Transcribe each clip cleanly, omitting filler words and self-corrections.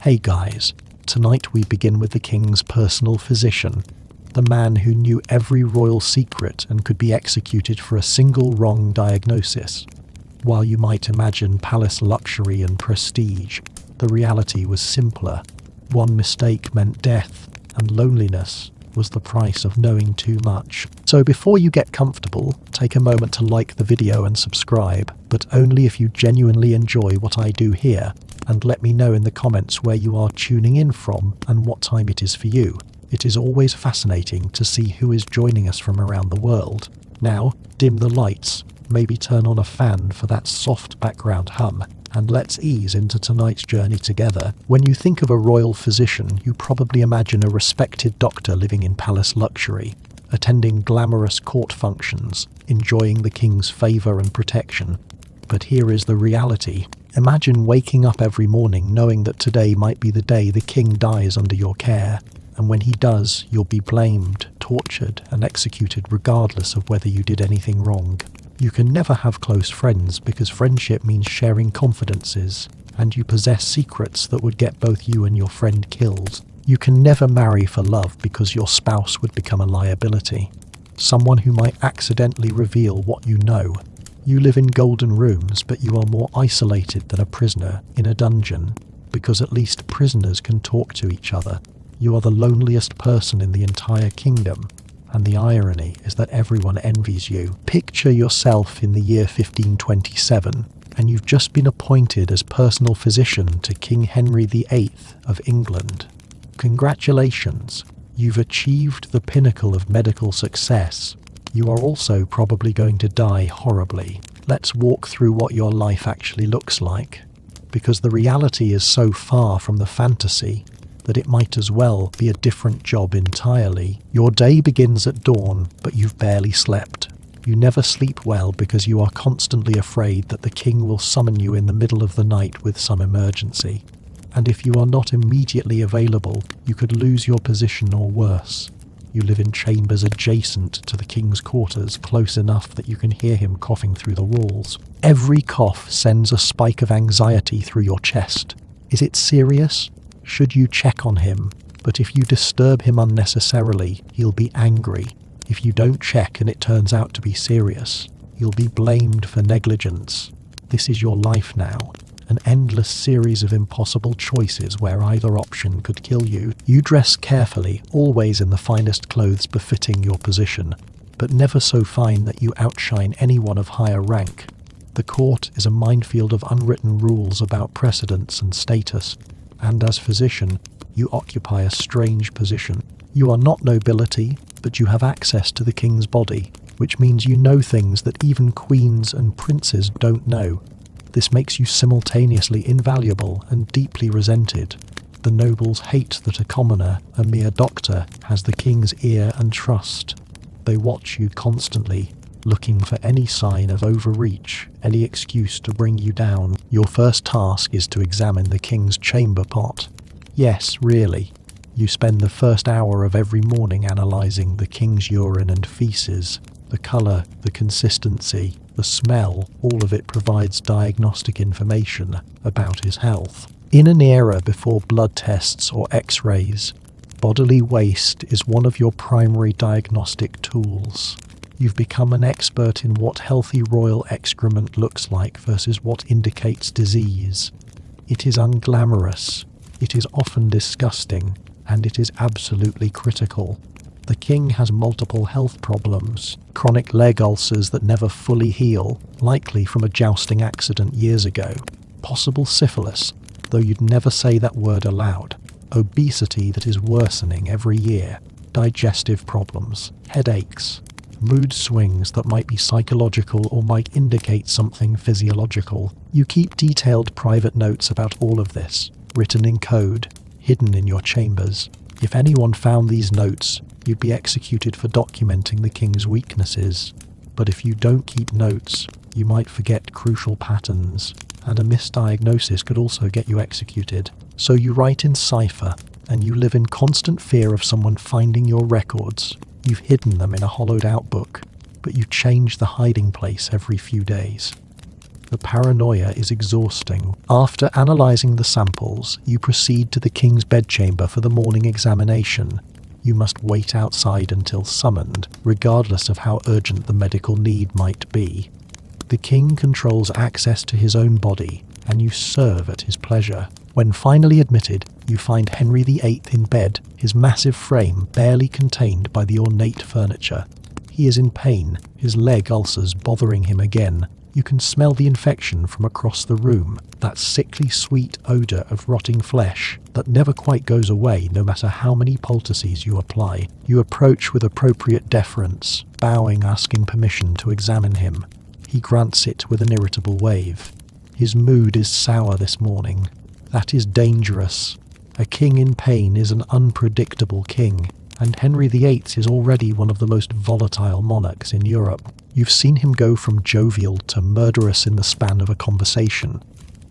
Hey guys, tonight we begin with the king's personal physician, the man who knew every royal secret and could be executed for a single wrong diagnosis. While you might imagine palace luxury and prestige, the reality was simpler. One mistake meant death, and loneliness was the price of knowing too much. So before you get comfortable, take a moment to like the video and subscribe, but only if you genuinely enjoy what I do here, and let me know in the comments where you are tuning in from and what time it is for you. It is always fascinating to see who is joining us from around the world. Now, dim the lights, maybe turn on a fan for that soft background hum, and let's ease into tonight's journey together. When you think of a royal physician, you probably imagine a respected doctor living in palace luxury, attending glamorous court functions, enjoying the king's favour and protection. But here is the reality. Imagine waking up every morning knowing that today might be the day the king dies under your care, and when he does, you'll be blamed, tortured, and executed regardless of whether you did anything wrong. You can never have close friends because friendship means sharing confidences, and you possess secrets that would get both you and your friend killed. You can never marry for love because your spouse would become a liability, someone who might accidentally reveal what you know. You live in golden rooms, but you are more isolated than a prisoner in a dungeon, because at least prisoners can talk to each other. You are the loneliest person in the entire kingdom, and the irony is that everyone envies you. Picture yourself in the year 1527, and you've just been appointed as personal physician to King Henry VIII of England. Congratulations, you've achieved the pinnacle of medical success. You are also probably going to die horribly. Let's walk through what your life actually looks like, because the reality is so far from the fantasy that it might as well be a different job entirely. Your day begins at dawn, but you've barely slept. You never sleep well because you are constantly afraid that the king will summon you in the middle of the night with some emergency. And if you are not immediately available, you could lose your position or worse. You live in chambers adjacent to the king's quarters, close enough that you can hear him coughing through the walls. Every cough sends a spike of anxiety through your chest. Is it serious? Should you check on him? But if you disturb him unnecessarily, he'll be angry. If you don't check and it turns out to be serious, you'll be blamed for negligence. This is your life now. An endless series of impossible choices where either option could kill you. You dress carefully, always in the finest clothes befitting your position, but never so fine that you outshine anyone of higher rank. The court is a minefield of unwritten rules about precedence and status, and as physician, you occupy a strange position. You are not nobility, but you have access to the king's body, which means you know things that even queens and princes don't know. This makes you simultaneously invaluable and deeply resented. The nobles hate that a commoner, a mere doctor, has the king's ear and trust. They watch you constantly, looking for any sign of overreach, any excuse to bring you down. Your first task is to examine the king's chamber pot. Yes, really. You spend the first hour of every morning analysing the king's urine and feces. The colour, the consistency, the smell, all of it provides diagnostic information about his health. In an era before blood tests or x-rays, bodily waste is one of your primary diagnostic tools. You've become an expert in what healthy royal excrement looks like versus what indicates disease. It is unglamorous, it is often disgusting, and it is absolutely critical. The king has multiple health problems, chronic leg ulcers that never fully heal, likely from a jousting accident years ago, possible syphilis, though you'd never say that word aloud, obesity that is worsening every year, digestive problems, headaches, mood swings that might be psychological or might indicate something physiological. You keep detailed private notes about all of this, written in code, hidden in your chambers. If anyone found these notes, you'd be executed for documenting the king's weaknesses. But if you don't keep notes, you might forget crucial patterns, and a misdiagnosis could also get you executed. So you write in cipher, and you live in constant fear of someone finding your records. You've hidden them in a hollowed-out book, but you change the hiding place every few days. The paranoia is exhausting. After analysing the samples, you proceed to the king's bedchamber for the morning examination. You must wait outside until summoned, regardless of how urgent the medical need might be. The king controls access to his own body, and you serve at his pleasure. When finally admitted, you find Henry VIII in bed, his massive frame barely contained by the ornate furniture. He is in pain, his leg ulcers bothering him again. You can smell the infection from across the room, that sickly sweet odour of rotting flesh that never quite goes away no matter how many poultices you apply. You approach with appropriate deference, bowing, asking permission to examine him. He grants it with an irritable wave. His mood is sour this morning. That is dangerous. A king in pain is an unpredictable king, and Henry VIII is already one of the most volatile monarchs in Europe. You've seen him go from jovial to murderous in the span of a conversation.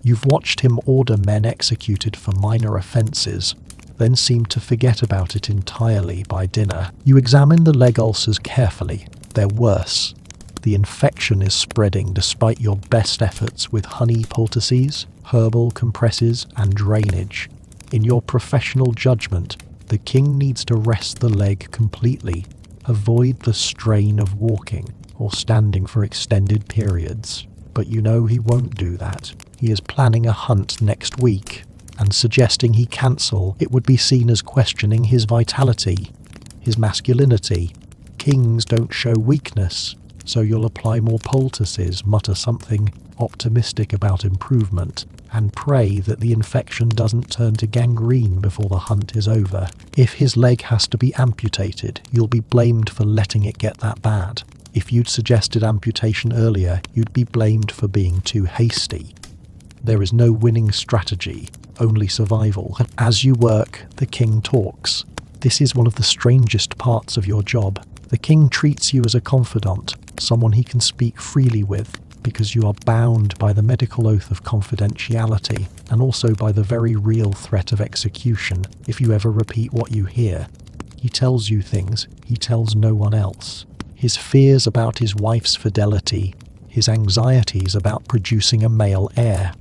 You've watched him order men executed for minor offences, then seem to forget about it entirely by dinner. You examine the leg ulcers carefully. They're worse. The infection is spreading despite your best efforts with honey poultices, herbal compresses, and drainage. In your professional judgment, the king needs to rest the leg completely, avoid the strain of walking or standing for extended periods. But you know he won't do that. He is planning a hunt next week, and suggesting he cancel it would be seen as questioning his vitality, his masculinity. Kings don't show weakness, so you'll apply more poultices, mutter something optimistic about improvement, and pray that the infection doesn't turn to gangrene before the hunt is over. If his leg has to be amputated, you'll be blamed for letting it get that bad. If you'd suggested amputation earlier, you'd be blamed for being too hasty. There is no winning strategy, only survival. As you work, the king talks. This is one of the strangest parts of your job. The king treats you as a confidant, someone he can speak freely with, because you are bound by the medical oath of confidentiality, and also by the very real threat of execution if you ever repeat what you hear. He tells you things he tells no one else. His fears about his wife's fidelity, his anxieties about producing a male heir,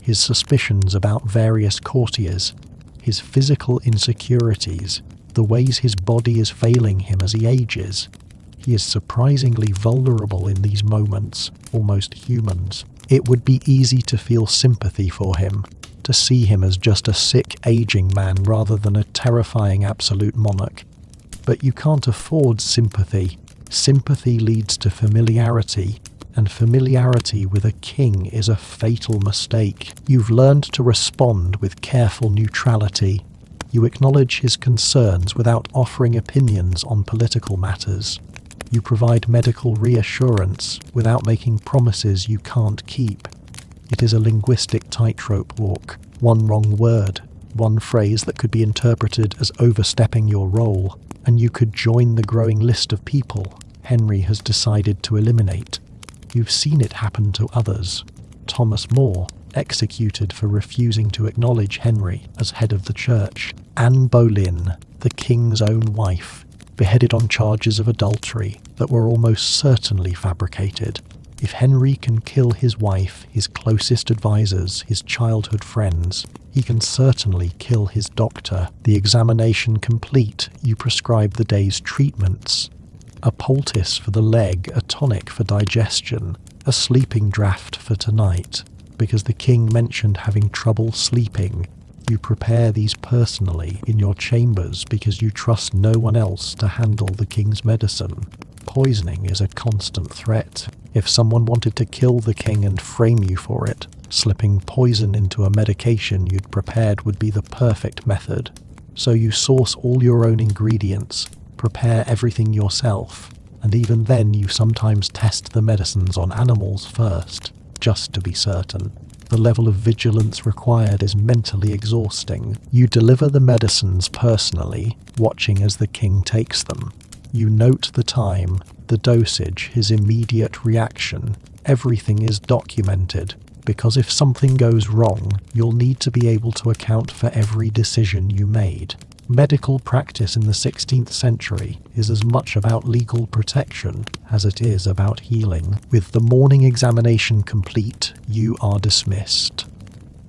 his suspicions about various courtiers, his physical insecurities, the ways his body is failing him as he ages. He is surprisingly vulnerable in these moments, almost humans. It would be easy to feel sympathy for him, to see him as just a sick, aging man rather than a terrifying absolute monarch. But you can't afford sympathy. Sympathy leads to familiarity, and familiarity with a king is a fatal mistake. You've learned to respond with careful neutrality. You acknowledge his concerns without offering opinions on political matters. You provide medical reassurance without making promises you can't keep. It is a linguistic tightrope walk. One wrong word, one phrase that could be interpreted as overstepping your role, and you could join the growing list of people Henry has decided to eliminate. You've seen it happen to others. Thomas More, executed for refusing to acknowledge Henry as head of the church. Anne Boleyn, the king's own wife, beheaded on charges of adultery that were almost certainly fabricated. If Henry can kill his wife, his closest advisors, his childhood friends, he can certainly kill his doctor. The examination complete, you prescribe the day's treatments. A poultice for the leg, a tonic for digestion, a sleeping draught for tonight. Because the king mentioned having trouble sleeping, you prepare these personally in your chambers because you trust no one else to handle the king's medicine. Poisoning is a constant threat. If someone wanted to kill the king and frame you for it, slipping poison into a medication you'd prepared would be the perfect method. So you source all your own ingredients, prepare everything yourself, and even then you sometimes test the medicines on animals first, just to be certain. The level of vigilance required is mentally exhausting. You deliver the medicines personally, watching as the king takes them. You note the time, the dosage, his immediate reaction. Everything is documented, because if something goes wrong, you'll need to be able to account for every decision you made. Medical practice in the 16th century is as much about legal protection as it is about healing. With the morning examination complete, you are dismissed.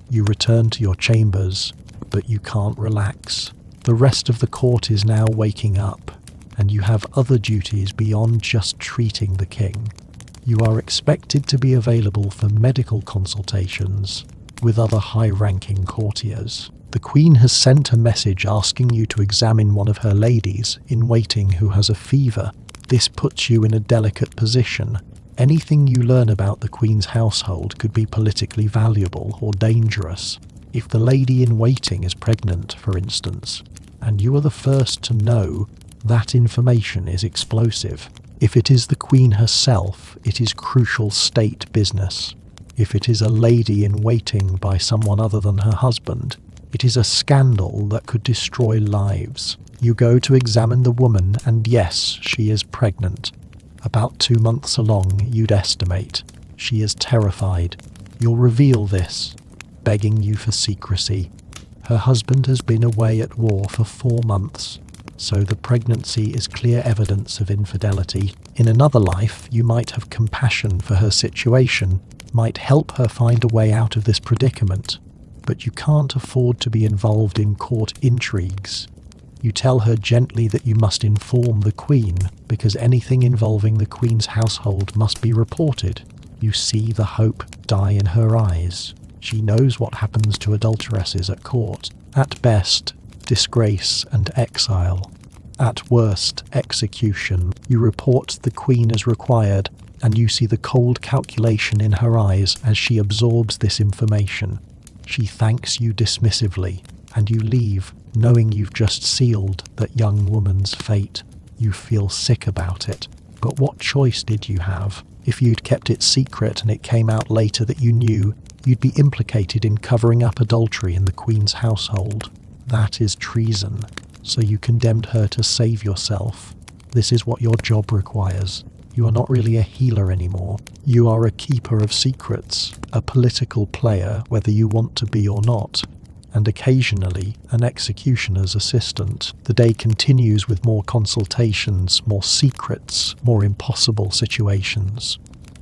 You return to your chambers, but you can't relax. The rest of the court is now waking up, and you have other duties beyond just treating the king. You are expected to be available for medical consultations with other high-ranking courtiers. The Queen has sent a message asking you to examine one of her ladies in waiting who has a fever. This puts you in a delicate position. Anything you learn about the Queen's household could be politically valuable or dangerous. If the lady in waiting is pregnant, for instance, and you are the first to know, that information is explosive. If it is the Queen herself, it is crucial state business. If it is a lady in waiting by someone other than her husband, it is a scandal that could destroy lives. You go to examine the woman, and yes, she is pregnant. About 2 months along, you'd estimate. She is terrified. You'll reveal this, begging you for secrecy. Her husband has been away at war for 4 months, so the pregnancy is clear evidence of infidelity. In another life, you might have compassion for her situation, might help her find a way out of this predicament, but you can't afford to be involved in court intrigues. You tell her gently that you must inform the Queen, because anything involving the Queen's household must be reported. You see the hope die in her eyes. She knows what happens to adulteresses at court. At best, disgrace and exile. At worst, execution. You report the Queen as required, and you see the cold calculation in her eyes as she absorbs this information. She thanks you dismissively, and you leave, knowing you've just sealed that young woman's fate. You feel sick about it. But what choice did you have? If you'd kept it secret and it came out later that you knew, you'd be implicated in covering up adultery in the Queen's household. That is treason. So you condemned her to save yourself. This is what your job requires. You are not really a healer anymore. You are a keeper of secrets, a political player, whether you want to be or not, and occasionally an executioner's assistant. The day continues with more consultations, more secrets, more impossible situations.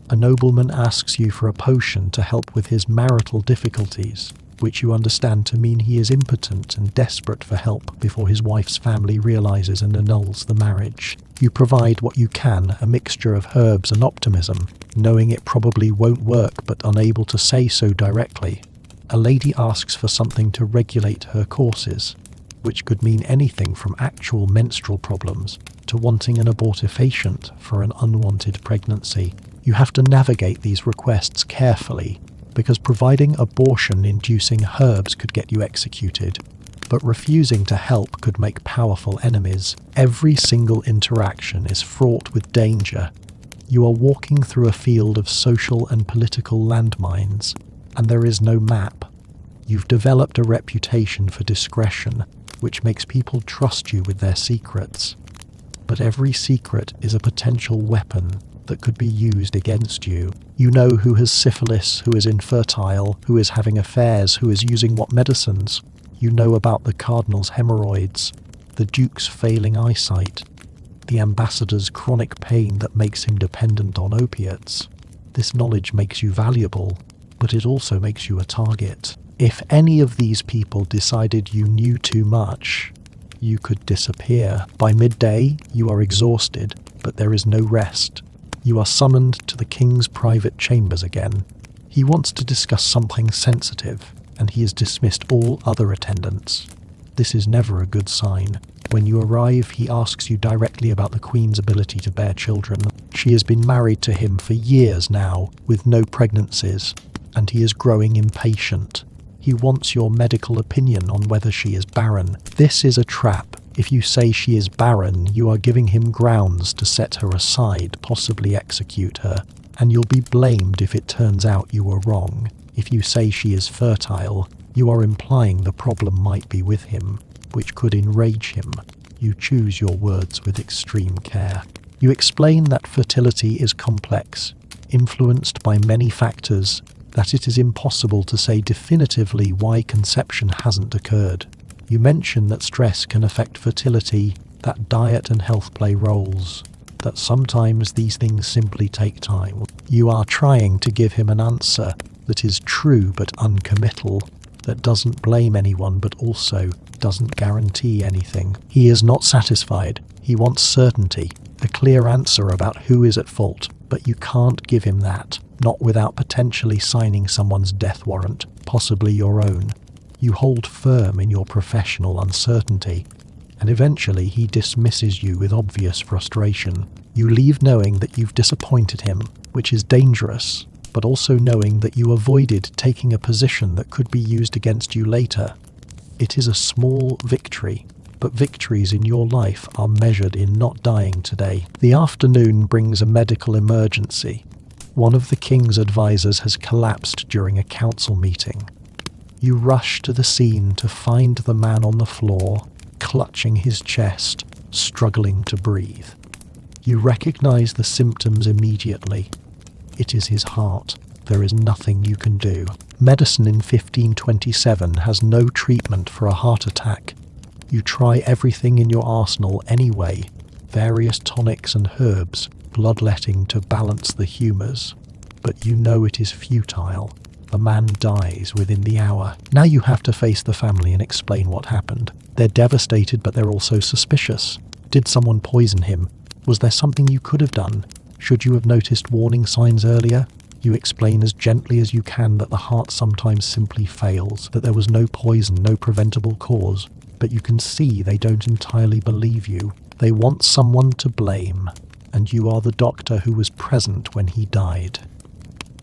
A nobleman asks you for a potion to help with his marital difficulties, which you understand to mean he is impotent and desperate for help before his wife's family realizes and annuls the marriage. You provide what you can, a mixture of herbs and optimism, knowing it probably won't work but unable to say so directly. A lady asks for something to regulate her courses, which could mean anything from actual menstrual problems to wanting an abortifacient for an unwanted pregnancy. You have to navigate these requests carefully, because providing abortion-inducing herbs could get you executed, but refusing to help could make powerful enemies. Every single interaction is fraught with danger. You are walking through a field of social and political landmines, and there is no map. You've developed a reputation for discretion, which makes people trust you with their secrets. But every secret is a potential weapon that could be used against you. You know who has syphilis, who is infertile, who is having affairs, who is using what medicines. You know about the cardinal's hemorrhoids, the duke's failing eyesight, the ambassador's chronic pain that makes him dependent on opiates. This knowledge makes you valuable, but it also makes you a target. If any of these people decided you knew too much, you could disappear. By midday, you are exhausted, but there is no rest. You are summoned to the king's private chambers again. He wants to discuss something sensitive, and he has dismissed all other attendants. This is never a good sign. When you arrive, he asks you directly about the Queen's ability to bear children. She has been married to him for years now, with no pregnancies, and he is growing impatient. He wants your medical opinion on whether she is barren. This is a trap. If you say she is barren, you are giving him grounds to set her aside, possibly execute her, and you'll be blamed if it turns out you were wrong. If you say she is fertile, you are implying the problem might be with him, which could enrage him. You choose your words with extreme care. You explain that fertility is complex, influenced by many factors, that it is impossible to say definitively why conception hasn't occurred. You mention that stress can affect fertility, that diet and health play roles, that sometimes these things simply take time. You are trying to give him an answer that is true but uncommittal, that doesn't blame anyone but also doesn't guarantee anything. He is not satisfied. He wants certainty, a clear answer about who is at fault, but you can't give him that, not without potentially signing someone's death warrant, possibly your own. You hold firm in your professional uncertainty, and eventually he dismisses you with obvious frustration. You leave knowing that you've disappointed him, which is dangerous, but also knowing that you avoided taking a position that could be used against you later. It is a small victory, but victories in your life are measured in not dying today. The afternoon brings a medical emergency. One of the king's advisors has collapsed during a council meeting. You rush to the scene to find the man on the floor, clutching his chest, struggling to breathe. You recognize the symptoms immediately. It is his heart. There is nothing you can do. Medicine in 1527 has no treatment for a heart attack. You try everything in your arsenal anyway, various tonics and herbs, bloodletting to balance the humours. But you know it is futile. The man dies within the hour. Now you have to face the family and explain what happened. They're devastated, but they're also suspicious. Did someone poison him? Was there something you could have done? Should you have noticed warning signs earlier? You explain as gently as you can that the heart sometimes simply fails, that there was no poison, no preventable cause. But you can see they don't entirely believe you. They want someone to blame, and you are the doctor who was present when he died.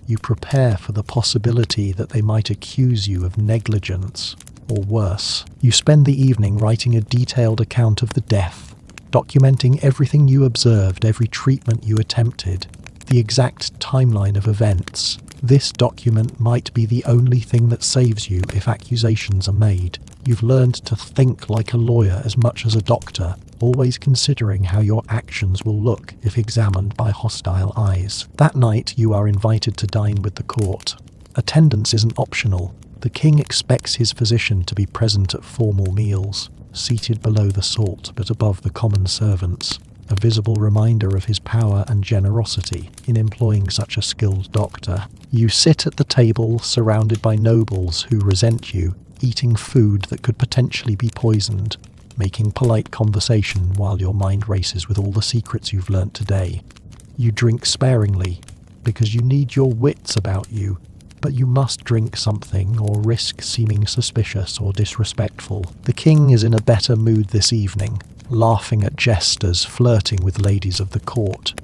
You prepare for the possibility that they might accuse you of negligence, or worse. You spend the evening writing a detailed account of the death, documenting everything you observed, every treatment you attempted, the exact timeline of events. This document might be the only thing that saves you if accusations are made. You've learned to think like a lawyer as much as a doctor, always considering how your actions will look if examined by hostile eyes. That night, you are invited to dine with the court. Attendance isn't optional. The king expects his physician to be present at formal meals, seated below the salt but above the common servants, a visible reminder of his power and generosity in employing such a skilled doctor. You sit at the table surrounded by nobles who resent you, eating food that could potentially be poisoned, making polite conversation while your mind races with all the secrets you've learnt today. You drink sparingly, because you need your wits about you, but you must drink something or risk seeming suspicious or disrespectful. The king is in a better mood this evening, laughing at jesters, flirting with ladies of the court.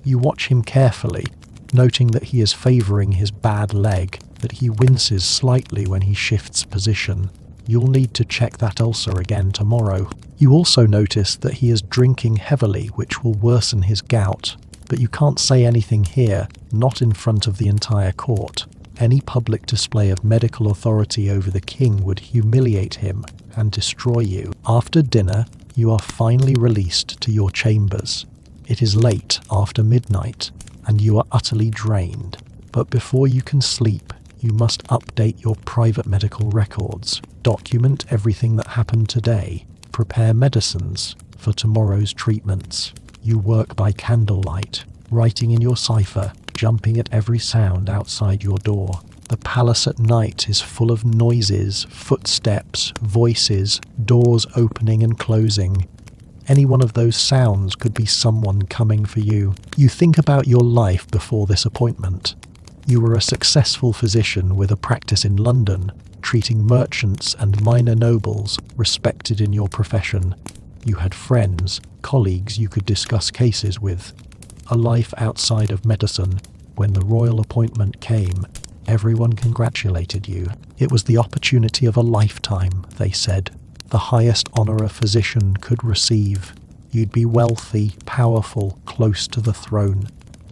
You watch him carefully, noting that he is favouring his bad leg, that he winces slightly when he shifts position. You'll need to check that ulcer again tomorrow. You also notice that he is drinking heavily, which will worsen his gout, but you can't say anything here, not in front of the entire court. Any public display of medical authority over the king would humiliate him and destroy you. After dinner, you are finally released to your chambers. It is late after midnight, and you are utterly drained. But before you can sleep, you must update your private medical records, document everything that happened today, prepare medicines for tomorrow's treatments. You work by candlelight, writing in your cipher, jumping at every sound outside your door. The palace at night is full of noises, footsteps, voices, doors opening and closing. Any one of those sounds could be someone coming for you. You think about your life before this appointment. You were a successful physician with a practice in London, treating merchants and minor nobles, respected in your profession. You had friends, colleagues you could discuss cases with. A life outside of medicine. When the royal appointment came, everyone congratulated you. It was the opportunity of a lifetime, they said. The highest honour a physician could receive. You'd be wealthy, powerful, close to the throne.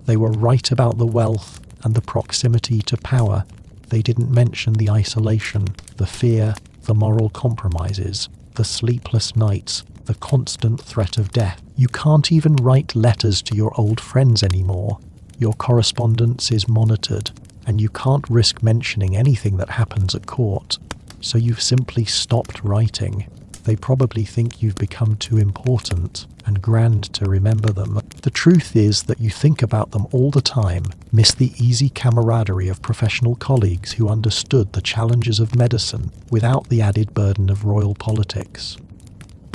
They were right about the wealth and the proximity to power. They didn't mention the isolation, the fear, the moral compromises, the sleepless nights, the constant threat of death. You can't even write letters to your old friends anymore. Your correspondence is monitored, and you can't risk mentioning anything that happens at court. So you've simply stopped writing. They probably think you've become too important and grand to remember them. The truth is that you think about them all the time, miss the easy camaraderie of professional colleagues who understood the challenges of medicine without the added burden of royal politics.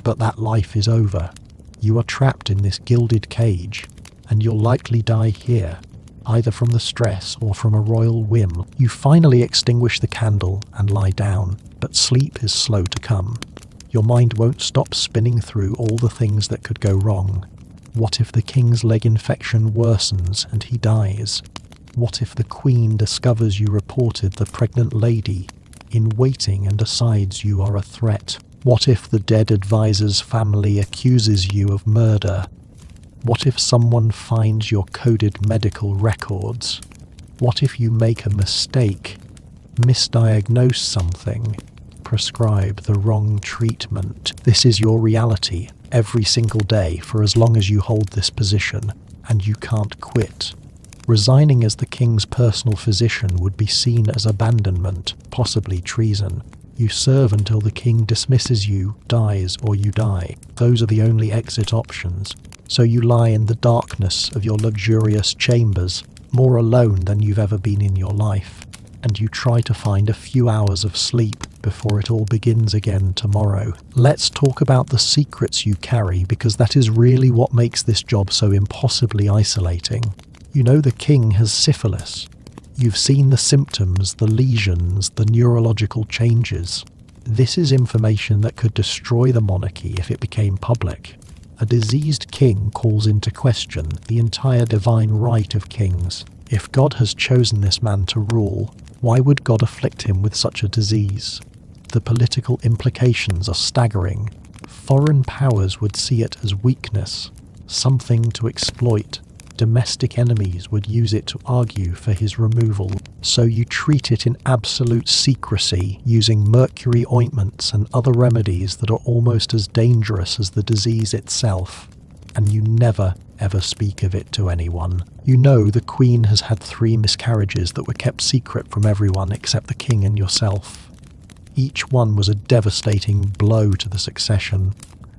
But that life is over. You are trapped in this gilded cage, and you'll likely die here, either from the stress or from a royal whim. You finally extinguish the candle and lie down, but sleep is slow to come. Your mind won't stop spinning through all the things that could go wrong. What if the king's leg infection worsens and he dies? What if the queen discovers you reported the pregnant lady in waiting and decides you are a threat? What if the dead advisor's family accuses you of murder? What if someone finds your coded medical records? What if you make a mistake, misdiagnose something, prescribe the wrong treatment? This is your reality every single day for as long as you hold this position, and you can't quit. Resigning as the king's personal physician would be seen as abandonment, possibly treason. You serve until the king dismisses you, dies, or you die. Those are the only exit options. So you lie in the darkness of your luxurious chambers, more alone than you've ever been in your life, and you try to find a few hours of sleep before it all begins again tomorrow. Let's talk about the secrets you carry, because that is really what makes this job so impossibly isolating. You know the king has syphilis. You've seen the symptoms, the lesions, the neurological changes. This is information that could destroy the monarchy if it became public. A diseased king calls into question the entire divine right of kings. If God has chosen this man to rule, why would God afflict him with such a disease? The political implications are staggering. Foreign powers would see it as weakness, something to exploit. Domestic enemies would use it to argue for his removal. So you treat it in absolute secrecy, using mercury ointments and other remedies that are almost as dangerous as the disease itself. And you never, ever speak of it to anyone. You know the Queen has had 3 miscarriages that were kept secret from everyone except the King and yourself. Each one was a devastating blow to the succession,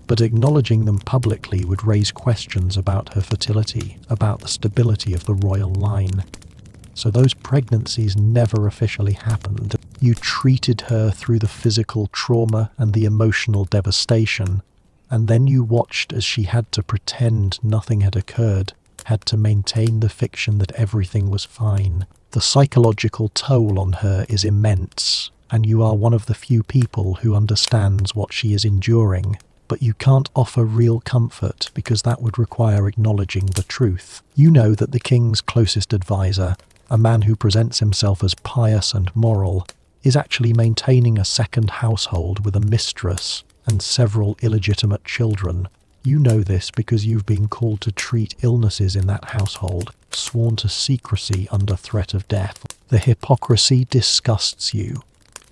but acknowledging them publicly would raise questions about her fertility, about the stability of the royal line. So those pregnancies never officially happened. You treated her through the physical trauma and the emotional devastation, and then you watched as she had to pretend nothing had occurred, had to maintain the fiction that everything was fine. The psychological toll on her is immense, and you are one of the few people who understands what she is enduring. But you can't offer real comfort because that would require acknowledging the truth. You know that the king's closest advisor, a man who presents himself as pious and moral, is actually maintaining a second household with a mistress and several illegitimate children. You know this because you've been called to treat illnesses in that household, sworn to secrecy under threat of death. The hypocrisy disgusts you,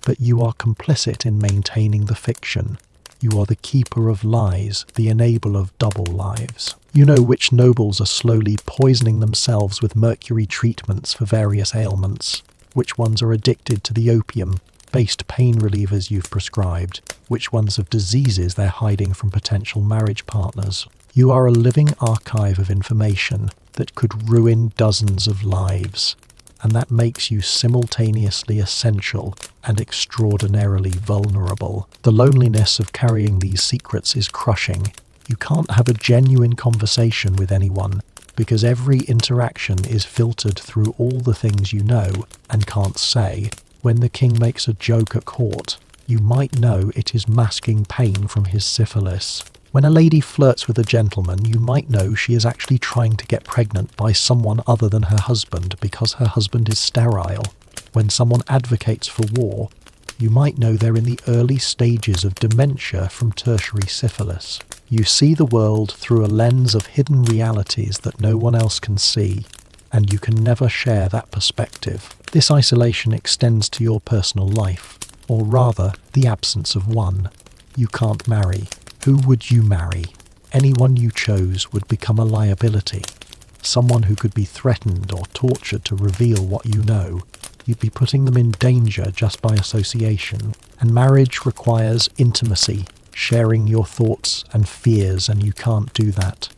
but you are complicit in maintaining the fiction. You are the keeper of lies, the enabler of double lives. You know which nobles are slowly poisoning themselves with mercury treatments for various ailments, which ones are addicted to the opium-based pain relievers you've prescribed, which ones have diseases they're hiding from potential marriage partners. You are a living archive of information that could ruin dozens of lives, and that makes you simultaneously essential and extraordinarily vulnerable. The loneliness of carrying these secrets is crushing. You can't have a genuine conversation with anyone because every interaction is filtered through all the things you know and can't say. When the king makes a joke at court, you might know it is masking pain from his syphilis. When a lady flirts with a gentleman, you might know she is actually trying to get pregnant by someone other than her husband because her husband is sterile. When someone advocates for war, you might know they're in the early stages of dementia from tertiary syphilis. You see the world through a lens of hidden realities that no one else can see, and you can never share that perspective. This isolation extends to your personal life, or rather, the absence of one. You can't marry. Who would you marry? Anyone you chose would become a liability. Someone who could be threatened or tortured to reveal what you know. You'd be putting them in danger just by association. And marriage requires intimacy, sharing your thoughts and fears, and you can't do that.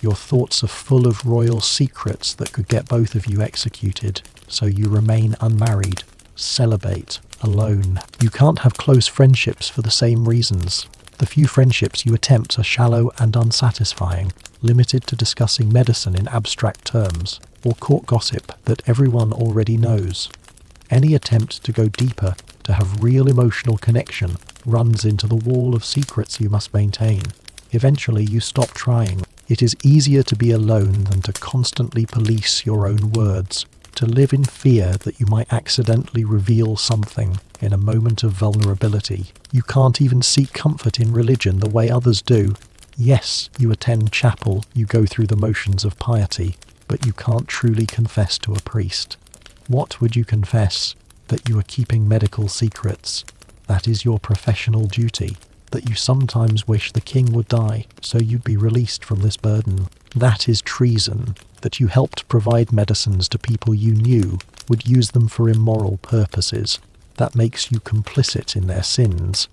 Your thoughts are full of royal secrets that could get both of you executed, so you remain unmarried, celibate, alone. You can't have close friendships for the same reasons. The few friendships you attempt are shallow and unsatisfying, limited to discussing medicine in abstract terms, or court gossip that everyone already knows. Any attempt to go deeper, to have real emotional connection, runs into the wall of secrets you must maintain. Eventually you stop trying. It is easier to be alone than to constantly police your own words, to live in fear that you might accidentally reveal something in a moment of vulnerability. You can't even seek comfort in religion the way others do. Yes, you attend chapel, you go through the motions of piety, but you can't truly confess to a priest. What would you confess? That you are keeping medical secrets. That is your professional duty. That you sometimes wish the king would die, so you'd be released from this burden. That is treason. That you helped provide medicines to people you knew would use them for immoral purposes. That makes you complicit in their sins.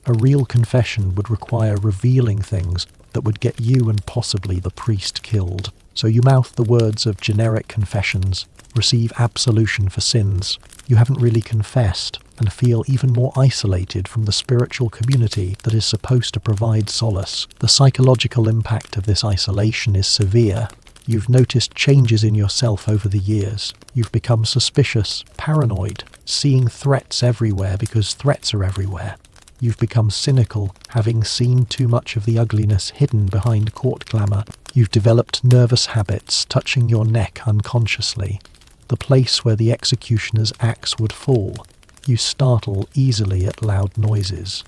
A real confession would require revealing things that would get you and possibly the priest killed. So you mouth the words of generic confessions, receive absolution for sins. You haven't really confessed, and feel even more isolated from the spiritual community that is supposed to provide solace. The psychological impact of this isolation is severe. You've noticed changes in yourself over the years. You've become suspicious, paranoid, seeing threats everywhere because threats are everywhere. You've become cynical, having seen too much of the ugliness hidden behind court glamour. You've developed nervous habits, touching your neck unconsciously, the place where the executioner's axe would fall. You startle easily at loud noises.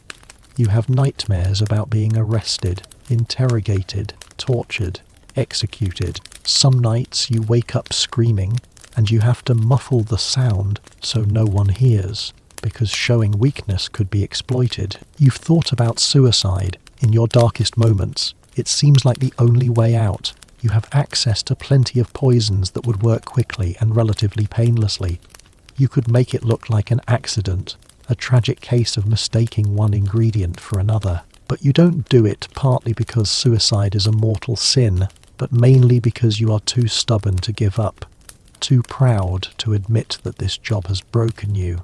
You have nightmares about being arrested, interrogated, tortured, executed. Some nights you wake up screaming, and you have to muffle the sound so no one hears, because showing weakness could be exploited. You've thought about suicide in your darkest moments. It seems like the only way out. You have access to plenty of poisons that would work quickly and relatively painlessly. You could make it look like an accident, a tragic case of mistaking one ingredient for another. But you don't do it partly because suicide is a mortal sin, but mainly because you are too stubborn to give up, too proud to admit that this job has broken you.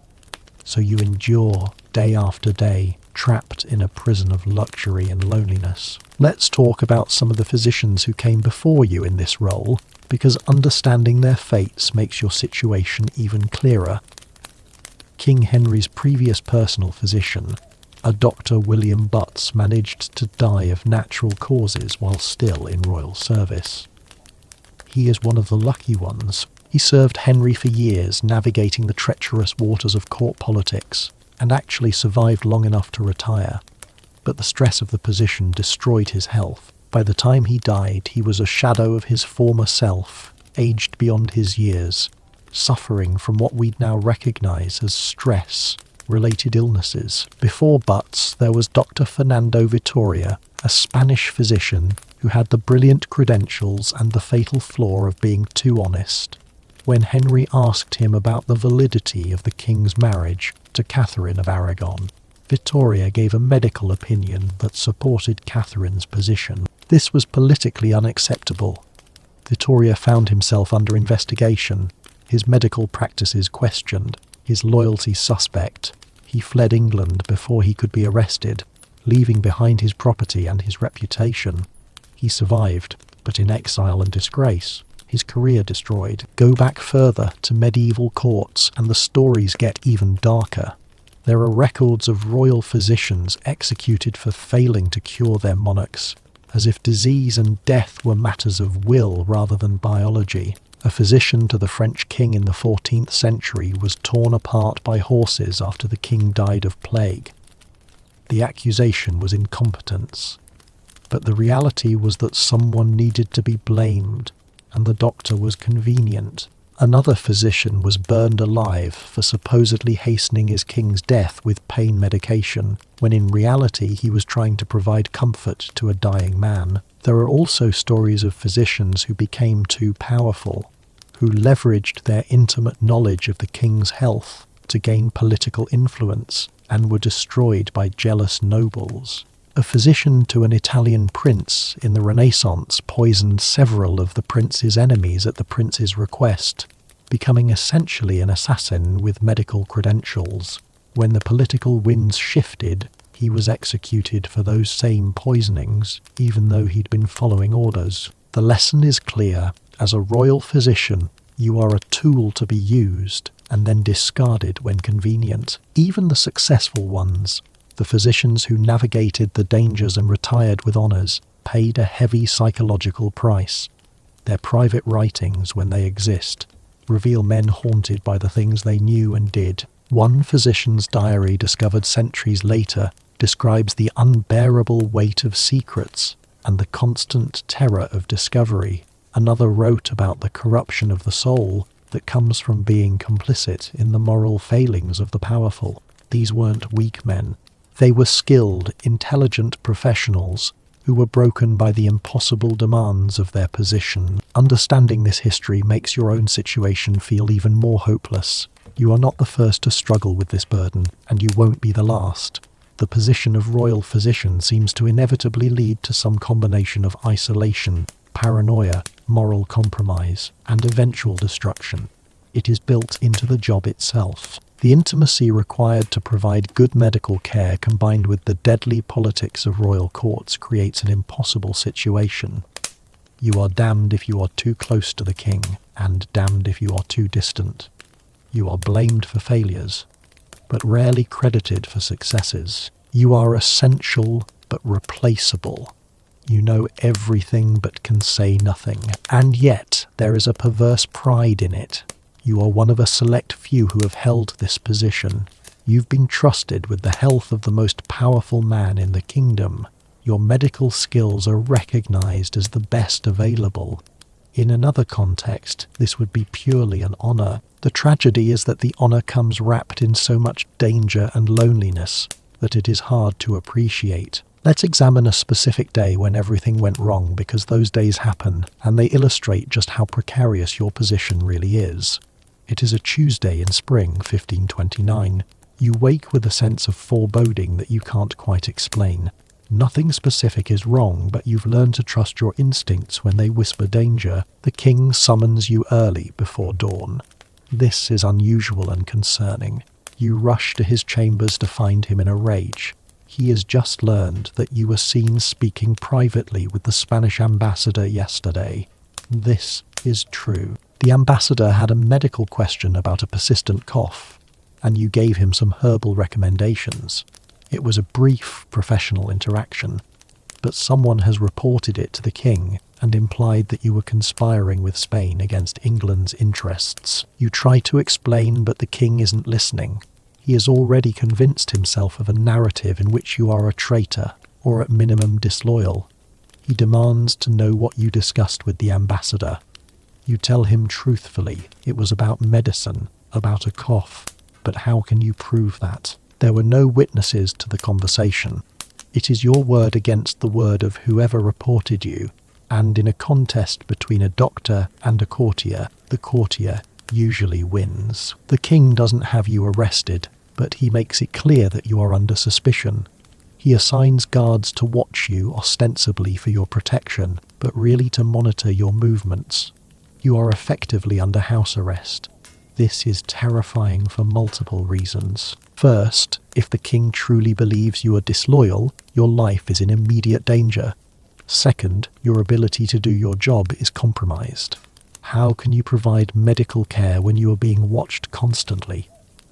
So you endure day after day, trapped in a prison of luxury and loneliness. Let's talk about some of the physicians who came before you in this role, because understanding their fates makes your situation even clearer. King Henry's previous personal physician, a Dr. William Butts, managed to die of natural causes while still in royal service. He is one of the lucky ones. He served Henry for years, navigating the treacherous waters of court politics, and actually survived long enough to retire. But the stress of the position destroyed his health. By the time he died, he was a shadow of his former self, aged beyond his years, suffering from what we'd now recognize as stress-related illnesses. Before Butts, there was Dr. Fernando Vitoria, a Spanish physician who had the brilliant credentials and the fatal flaw of being too honest. When Henry asked him about the validity of the king's marriage to Catherine of Aragon, Vitoria gave a medical opinion that supported Catherine's position. This was politically unacceptable. Vitoria found himself under investigation, his medical practices questioned, his loyalty suspect. He fled England before he could be arrested, leaving behind his property and his reputation. He survived, but in exile and disgrace. His career destroyed. Go back further to medieval courts and the stories get even darker. There are records of royal physicians executed for failing to cure their monarchs, as if disease and death were matters of will rather than biology. A physician to the French king in the 14th century was torn apart by horses after the king died of plague. The accusation was incompetence, but the reality was that someone needed to be blamed, and the doctor was convenient. Another physician was burned alive for supposedly hastening his king's death with pain medication, when in reality he was trying to provide comfort to a dying man. There are also stories of physicians who became too powerful, who leveraged their intimate knowledge of the king's health to gain political influence. and were destroyed by jealous nobles. A physician to an Italian prince in the Renaissance poisoned several of the prince's enemies at the prince's request, becoming essentially an assassin with medical credentials. When the political winds shifted, he was executed for those same poisonings, even though he'd been following orders. The lesson is clear. As a royal physician, you are a tool to be used and then discarded when convenient. Even the successful ones, the physicians who navigated the dangers and retired with honours, paid a heavy psychological price. Their private writings, when they exist, reveal men haunted by the things they knew and did. One physician's diary, discovered centuries later, describes the unbearable weight of secrets and the constant terror of discovery. Another wrote about the corruption of the soul that comes from being complicit in the moral failings of the powerful. These weren't weak men. They were skilled, intelligent professionals who were broken by the impossible demands of their position. Understanding this history makes your own situation feel even more hopeless. You are not the first to struggle with this burden, and you won't be the last. The position of royal physician seems to inevitably lead to some combination of isolation, paranoia, moral compromise, and eventual destruction. It is built into the job itself. The intimacy required to provide good medical care combined with the deadly politics of royal courts creates an impossible situation. You are damned if you are too close to the king, and damned if you are too distant. You are blamed for failures, but rarely credited for successes. You are essential but replaceable. You know everything but can say nothing, and yet there is a perverse pride in it. You are one of a select few who have held this position. You've been trusted with the health of the most powerful man in the kingdom. Your medical skills are recognized as the best available. In another context, this would be purely an honor. The tragedy is that the honor comes wrapped in so much danger and loneliness that it is hard to appreciate. Let's examine a specific day when everything went wrong, because those days happen, and they illustrate just how precarious your position really is. It is a Tuesday in spring, 1529. You wake with a sense of foreboding that you can't quite explain. Nothing specific is wrong, but you've learned to trust your instincts when they whisper danger. The king summons you early before dawn. This is unusual and concerning. You rush to his chambers to find him in a rage. He has just learned that you were seen speaking privately with the Spanish ambassador yesterday. This is true. The ambassador had a medical question about a persistent cough, and you gave him some herbal recommendations. It was a brief professional interaction, but someone has reported it to the king and implied that you were conspiring with Spain against England's interests. You try to explain, but the king isn't listening. He has already convinced himself of a narrative in which you are a traitor, or at minimum disloyal. He demands to know what you discussed with the ambassador. You tell him truthfully it was about medicine, about a cough, but how can you prove that? There were no witnesses to the conversation. It is your word against the word of whoever reported you, and in a contest between a doctor and a courtier, the courtier usually wins. The king doesn't have you arrested, but he makes it clear that you are under suspicion. He assigns guards to watch you ostensibly for your protection, but really to monitor your movements. You are effectively under house arrest. This is terrifying for multiple reasons. First, if the king truly believes you are disloyal, your life is in immediate danger. Second, your ability to do your job is compromised. How can you provide medical care when you are being watched constantly?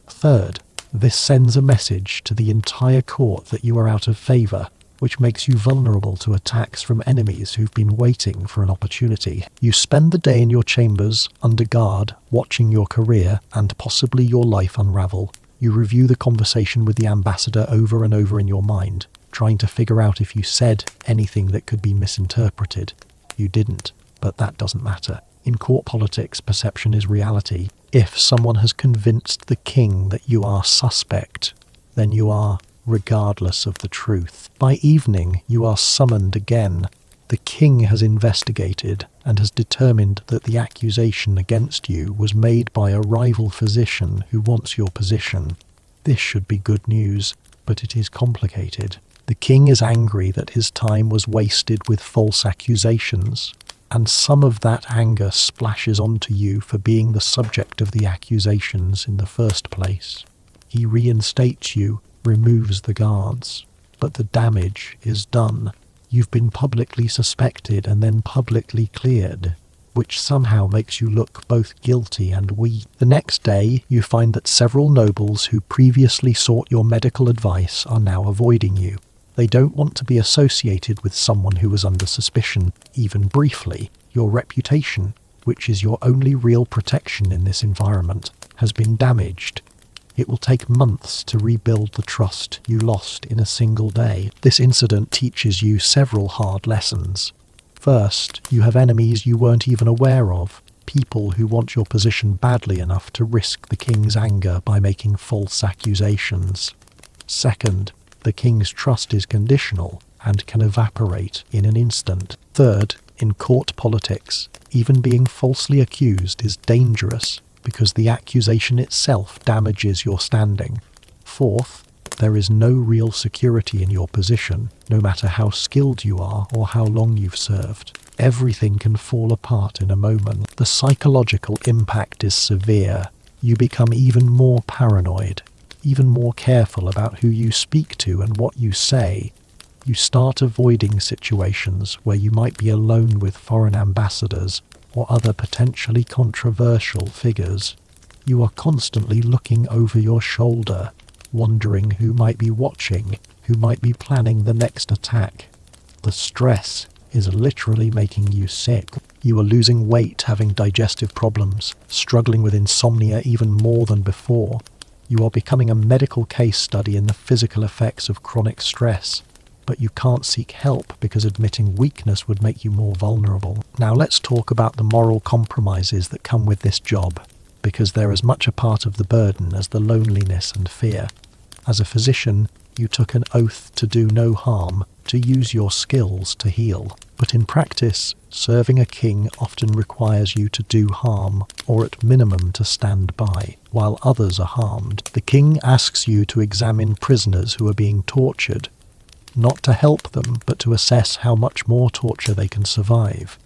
Third, this sends a message to the entire court that you are out of favour, which makes you vulnerable to attacks from enemies who've been waiting for an opportunity. You spend the day in your chambers, under guard, watching your career and possibly your life unravel. You review the conversation with the ambassador over and over in your mind, trying to figure out if you said anything that could be misinterpreted. You didn't, but that doesn't matter. In court politics, perception is reality. If someone has convinced the king that you are suspect, then you are, regardless of the truth. By evening, you are summoned again. The king has investigated and has determined that the accusation against you was made by a rival physician who wants your position. This should be good news, but it is complicated. The king is angry that his time was wasted with false accusations, and some of that anger splashes onto you for being the subject of the accusations in the first place. He reinstates you, removes the guards, but the damage is done. You've been publicly suspected and then publicly cleared, which somehow makes you look both guilty and weak. The next day, you find that several nobles who previously sought your medical advice are now avoiding you. They don't want to be associated with someone who was under suspicion, even briefly. Your reputation, which is your only real protection in this environment, has been damaged. It will take months to rebuild the trust you lost in a single day. This incident teaches you several hard lessons. First, you have enemies you weren't even aware of, people who want your position badly enough to risk the king's anger by making false accusations. Second, the king's trust is conditional and can evaporate in an instant. Third, in court politics, even being falsely accused is dangerous because the accusation itself damages your standing. Fourth, there is no real security in your position, no matter how skilled you are or how long you've served. Everything can fall apart in a moment. The psychological impact is severe. You become even more paranoid, even more careful about who you speak to and what you say. You start avoiding situations where you might be alone with foreign ambassadors or other potentially controversial figures. You are constantly looking over your shoulder, wondering who might be watching, who might be planning the next attack. The stress is literally making you sick. You are losing weight, having digestive problems, struggling with insomnia even more than before. You are becoming a medical case study in the physical effects of chronic stress, but you can't seek help because admitting weakness would make you more vulnerable. Now let's talk about the moral compromises that come with this job, because they're as much a part of the burden as the loneliness and fear. As a physician, you took an oath to do no harm, to use your skills to heal. But in practice, serving a king often requires you to do harm, or at minimum to stand by, while others are harmed. The king asks you to examine prisoners who are being tortured, not to help them, but to assess how much more torture they can survive.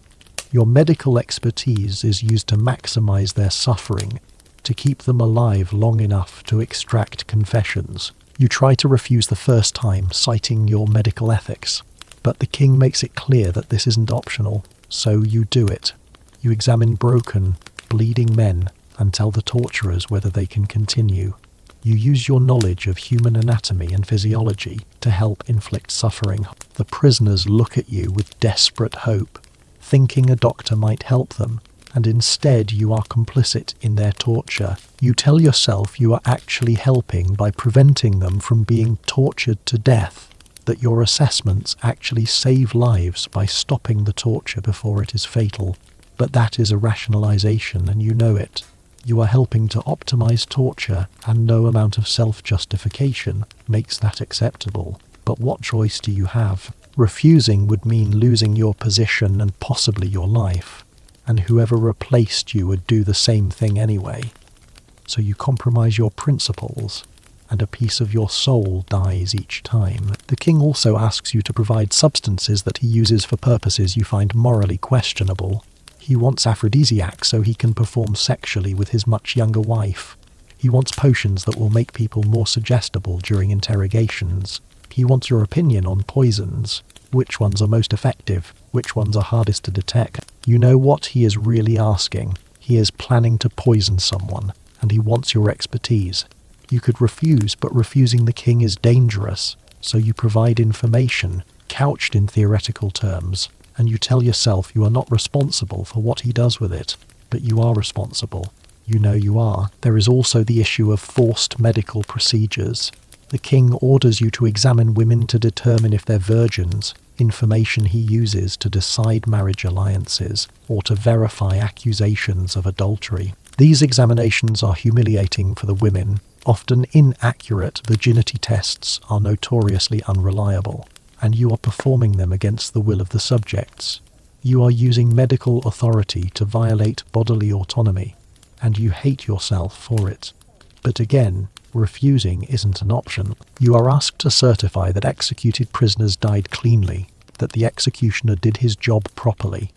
Your medical expertise is used to maximize their suffering, to keep them alive long enough to extract confessions. You try to refuse the first time, citing your medical ethics, but the king makes it clear that this isn't optional, so you do it. You examine broken, bleeding men and tell the torturers whether they can continue. You use your knowledge of human anatomy and physiology to help inflict suffering. The prisoners look at you with desperate hope, thinking a doctor might help them, and instead you are complicit in their torture. You tell yourself you are actually helping by preventing them from being tortured to death, that your assessments actually save lives by stopping the torture before it is fatal. But that is a rationalization, and you know it. You are helping to optimize torture, and no amount of self-justification makes that acceptable. But what choice do you have? Refusing would mean losing your position and possibly your life, and whoever replaced you would do the same thing anyway. So you compromise your principles, and a piece of your soul dies each time. The king also asks you to provide substances that he uses for purposes you find morally questionable. He wants aphrodisiacs so he can perform sexually with his much younger wife. He wants potions that will make people more suggestible during interrogations. He wants your opinion on poisons. Which ones are most effective? Which ones are hardest to detect? You know what he is really asking. He is planning to poison someone, and he wants your expertise. You could refuse, but refusing the king is dangerous, so you provide information, couched in theoretical terms, and you tell yourself you are not responsible for what he does with it, but you are responsible. You know you are. There is also the issue of forced medical procedures. The king orders you to examine women to determine if they're virgins, information he uses to decide marriage alliances or to verify accusations of adultery. These examinations are humiliating for the women. Often inaccurate virginity tests are notoriously unreliable, and you are performing them against the will of the subjects. You are using medical authority to violate bodily autonomy, and you hate yourself for it. But again, Refusing isn't an option. You are asked to certify that executed prisoners died cleanly, that the executioner did his job properly.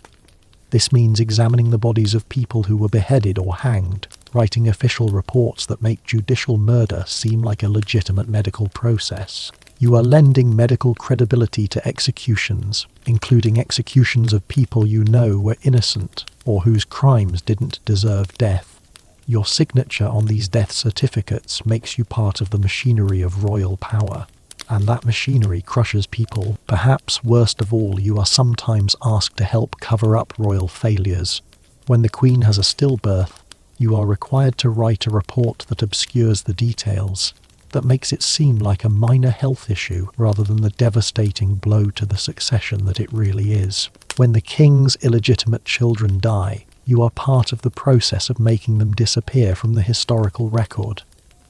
This means examining the bodies of people who were beheaded or hanged, writing official reports that make judicial murder seem like a legitimate medical process. You are lending medical credibility to executions, including executions of people you know were innocent or whose crimes didn't deserve death. Your signature on these death certificates makes you part of the machinery of royal power. And that machinery crushes people. Perhaps worst of all, you are sometimes asked to help cover up royal failures. When the Queen has a stillbirth, you are required to write a report that obscures the details, that makes it seem like a minor health issue rather than the devastating blow to the succession that it really is. When the King's illegitimate children die, you are part of the process of making them disappear from the historical record.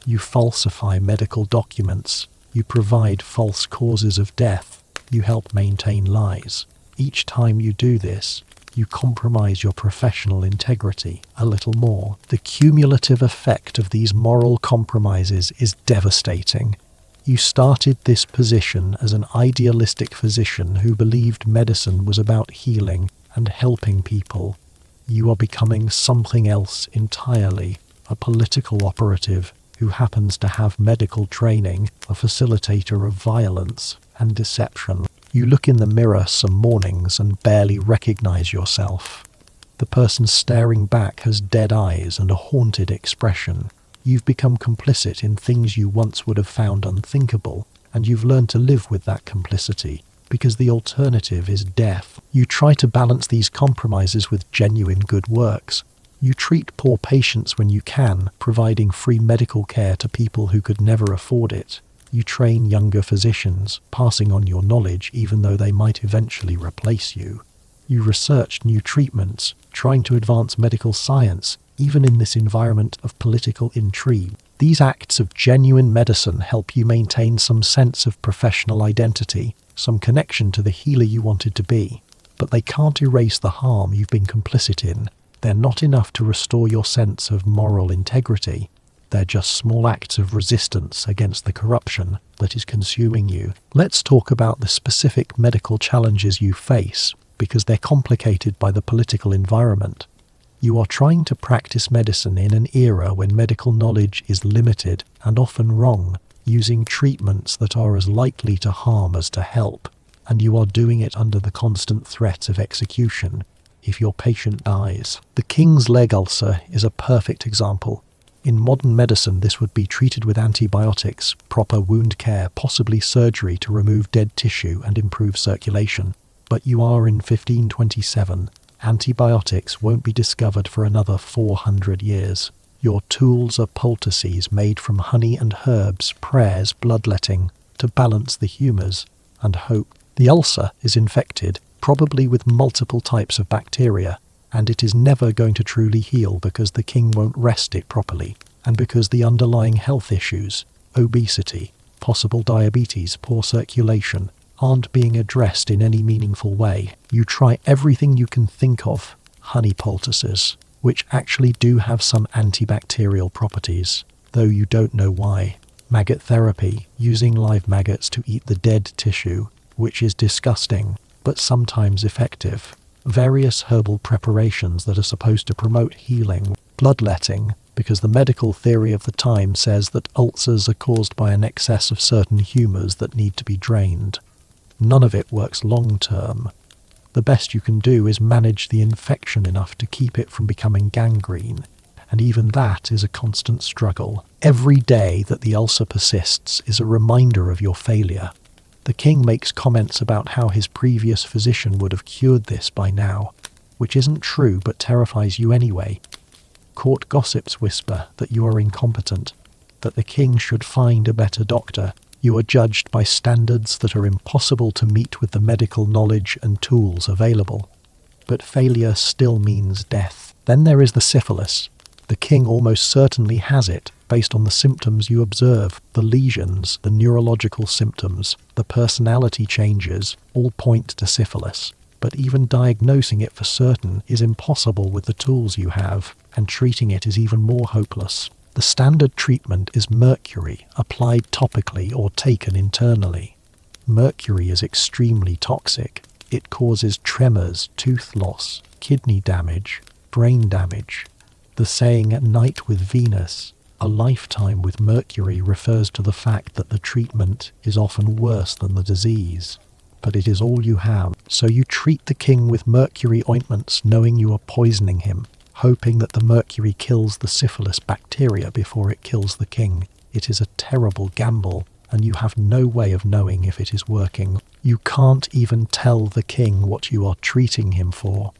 You falsify medical documents. You provide false causes of death. You help maintain lies. Each time you do this, you compromise your professional integrity a little more. The cumulative effect of these moral compromises is devastating. You started this position as an idealistic physician who believed medicine was about healing and helping people. You are becoming something else entirely, a political operative who happens to have medical training, a facilitator of violence and deception. You look in the mirror some mornings and barely recognize yourself. The person staring back has dead eyes and a haunted expression. You've become complicit in things you once would have found unthinkable, and you've learned to live with that complicity, because the alternative is death. You try to balance these compromises with genuine good works. You treat poor patients when you can, providing free medical care to people who could never afford it. You train younger physicians, passing on your knowledge even though they might eventually replace you. You research new treatments, trying to advance medical science, even in this environment of political intrigue. These acts of genuine medicine help you maintain some sense of professional identity, some connection to the healer you wanted to be. But they can't erase the harm you've been complicit in. They're not enough to restore your sense of moral integrity. They're just small acts of resistance against the corruption that is consuming you. Let's talk about the specific medical challenges you face, because they're complicated by the political environment. You are trying to practice medicine in an era when medical knowledge is limited and often wrong, using treatments that are as likely to harm as to help, and you are doing it under the constant threat of execution if your patient dies. The King's leg ulcer is a perfect example. In modern medicine, this would be treated with antibiotics, proper wound care, possibly surgery to remove dead tissue and improve circulation. But you are in 1527. Antibiotics won't be discovered for another 400 years. Your tools are poultices made from honey and herbs, prayers, bloodletting, to balance the humours and hope. The ulcer is infected, probably with multiple types of bacteria, and it is never going to truly heal because the king won't rest it properly, and because the underlying health issues, obesity, possible diabetes, poor circulation, aren't being addressed in any meaningful way. You try everything you can think of, honey poultices, which actually do have some antibacterial properties, though you don't know why. Maggot therapy, using live maggots to eat the dead tissue, which is disgusting, but sometimes effective. Various herbal preparations that are supposed to promote healing. Bloodletting, because the medical theory of the time says that ulcers are caused by an excess of certain humours that need to be drained. None of it works long term. The best you can do is manage the infection enough to keep it from becoming gangrene, and even that is a constant struggle. Every day that the ulcer persists is a reminder of your failure. The king makes comments about how his previous physician would have cured this by now, which isn't true but terrifies you anyway. Court gossips whisper that you are incompetent, that the king should find a better doctor. You are judged by standards that are impossible to meet with the medical knowledge and tools available. But failure still means death. Then there is the syphilis. The king almost certainly has it, based on the symptoms you observe. The lesions, the neurological symptoms, the personality changes, all point to syphilis. But even diagnosing it for certain is impossible with the tools you have, and treating it is even more hopeless. The standard treatment is mercury, applied topically or taken internally. Mercury is extremely toxic. It causes tremors, tooth loss, kidney damage, brain damage. The saying "at night with Venus, a lifetime with Mercury" refers to the fact that the treatment is often worse than the disease. But it is all you have, so you treat the king with mercury ointments knowing you are poisoning him, hoping that the mercury kills the syphilis bacteria before it kills the king. It is a terrible gamble, and you have no way of knowing if it is working. You can't even tell the king what you are treating him for,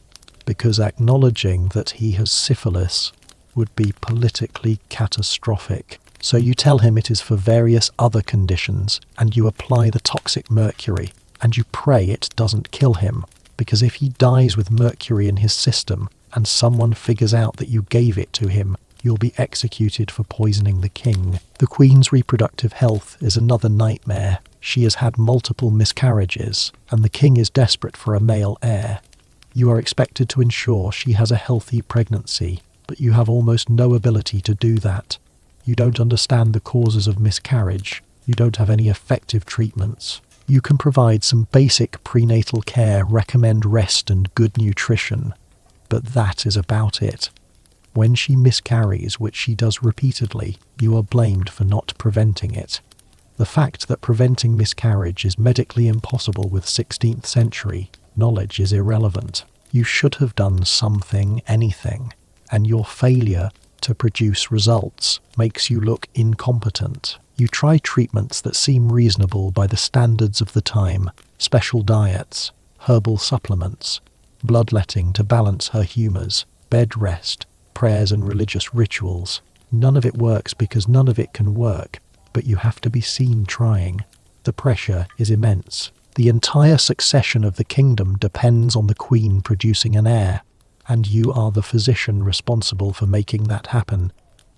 because acknowledging that he has syphilis would be politically catastrophic. So you tell him it is for various other conditions, and you apply the toxic mercury, and you pray it doesn't kill him, because if he dies with mercury in his system, and someone figures out that you gave it to him, you'll be executed for poisoning the king. The queen's reproductive health is another nightmare. She has had multiple miscarriages, and the king is desperate for a male heir. You are expected to ensure she has a healthy pregnancy, but you have almost no ability to do that. You don't understand the causes of miscarriage. You don't have any effective treatments. You can provide some basic prenatal care, recommend rest and good nutrition, but that is about it. When she miscarries, which she does repeatedly, you are blamed for not preventing it. The fact that preventing miscarriage is medically impossible with 16th century knowledge is irrelevant. You should have done something, anything, and your failure to produce results makes you look incompetent. You try treatments that seem reasonable by the standards of the time, special diets, herbal supplements, bloodletting to balance her humours, bed rest, prayers and religious rituals. None of it works because none of it can work, but you have to be seen trying. The pressure is immense. The entire succession of the kingdom depends on the queen producing an heir, and you are the physician responsible for making that happen.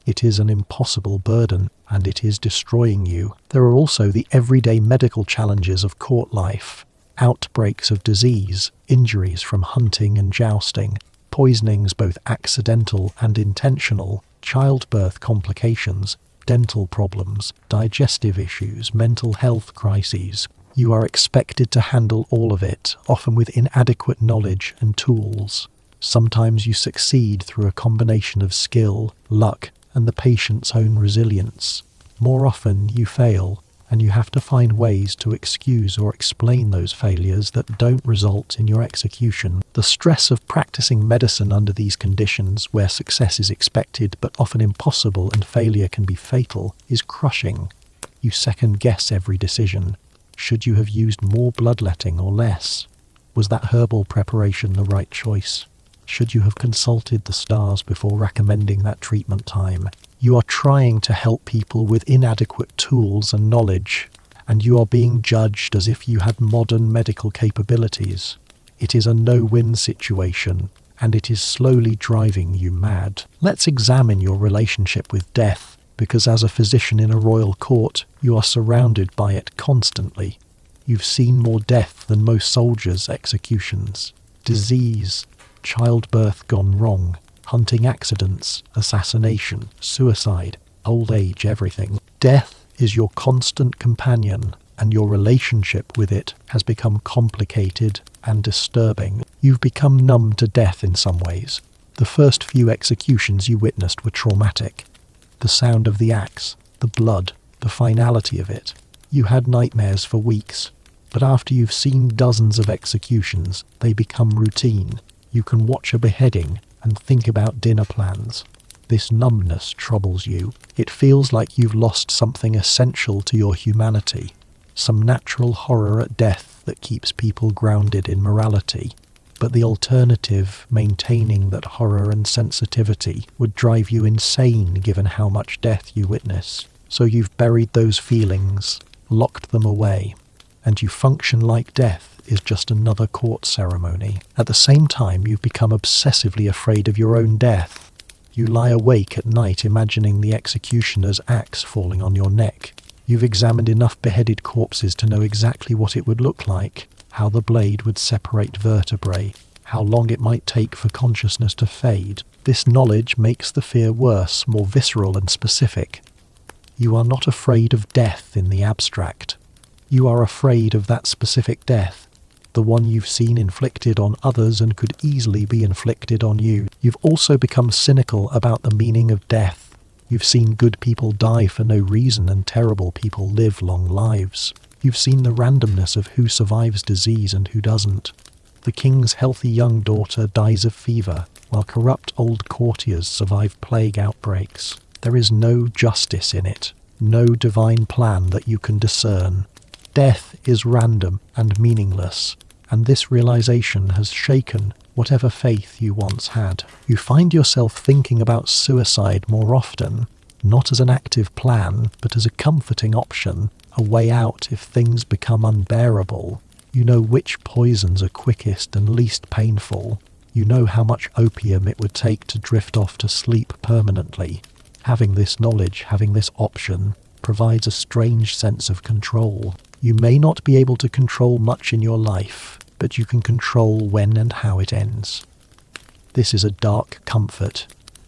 It is an impossible burden, and it is destroying you. There are also the everyday medical challenges of court life, outbreaks of disease, injuries from hunting and jousting, poisonings both accidental and intentional, childbirth complications, dental problems, digestive issues, mental health crises. You are expected to handle all of it, often with inadequate knowledge and tools. Sometimes you succeed through a combination of skill, luck, and the patient's own resilience. More often you fail, and you have to find ways to excuse or explain those failures that don't result in your execution. The stress of practicing medicine under these conditions, where success is expected but often impossible and failure can be fatal, is crushing. You second-guess every decision. Should you have used more bloodletting or less? Was that herbal preparation the right choice? Should you have consulted the stars before recommending that treatment time? You are trying to help people with inadequate tools and knowledge, and you are being judged as if you had modern medical capabilities. It is a no-win situation, and it is slowly driving you mad. Let's examine your relationship with death, because as a physician in a royal court, you are surrounded by it constantly. You've seen more death than most soldiers' executions. Disease, childbirth gone wrong, hunting accidents, assassination, suicide, old age, everything. Death is your constant companion, and your relationship with it has become complicated and disturbing. You've become numb to death in some ways. The first few executions you witnessed were traumatic. The sound of the axe, the blood, the finality of it. You had nightmares for weeks, but after you've seen dozens of executions, they become routine. You can watch a beheading and think about dinner plans. This numbness troubles you. It feels like you've lost something essential to your humanity, some natural horror at death that keeps people grounded in morality. But the alternative, maintaining that horror and sensitivity, would drive you insane given how much death you witness. So you've buried those feelings, locked them away, and you function like death is just another court ceremony. At the same time, you've become obsessively afraid of your own death. You lie awake at night imagining the executioner's axe falling on your neck. You've examined enough beheaded corpses to know exactly what it would look like, how the blade would separate vertebrae, how long it might take for consciousness to fade. This knowledge makes the fear worse, more visceral and specific. You are not afraid of death in the abstract. You are afraid of that specific death, the one you've seen inflicted on others and could easily be inflicted on you. You've also become cynical about the meaning of death. You've seen good people die for no reason and terrible people live long lives. You've seen the randomness of who survives disease and who doesn't. The king's healthy young daughter dies of fever, while corrupt old courtiers survive plague outbreaks. There is no justice in it, no divine plan that you can discern. Death is random and meaningless, and this realization has shaken whatever faith you once had. You find yourself thinking about suicide more often, not as an active plan, but as a comforting option, a way out if things become unbearable. You know which poisons are quickest and least painful. You know how much opium it would take to drift off to sleep permanently. Having this knowledge, having this option, provides a strange sense of control. You may not be able to control much in your life, but you can control when and how it ends. This is a dark comfort,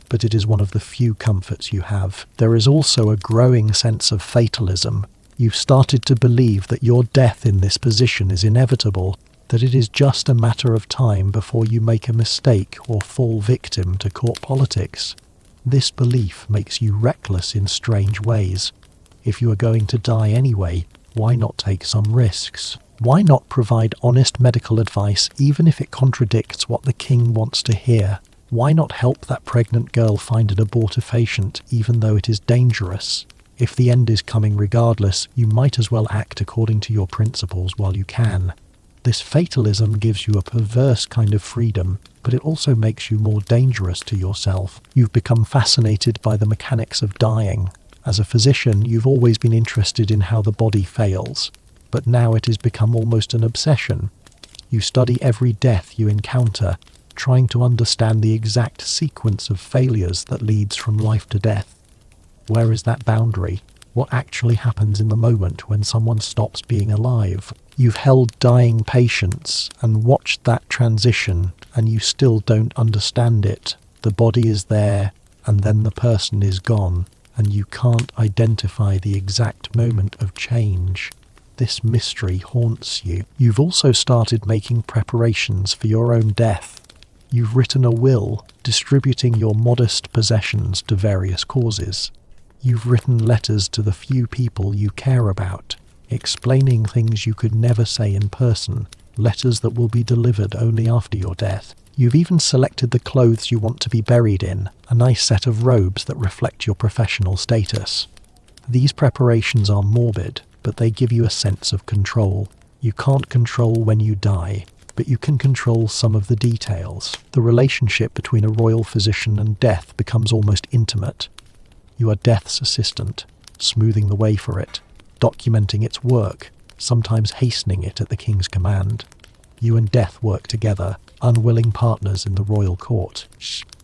but it is one of the few comforts you have. There is also a growing sense of fatalism. You've started to believe that your death in this position is inevitable, that it is just a matter of time before you make a mistake or fall victim to court politics. This belief makes you reckless in strange ways. If you are going to die anyway, why not take some risks? Why not provide honest medical advice even if it contradicts what the king wants to hear? Why not help that pregnant girl find an abortifacient even though it is dangerous? If the end is coming regardless, you might as well act according to your principles while you can. This fatalism gives you a perverse kind of freedom, but it also makes you more dangerous to yourself. You've become fascinated by the mechanics of dying. As a physician, you've always been interested in how the body fails, but now it has become almost an obsession. You study every death you encounter, trying to understand the exact sequence of failures that leads from life to death. Where is that boundary? What actually happens in the moment when someone stops being alive? You've held dying patients and watched that transition, and you still don't understand it. The body is there, and then the person is gone, and you can't identify the exact moment of change. This mystery haunts you. You've also started making preparations for your own death. You've written a will, distributing your modest possessions to various causes. You've written letters to the few people you care about, explaining things you could never say in person, letters that will be delivered only after your death. You've even selected the clothes you want to be buried in, a nice set of robes that reflect your professional status. These preparations are morbid, but they give you a sense of control. You can't control when you die, but you can control some of the details. The relationship between a royal physician and death becomes almost intimate. You are death's assistant, smoothing the way for it, documenting its work, sometimes hastening it at the king's command. You and death work together, unwilling partners in the royal court.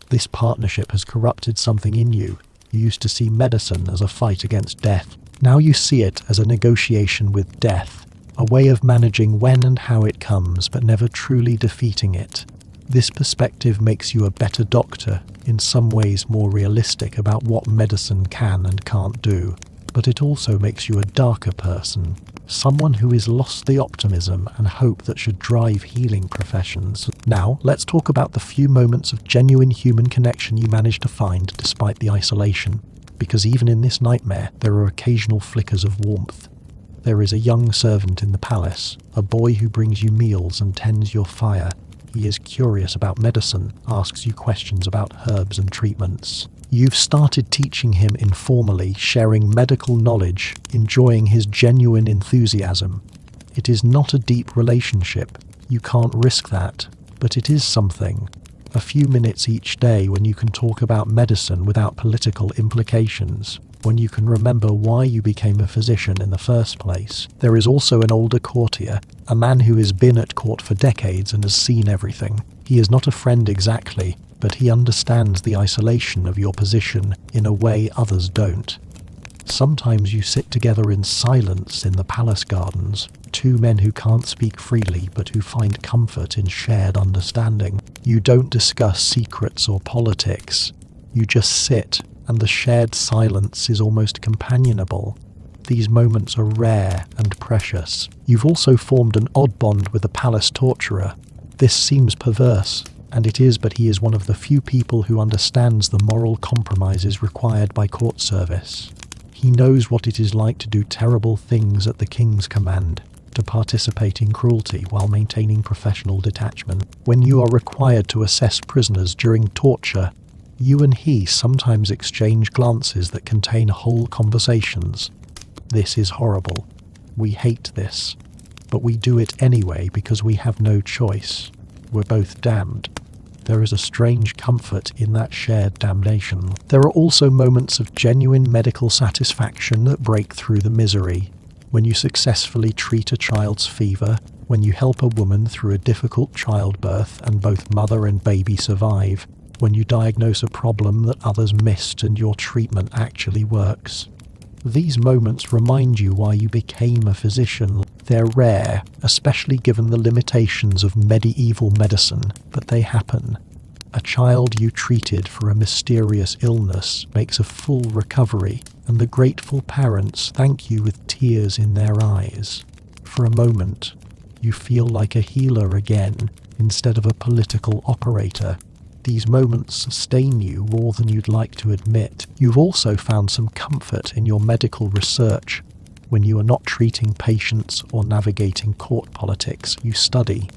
This partnership has corrupted something in you. You used to see medicine as a fight against death. Now you see it as a negotiation with death, a way of managing when and how it comes, but never truly defeating it. This perspective makes you a better doctor, in some ways more realistic about what medicine can and can't do. But it also makes you a darker person, someone who has lost the optimism and hope that should drive healing professions. Now, let's talk about the few moments of genuine human connection you managed to find despite the isolation. Because even in this nightmare, there are occasional flickers of warmth. There is a young servant in the palace, a boy who brings you meals and tends your fire. He is curious about medicine, asks you questions about herbs and treatments. You've started teaching him informally, sharing medical knowledge, enjoying his genuine enthusiasm. It is not a deep relationship. You can't risk that, but it is something. A few minutes each day when you can talk about medicine without political implications, when you can remember why you became a physician in the first place. There is also an older courtier, a man who has been at court for decades and has seen everything. He is not a friend exactly, but he understands the isolation of your position in a way others don't. Sometimes you sit together in silence in the palace gardens, two men who can't speak freely but who find comfort in shared understanding. You don't discuss secrets or politics. You just sit, and the shared silence is almost companionable. These moments are rare and precious. You've also formed an odd bond with the palace torturer. This seems perverse, and it is, but he is one of the few people who understands the moral compromises required by court service. He knows what it is like to do terrible things at the king's command, to participate in cruelty while maintaining professional detachment. When you are required to assess prisoners during torture, you and he sometimes exchange glances that contain whole conversations. This is horrible. We hate this. But we do it anyway because we have no choice. We're both damned. There is a strange comfort in that shared damnation. There are also moments of genuine medical satisfaction that break through the misery. When you successfully treat a child's fever, when you help a woman through a difficult childbirth and both mother and baby survive, when you diagnose a problem that others missed and your treatment actually works. These moments remind you why you became a physician. They're rare, especially given the limitations of medieval medicine, but they happen. A child you treated for a mysterious illness makes a full recovery, and the grateful parents thank you with tears in their eyes. For a moment, you feel like a healer again, instead of a political operator. These moments sustain you more than you'd like to admit. You've also found some comfort in your medical research. When you are not treating patients or navigating court politics, you study.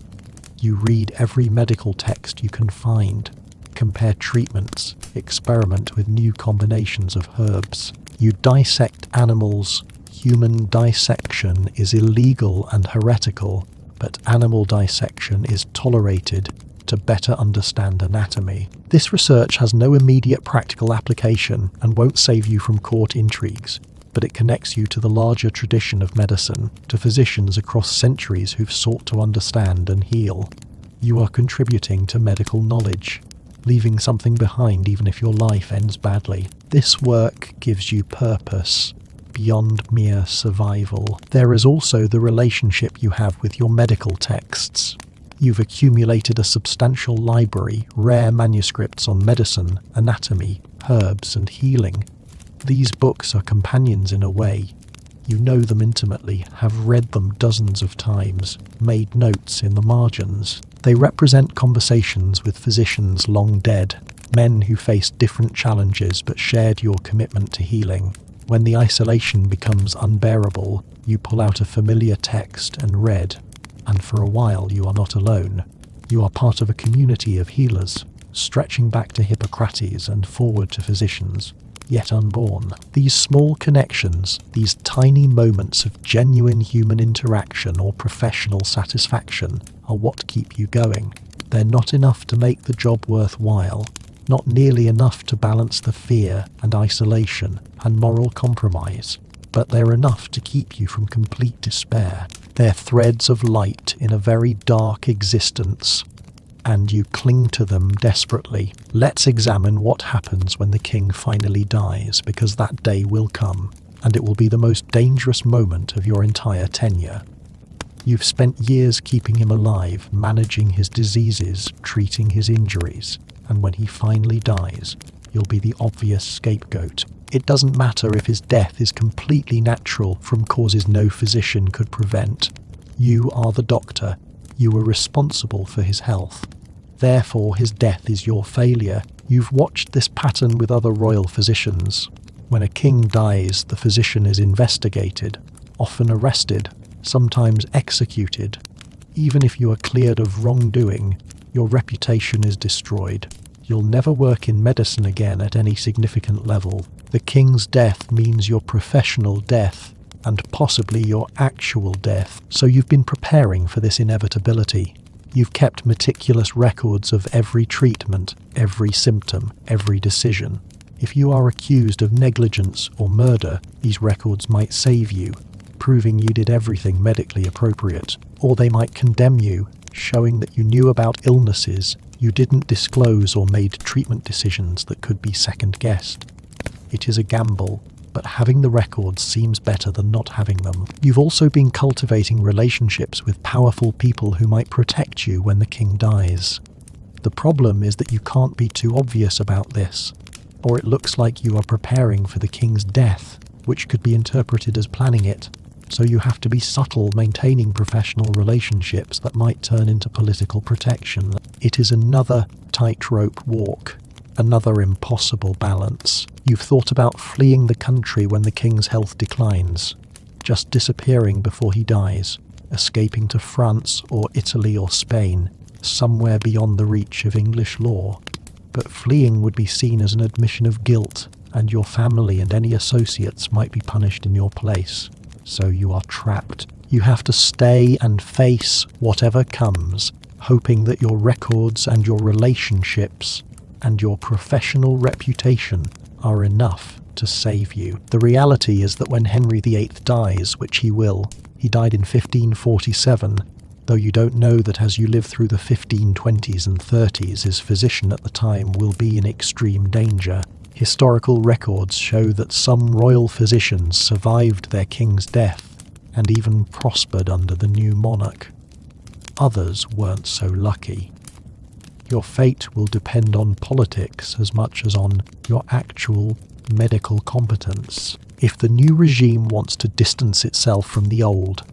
You read every medical text you can find, compare treatments, experiment with new combinations of herbs. You dissect animals. Human dissection is illegal and heretical, but animal dissection is tolerated to better understand anatomy. This research has no immediate practical application and won't save you from court intrigues, but it connects you to the larger tradition of medicine, to physicians across centuries who've sought to understand and heal. You are contributing to medical knowledge, leaving something behind even if your life ends badly. This work gives you purpose beyond mere survival. There is also the relationship you have with your medical texts. You've accumulated a substantial library, rare manuscripts on medicine, anatomy, herbs, and healing. These books are companions in a way. You know them intimately, have read them dozens of times, made notes in the margins. They represent conversations with physicians long dead, men who faced different challenges but shared your commitment to healing. When the isolation becomes unbearable, you pull out a familiar text and read. And for a while you are not alone. You are part of a community of healers, stretching back to Hippocrates and forward to physicians, yet unborn. These small connections, these tiny moments of genuine human interaction or professional satisfaction are what keep you going. They're not enough to make the job worthwhile, not nearly enough to balance the fear and isolation and moral compromise, but they're enough to keep you from complete despair. They're threads of light in a very dark existence, and you cling to them desperately. Let's examine what happens when the king finally dies, because that day will come, and it will be the most dangerous moment of your entire tenure. You've spent years keeping him alive, managing his diseases, treating his injuries, and when he finally dies, you'll be the obvious scapegoat. It doesn't matter if his death is completely natural from causes no physician could prevent. You are the doctor. You were responsible for his health. Therefore, his death is your failure. You've watched this pattern with other royal physicians. When a king dies, the physician is investigated, often arrested, sometimes executed. Even if you are cleared of wrongdoing, your reputation is destroyed. You'll never work in medicine again at any significant level. The king's death means your professional death, and possibly your actual death. So you've been preparing for this inevitability. You've kept meticulous records of every treatment, every symptom, every decision. If you are accused of negligence or murder, these records might save you, proving you did everything medically appropriate. Or they might condemn you, showing that you knew about illnesses you didn't disclose or made treatment decisions that could be second-guessed. It is a gamble, but having the records seems better than not having them. You've also been cultivating relationships with powerful people who might protect you when the king dies. The problem is that you can't be too obvious about this, or it looks like you are preparing for the king's death, which could be interpreted as planning it. So you have to be subtle, maintaining professional relationships that might turn into political protection. It is another tightrope walk, another impossible balance. You've thought about fleeing the country when the king's health declines, just disappearing before he dies, escaping to France or Italy or Spain, somewhere beyond the reach of English law. But fleeing would be seen as an admission of guilt, and your family and any associates might be punished in your place. So you are trapped. You have to stay and face whatever comes, hoping that your records and your relationships and your professional reputation are enough to save you. The reality is that when Henry VIII dies, which he will, he died in 1547, though you don't know that as you live through the 1520s and 30s, his physician at the time will be in extreme danger. Historical records show that some royal physicians survived their king's death and even prospered under the new monarch. Others weren't so lucky. Your fate will depend on politics as much as on your actual medical competence. If the new regime wants to distance itself from the old,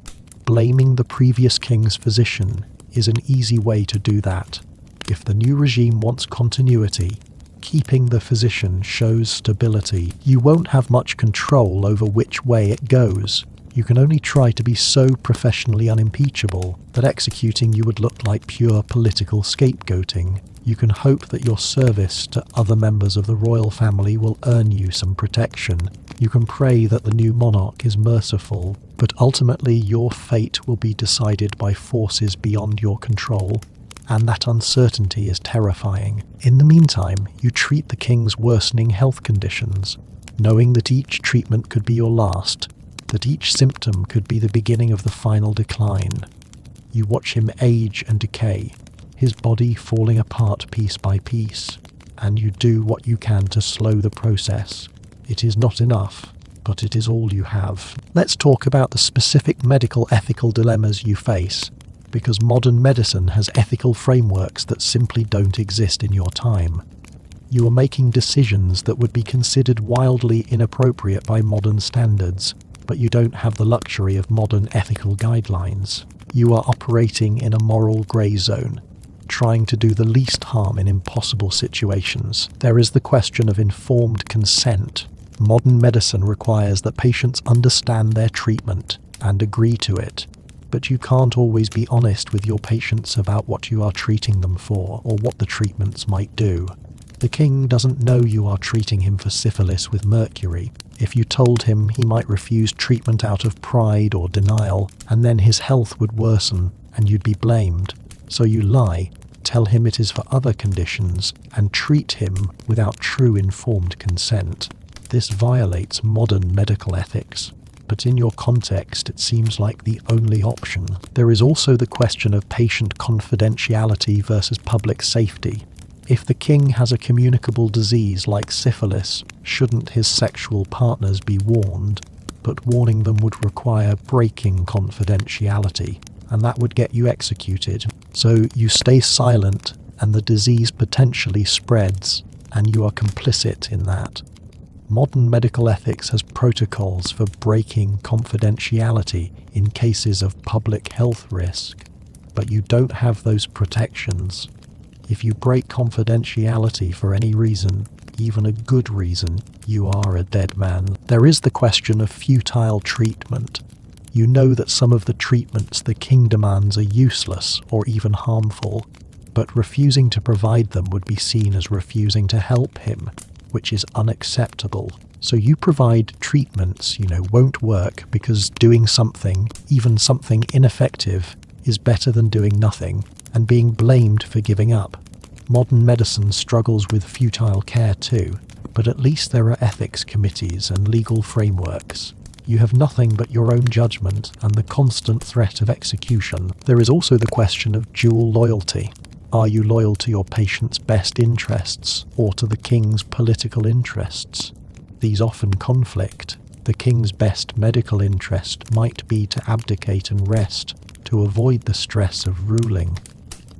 blaming the previous king's physician is an easy way to do that. If the new regime wants continuity, keeping the physician shows stability. You won't have much control over which way it goes. You can only try to be so professionally unimpeachable that executing you would look like pure political scapegoating. You can hope that your service to other members of the royal family will earn you some protection. You can pray that the new monarch is merciful, but ultimately your fate will be decided by forces beyond your control, and that uncertainty is terrifying. In the meantime, you treat the king's worsening health conditions, knowing that each treatment could be your last, that each symptom could be the beginning of the final decline. You watch him age and decay, his body falling apart piece by piece, and you do what you can to slow the process. It is not enough, but it is all you have. Let's talk about the specific medical ethical dilemmas you face, because modern medicine has ethical frameworks that simply don't exist in your time. You are making decisions that would be considered wildly inappropriate by modern standards, but you don't have the luxury of modern ethical guidelines. You are operating in a moral grey zone, trying to do the least harm in impossible situations. There is the question of informed consent. Modern medicine requires that patients understand their treatment and agree to it, but you can't always be honest with your patients about what you are treating them for or what the treatments might do. The king doesn't know you are treating him for syphilis with mercury. If you told him, he might refuse treatment out of pride or denial, and then his health would worsen and you'd be blamed. So you lie, tell him it is for other conditions, and treat him without true informed consent. This violates modern medical ethics, but in your context it seems like the only option. There is also the question of patient confidentiality versus public safety. If the king has a communicable disease like syphilis, shouldn't his sexual partners be warned? But warning them would require breaking confidentiality, and that would get you executed. So you stay silent, and the disease potentially spreads, and you are complicit in that. Modern medical ethics has protocols for breaking confidentiality in cases of public health risk, but you don't have those protections. If you break confidentiality for any reason, even a good reason, you are a dead man. There is the question of futile treatment. You know that some of the treatments the king demands are useless or even harmful, but refusing to provide them would be seen as refusing to help him, which is unacceptable. So you provide treatments won't work because doing something, even something ineffective, is better than doing nothing and being blamed for giving up. Modern medicine struggles with futile care too, but at least there are ethics committees and legal frameworks. You have nothing but your own judgment and the constant threat of execution. There is also the question of dual loyalty. Are you loyal to your patient's best interests or to the king's political interests? These often conflict. The king's best medical interest might be to abdicate and rest, to avoid the stress of ruling.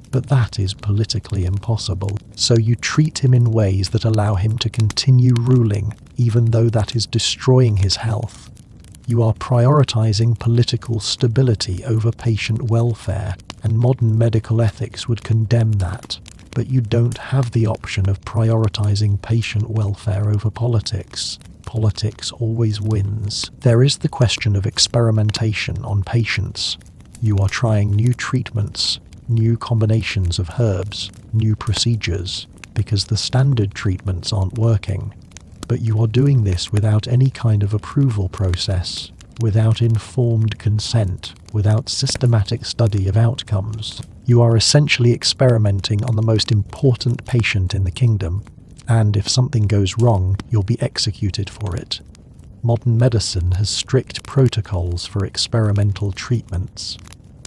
But that is politically impossible, so you treat him in ways that allow him to continue ruling, even though that is destroying his health. You are prioritizing political stability over patient welfare, and modern medical ethics would condemn that. But you don't have the option of prioritizing patient welfare over politics. Politics always wins. There is the question of experimentation on patients. You are trying new treatments, new combinations of herbs, new procedures, because the standard treatments aren't working. But you are doing this without any kind of approval process, without informed consent, without systematic study of outcomes. You are essentially experimenting on the most important patient in the kingdom, and if something goes wrong, you'll be executed for it. Modern medicine has strict protocols for experimental treatments.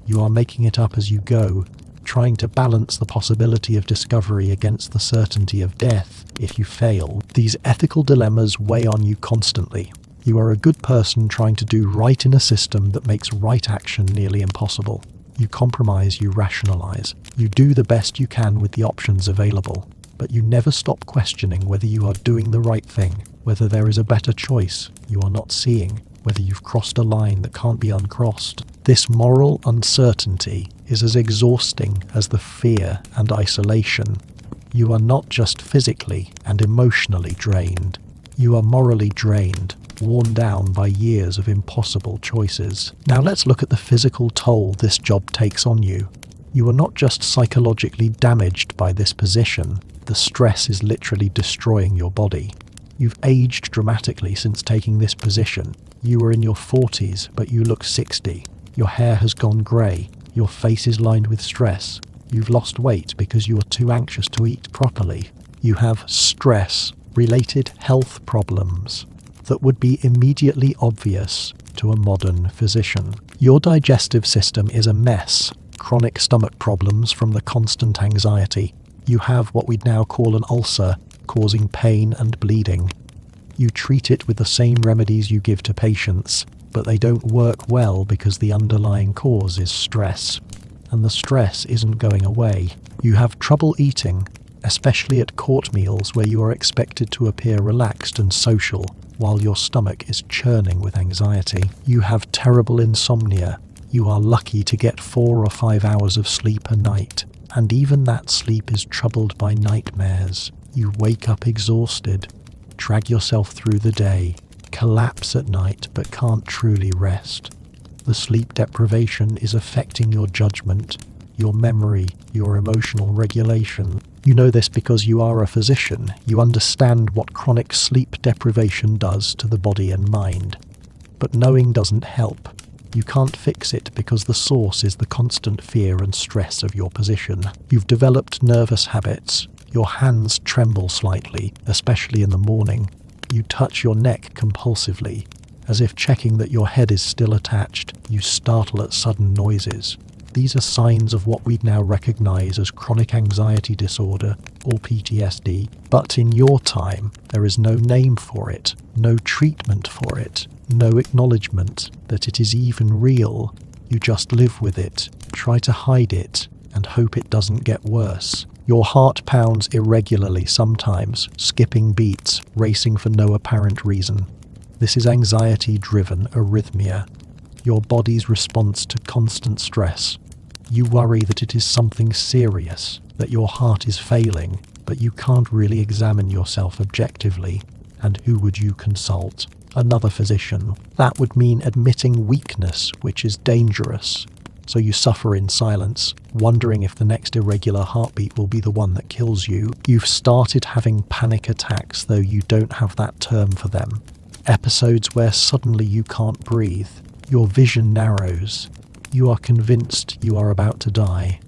You are making it up as you go, trying to balance the possibility of discovery against the certainty of death if you fail. These ethical dilemmas weigh on you constantly. You are a good person trying to do right in a system that makes right action nearly impossible. You compromise, you rationalize. You do the best you can with the options available, but you never stop questioning whether you are doing the right thing, whether there is a better choice you are not seeing, whether you've crossed a line that can't be uncrossed. This moral uncertainty is as exhausting as the fear and isolation. You are not just physically and emotionally drained. You are morally drained, worn down by years of impossible choices. Now let's look at the physical toll this job takes on you. You are not just psychologically damaged by this position. The stress is literally destroying your body. You've aged dramatically since taking this position. You were in your 40s, but you look 60. Your hair has gone grey. Your face is lined with stress. You've lost weight because you are too anxious to eat properly. You have stress-related health problems that would be immediately obvious to a modern physician. Your digestive system is a mess. Chronic stomach problems from the constant anxiety. You have what we'd now call an ulcer, causing pain and bleeding. You treat it with the same remedies you give to patients, but they don't work well because the underlying cause is stress. And the stress isn't going away. You have trouble eating, especially at court meals where you are expected to appear relaxed and social, while your stomach is churning with anxiety. You have terrible insomnia. You are lucky to get 4 or 5 hours of sleep a night, and even that sleep is troubled by nightmares. You wake up exhausted, drag yourself through the day, collapse at night but can't truly rest. The sleep deprivation is affecting your judgment, your memory, your emotional regulation. You know this because you are a physician. You understand what chronic sleep deprivation does to the body and mind. But knowing doesn't help. You can't fix it because the source is the constant fear and stress of your position. You've developed nervous habits. Your hands tremble slightly, especially in the morning. You touch your neck compulsively, as if checking that your head is still attached. You startle at sudden noises. These are signs of what we'd now recognize as chronic anxiety disorder or PTSD. But in your time, there is no name for it, no treatment for it, no acknowledgement that it is even real. You just live with it, try to hide it, and hope it doesn't get worse. Your heart pounds irregularly sometimes, skipping beats, racing for no apparent reason. This is anxiety-driven arrhythmia, your body's response to constant stress. You worry that it is something serious, that your heart is failing, but you can't really examine yourself objectively. And who would you consult? Another physician. That would mean admitting weakness, which is dangerous. So you suffer in silence, wondering if the next irregular heartbeat will be the one that kills you. You've started having panic attacks, though you don't have that term for them. Episodes where suddenly you can't breathe. Your vision narrows. You are convinced you are about to die.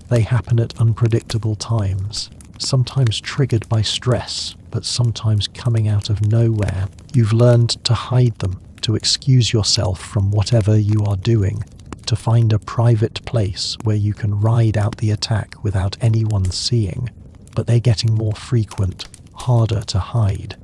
They happen at unpredictable times, sometimes triggered by stress, but sometimes coming out of nowhere. You've learned to hide them, to excuse yourself from whatever you are doing, to find a private place where you can ride out the attack without anyone seeing. But they're getting more frequent, harder to hide.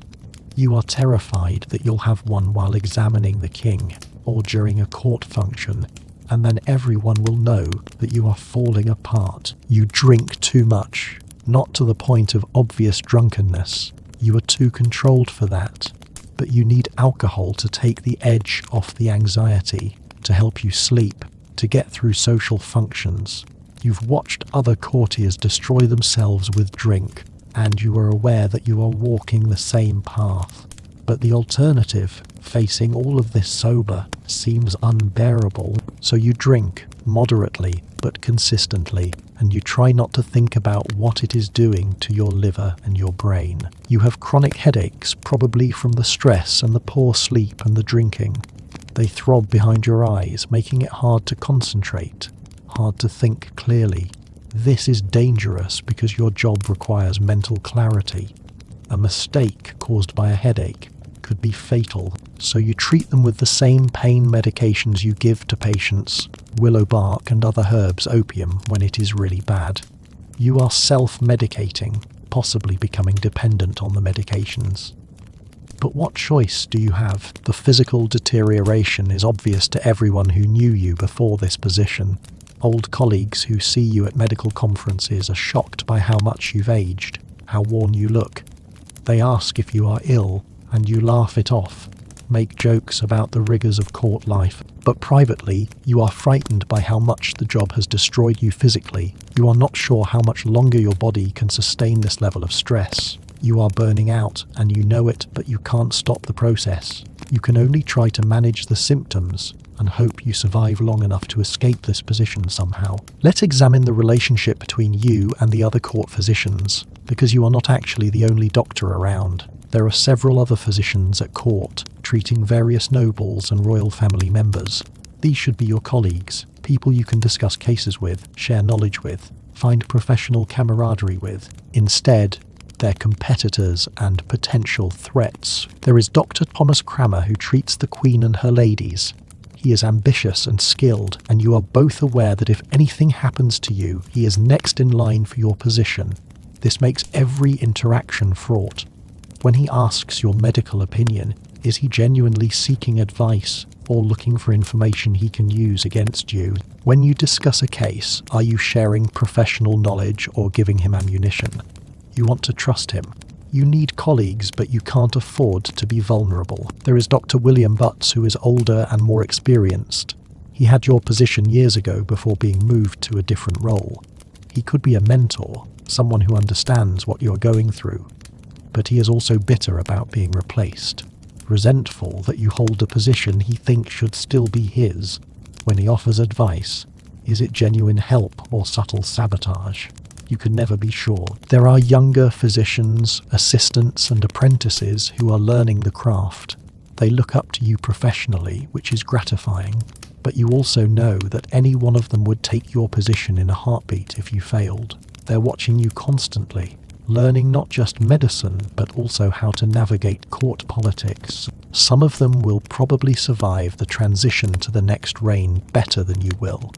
You are terrified that you'll have one while examining the king or during a court function, and then everyone will know that you are falling apart. You drink too much, not to the point of obvious drunkenness. You are too controlled for that, but you need alcohol to take the edge off the anxiety, to help you sleep, to get through social functions. You've watched other courtiers destroy themselves with drink, and you are aware that you are walking the same path. But the alternative, facing all of this sober, seems unbearable. So you drink, moderately but consistently, and you try not to think about what it is doing to your liver and your brain. You have chronic headaches, probably from the stress and the poor sleep and the drinking. They throb behind your eyes, making it hard to concentrate, hard to think clearly. This is dangerous because your job requires mental clarity. A mistake caused by a headache could be fatal, so you treat them with the same pain medications you give to patients, willow bark and other herbs, opium, when it is really bad. You are self-medicating, possibly becoming dependent on the medications. But what choice do you have? The physical deterioration is obvious to everyone who knew you before this position. Old colleagues who see you at medical conferences are shocked by how much you've aged, how worn you look. They ask if you are ill, and you laugh it off, make jokes about the rigors of court life, but privately, you are frightened by how much the job has destroyed you physically. You are not sure how much longer your body can sustain this level of stress. You are burning out, and you know it, but you can't stop the process. You can only try to manage the symptoms and hope you survive long enough to escape this position somehow. Let's examine the relationship between you and the other court physicians, because you are not actually the only doctor around. There are several other physicians at court, treating various nobles and royal family members. These should be your colleagues, people you can discuss cases with, share knowledge with, find professional camaraderie with. Instead, they're competitors and potential threats. There is Dr. Thomas Cramer, who treats the Queen and her ladies. He is ambitious and skilled, and you are both aware that if anything happens to you, he is next in line for your position. This makes every interaction fraught. When he asks your medical opinion, is he genuinely seeking advice or looking for information he can use against you? When you discuss a case, are you sharing professional knowledge or giving him ammunition? You want to trust him. You need colleagues, but you can't afford to be vulnerable. There is Dr. William Butts, who is older and more experienced. He had your position years ago before being moved to a different role. He could be a mentor, someone who understands what you're going through. But he is also bitter about being replaced, resentful that you hold a position he thinks should still be his. When he offers advice, is it genuine help or subtle sabotage? You can never be sure. There are younger physicians, assistants and apprentices who are learning the craft. They look up to you professionally, which is gratifying, but you also know that any one of them would take your position in a heartbeat if you failed. They're watching you constantly, learning not just medicine, but also how to navigate court politics. Some of them will probably survive the transition to the next reign better than you will,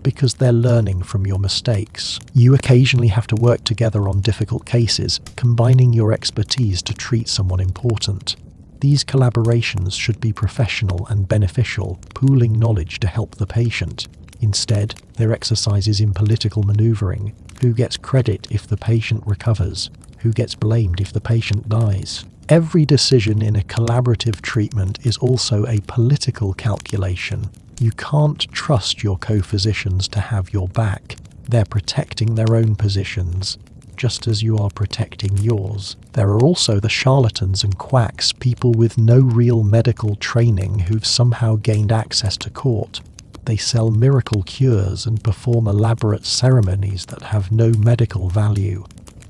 because they're learning from your mistakes. You occasionally have to work together on difficult cases, combining your expertise to treat someone important. These collaborations should be professional and beneficial, pooling knowledge to help the patient. Instead, they're exercises in political maneuvering. Who gets credit if the patient recovers? Who gets blamed if the patient dies? Every decision in a collaborative treatment is also a political calculation. You can't trust your co-physicians to have your back. They're protecting their own positions, just as you are protecting yours. There are also the charlatans and quacks, people with no real medical training who've somehow gained access to court. They sell miracle cures and perform elaborate ceremonies that have no medical value.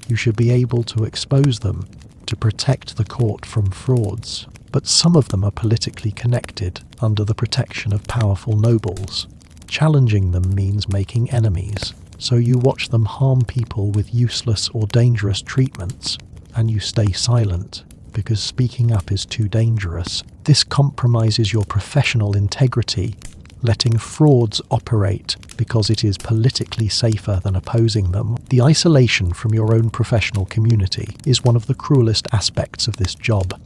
You should be able to expose them to protect the court from frauds. But some of them are politically connected under the protection of powerful nobles. Challenging them means making enemies, so you watch them harm people with useless or dangerous treatments, and you stay silent because speaking up is too dangerous. This compromises your professional integrity, letting frauds operate because it is politically safer than opposing them. The isolation from your own professional community is one of the cruelest aspects of this job.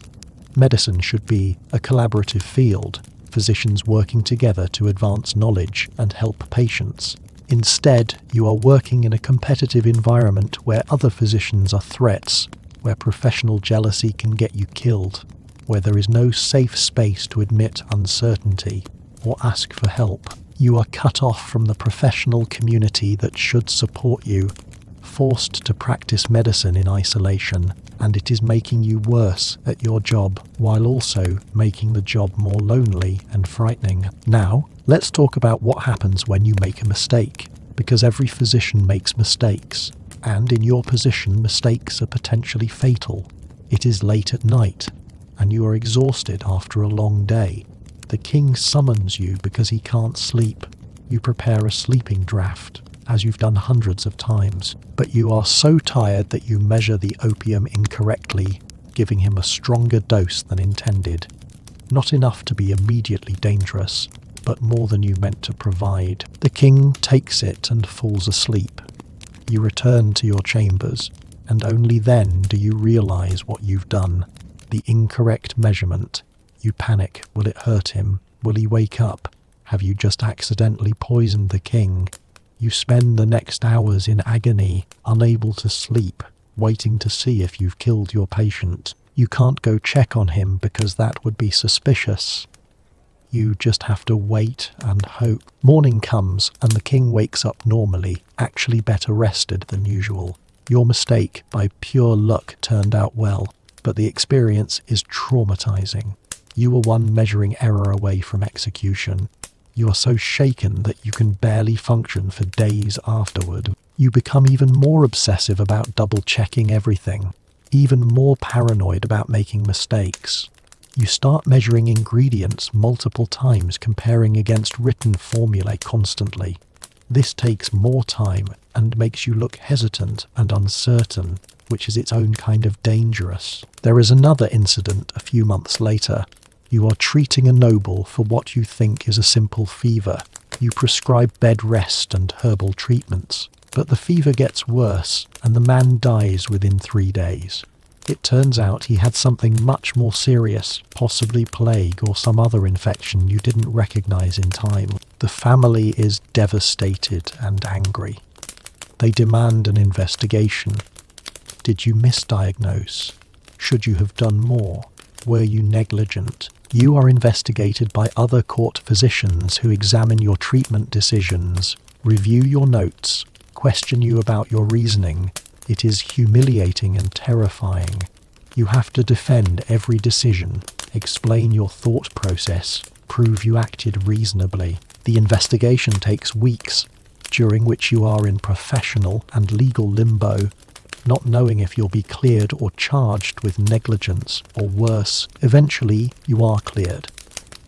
Medicine should be a collaborative field, physicians working together to advance knowledge and help patients. Instead, you are working in a competitive environment where other physicians are threats, where professional jealousy can get you killed, where there is no safe space to admit uncertainty or ask for help. You are cut off from the professional community that should support you, forced to practice medicine in isolation, and it is making you worse at your job while also making the job more lonely and frightening. Now, let's talk about what happens when you make a mistake, because every physician makes mistakes, and in your position, mistakes are potentially fatal. It is late at night, and you are exhausted after a long day. The king summons you because he can't sleep. You prepare a sleeping draft, as you've done hundreds of times, but you are so tired that you measure the opium incorrectly, giving him a stronger dose than intended. Not enough to be immediately dangerous, but more than you meant to provide. The king takes it and falls asleep. You return to your chambers, and only then do you realize what you've done. The incorrect measurement. You panic. Will it hurt him? Will he wake up? Have you just accidentally poisoned the king? You spend the next hours in agony, unable to sleep, waiting to see if you've killed your patient. You can't go check on him because that would be suspicious. You just have to wait and hope. Morning comes and the king wakes up normally, actually better rested than usual. Your mistake, by pure luck, turned out well, but the experience is traumatizing. You were one measuring error away from execution. You are so shaken that you can barely function for days afterward. You become even more obsessive about double-checking everything, even more paranoid about making mistakes. You start measuring ingredients multiple times, comparing against written formulae constantly. This takes more time and makes you look hesitant and uncertain, which is its own kind of dangerous. There is another incident a few months later. You are treating a noble for what you think is a simple fever. You prescribe bed rest and herbal treatments, but the fever gets worse and the man dies within 3 days. It turns out he had something much more serious, possibly plague or some other infection you didn't recognize in time. The family is devastated and angry. They demand an investigation. Did you misdiagnose? Should you have done more? Were you negligent? You are investigated by other court physicians who examine your treatment decisions, review your notes, question you about your reasoning. It is humiliating and terrifying. You have to defend every decision, explain your thought process, prove you acted reasonably. The investigation takes weeks, during which you are in professional and legal limbo, not knowing if you'll be cleared or charged with negligence or worse. Eventually, you are cleared.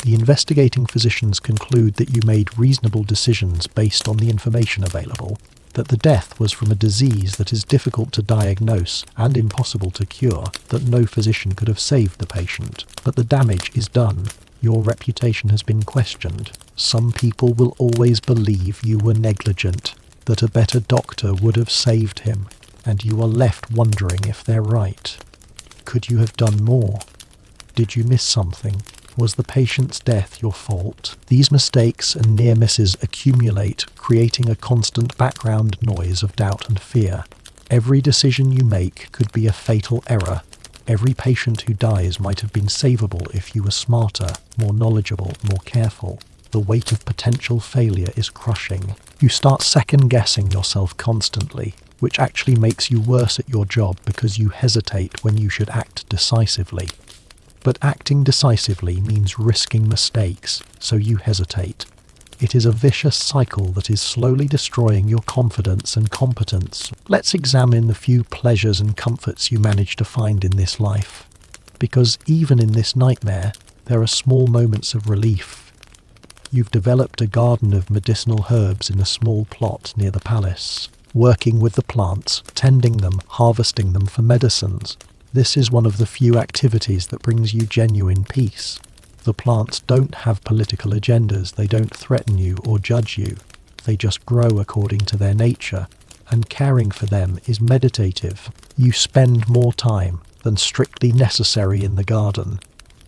The investigating physicians conclude that you made reasonable decisions based on the information available, that the death was from a disease that is difficult to diagnose and impossible to cure, that no physician could have saved the patient. But the damage is done. Your reputation has been questioned. Some people will always believe you were negligent, that a better doctor would have saved him, and you are left wondering if they're right. Could you have done more? Did you miss something? Was the patient's death your fault? These mistakes and near misses accumulate, creating a constant background noise of doubt and fear. Every decision you make could be a fatal error. Every patient who dies might have been savable if you were smarter, more knowledgeable, more careful. The weight of potential failure is crushing. You start second-guessing yourself constantly, which actually makes you worse at your job because you hesitate when you should act decisively. But acting decisively means risking mistakes, so you hesitate. It is a vicious cycle that is slowly destroying your confidence and competence. Let's examine the few pleasures and comforts you manage to find in this life. Because even in this nightmare, there are small moments of relief. You've developed a garden of medicinal herbs in a small plot near the palace, working with the plants, tending them, harvesting them for medicines. This is one of the few activities that brings you genuine peace. The plants don't have political agendas, they don't threaten you or judge you. They just grow according to their nature, and caring for them is meditative. You spend more time than strictly necessary in the garden,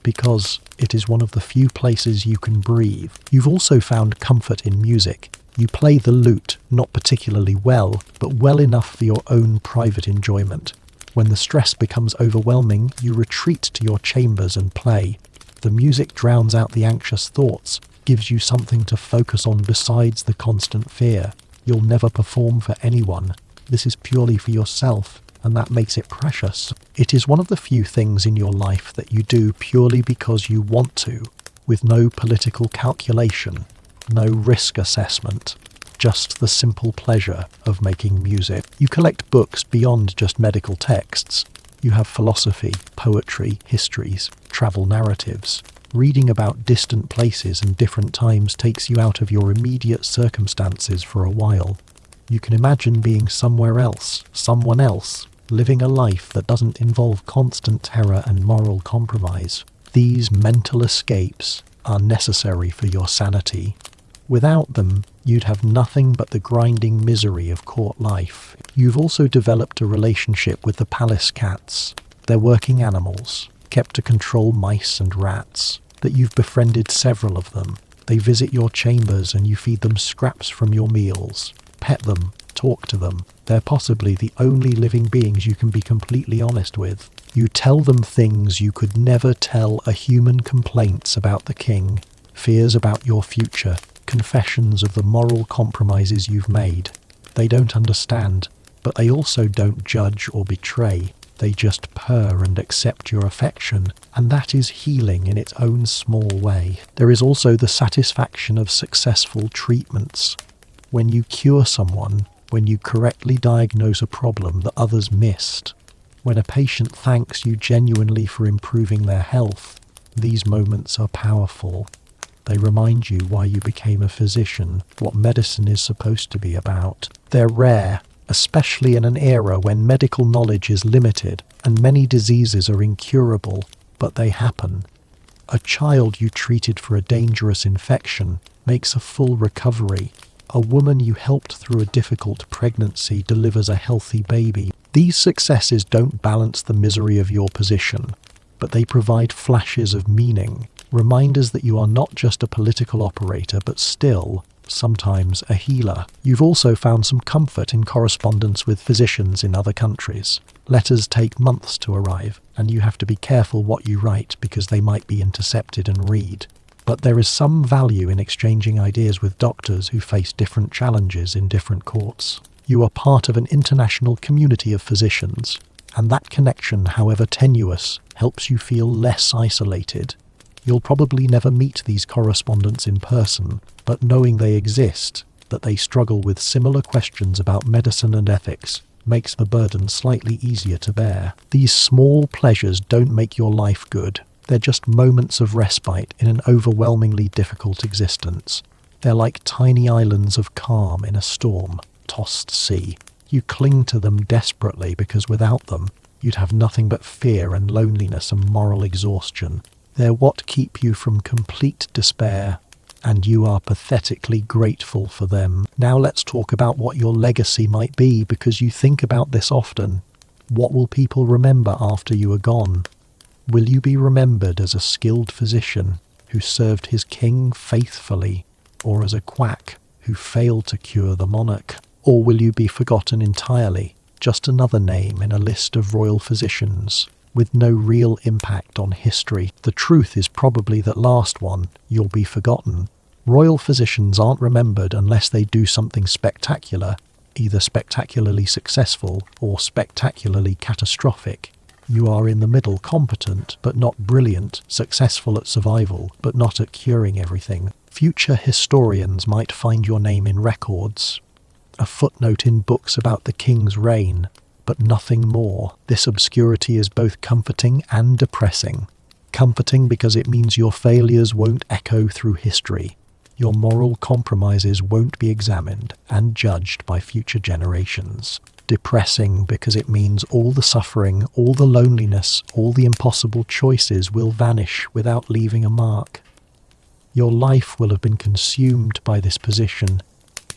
because it is one of the few places you can breathe. You've also found comfort in music. You play the lute, not particularly well, but well enough for your own private enjoyment. When the stress becomes overwhelming, you retreat to your chambers and play. The music drowns out the anxious thoughts, gives you something to focus on besides the constant fear. You'll never perform for anyone. This is purely for yourself, and that makes it precious. It is one of the few things in your life that you do purely because you want to, with no political calculation, no risk assessment, just the simple pleasure of making music. You collect books beyond just medical texts. You have philosophy, poetry, histories, travel narratives. Reading about distant places and different times takes you out of your immediate circumstances for a while. You can imagine being somewhere else, someone else, living a life that doesn't involve constant terror and moral compromise. These mental escapes are necessary for your sanity. Without them, you'd have nothing but the grinding misery of court life. You've also developed a relationship with the palace cats. They're working animals, kept to control mice and rats, that you've befriended several of them. They visit your chambers and you feed them scraps from your meals. Pet them, talk to them. They're possibly the only living beings you can be completely honest with. You tell them things you could never tell a human: complaints about the king, fears about your future, confessions of the moral compromises you've made. They don't understand, but they also don't judge or betray. They just purr and accept your affection, and that is healing in its own small way. There is also the satisfaction of successful treatments. When you cure someone, when you correctly diagnose a problem that others missed, when a patient thanks you genuinely for improving their health, these moments are powerful. They remind you why you became a physician, what medicine is supposed to be about. They're rare, especially in an era when medical knowledge is limited and many diseases are incurable, but they happen. A child you treated for a dangerous infection makes a full recovery. A woman you helped through a difficult pregnancy delivers a healthy baby. These successes don't balance the misery of your position, but they provide flashes of meaning, reminders that you are not just a political operator, but still, sometimes, a healer. You've also found some comfort in correspondence with physicians in other countries. Letters take months to arrive, and you have to be careful what you write because they might be intercepted and read. But there is some value in exchanging ideas with doctors who face different challenges in different courts. You are part of an international community of physicians, and that connection, however tenuous, helps you feel less isolated. You'll probably never meet these correspondents in person, but knowing they exist, that they struggle with similar questions about medicine and ethics, makes the burden slightly easier to bear. These small pleasures don't make your life good. They're just moments of respite in an overwhelmingly difficult existence. They're like tiny islands of calm in a storm-tossed sea. You cling to them desperately because without them, you'd have nothing but fear and loneliness and moral exhaustion. They're what keep you from complete despair, and you are pathetically grateful for them. Now let's talk about what your legacy might be, because you think about this often. What will people remember after you are gone? Will you be remembered as a skilled physician who served his king faithfully, or as a quack who failed to cure the monarch? Or will you be forgotten entirely, just another name in a list of royal physicians, with no real impact on history? The truth is probably that last one, you'll be forgotten. Royal physicians aren't remembered unless they do something spectacular, either spectacularly successful or spectacularly catastrophic. You are in the middle, competent but not brilliant, successful at survival but not at curing everything. Future historians might find your name in records, a footnote in books about the king's reign, but nothing more. This obscurity is both comforting and depressing. Comforting because it means your failures won't echo through history. Your moral compromises won't be examined and judged by future generations. Depressing because it means all the suffering, all the loneliness, all the impossible choices will vanish without leaving a mark. Your life will have been consumed by this position,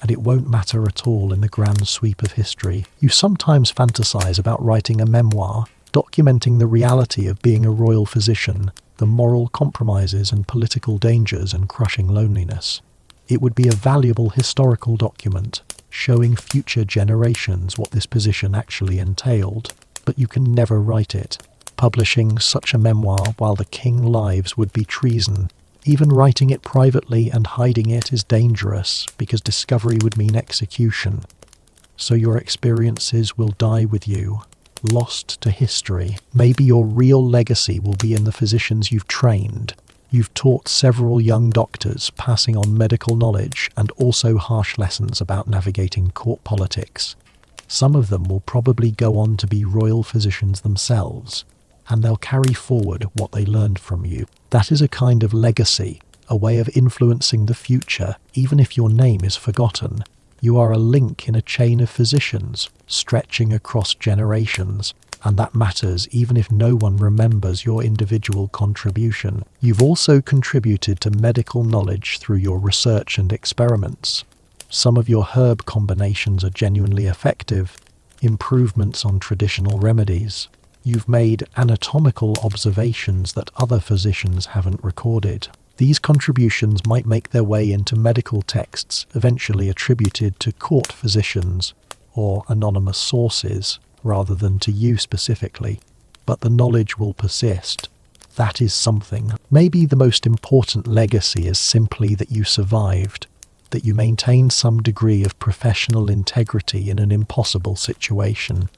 and it won't matter at all in the grand sweep of history. You sometimes fantasize about writing a memoir, documenting the reality of being a royal physician, the moral compromises and political dangers and crushing loneliness. It would be a valuable historical document, showing future generations what this position actually entailed, but you can never write it. Publishing such a memoir while the king lives would be treason. Even writing it privately and hiding it is dangerous, because discovery would mean execution. So your experiences will die with you, lost to history. Maybe your real legacy will be in the physicians you've trained. You've taught several young doctors, passing on medical knowledge and also harsh lessons about navigating court politics. Some of them will probably go on to be royal physicians themselves, and they'll carry forward what they learned from you. That is a kind of legacy, a way of influencing the future, even if your name is forgotten. You are a link in a chain of physicians, stretching across generations, and that matters even if no one remembers your individual contribution. You've also contributed to medical knowledge through your research and experiments. Some of your herb combinations are genuinely effective, improvements on traditional remedies. You've made anatomical observations that other physicians haven't recorded. These contributions might make their way into medical texts, eventually attributed to court physicians or anonymous sources, rather than to you specifically. But the knowledge will persist. That is something. Maybe the most important legacy is simply that you survived, that you maintained some degree of professional integrity in an impossible situation,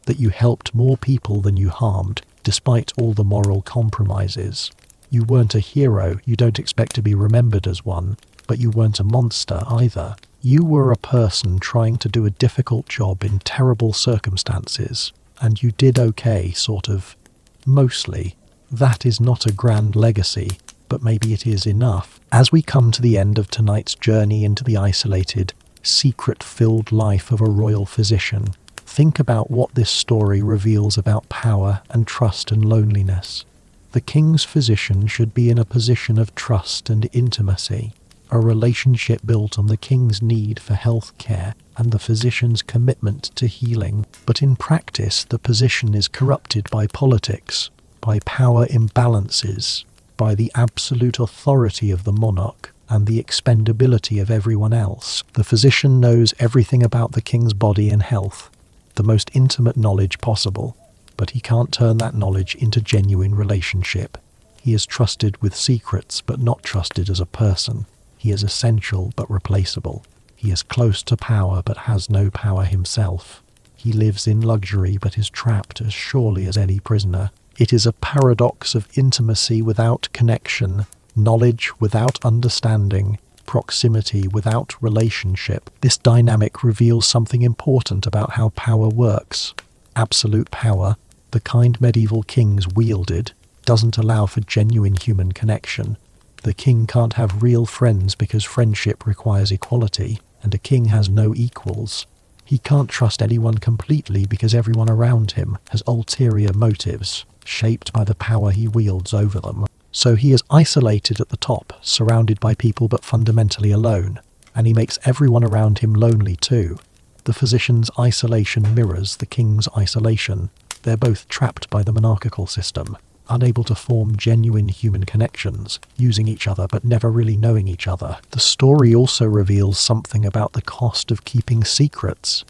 that you helped more people than you harmed, despite all the moral compromises. You weren't a hero, you don't expect to be remembered as one, but you weren't a monster either. You were a person trying to do a difficult job in terrible circumstances, and you did okay, sort of. Mostly. That is not a grand legacy, but maybe it is enough. As we come to the end of tonight's journey into the isolated, secret-filled life of a royal physician, think about what this story reveals about power and trust and loneliness. The king's physician should be in a position of trust and intimacy, a relationship built on the king's need for health care and the physician's commitment to healing. But in practice, the position is corrupted by politics, by power imbalances, by the absolute authority of the monarch and the expendability of everyone else. The physician knows everything about the king's body and health, the most intimate knowledge possible, but he can't turn that knowledge into genuine relationship. He is trusted with secrets, but not trusted as a person. He is essential but replaceable. He is close to power but has no power himself. He lives in luxury but is trapped as surely as any prisoner. It is a paradox of intimacy without connection, knowledge without understanding, proximity without relationship. This dynamic reveals something important about how power works. Absolute power, the kind medieval kings wielded, doesn't allow for genuine human connection. The king can't have real friends because friendship requires equality, and a king has no equals. He can't trust anyone completely because everyone around him has ulterior motives, shaped by the power he wields over them. So he is isolated at the top, surrounded by people but fundamentally alone, and he makes everyone around him lonely too. The physician's isolation mirrors the king's isolation. They're both trapped by the monarchical system, unable to form genuine human connections, using each other but never really knowing each other. The story also reveals something about the cost of keeping secrets.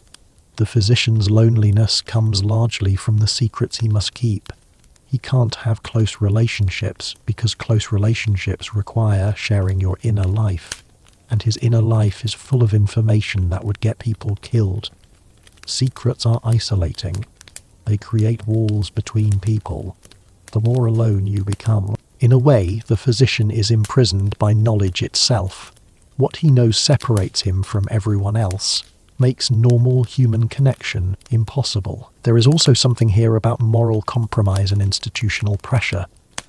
The physician's loneliness comes largely from the secrets he must keep. He can't have close relationships because close relationships require sharing your inner life, and his inner life is full of information that would get people killed. Secrets are isolating. They create walls between people. The more alone you become. In a way, the physician is imprisoned by knowledge itself. What he knows separates him from everyone else, makes normal human connection impossible. There is also something here about moral compromise and institutional pressure.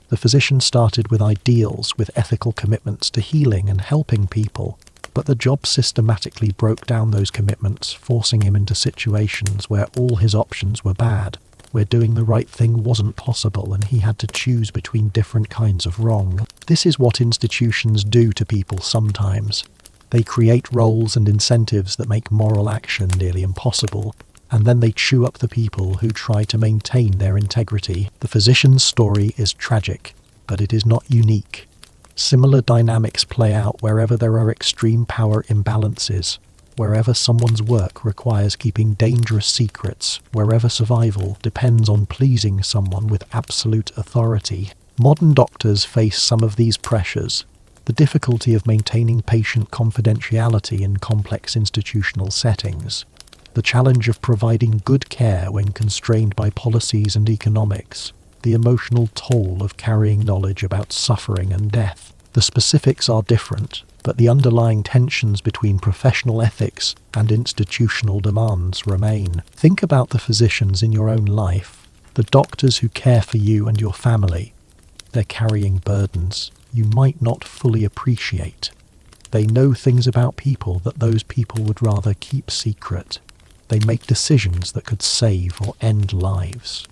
The physician started with ideals, with ethical commitments to healing and helping people, but the job systematically broke down those commitments, forcing him into situations where all his options were bad, where doing the right thing wasn't possible and he had to choose between different kinds of wrong. This is what institutions do to people sometimes. They create roles and incentives that make moral action nearly impossible, and then they chew up the people who try to maintain their integrity. The physician's story is tragic, but it is not unique. Similar dynamics play out wherever there are extreme power imbalances, wherever someone's work requires keeping dangerous secrets, wherever survival depends on pleasing someone with absolute authority. Modern doctors face some of these pressures. The difficulty of maintaining patient confidentiality in complex institutional settings. The challenge of providing good care when constrained by policies and economics. The emotional toll of carrying knowledge about suffering and death. The specifics are different, but the underlying tensions between professional ethics and institutional demands remain. Think about the physicians in your own life, the doctors who care for you and your family. They're carrying burdens you might not fully appreciate. They know things about people that those people would rather keep secret. They make decisions that could save or end lives.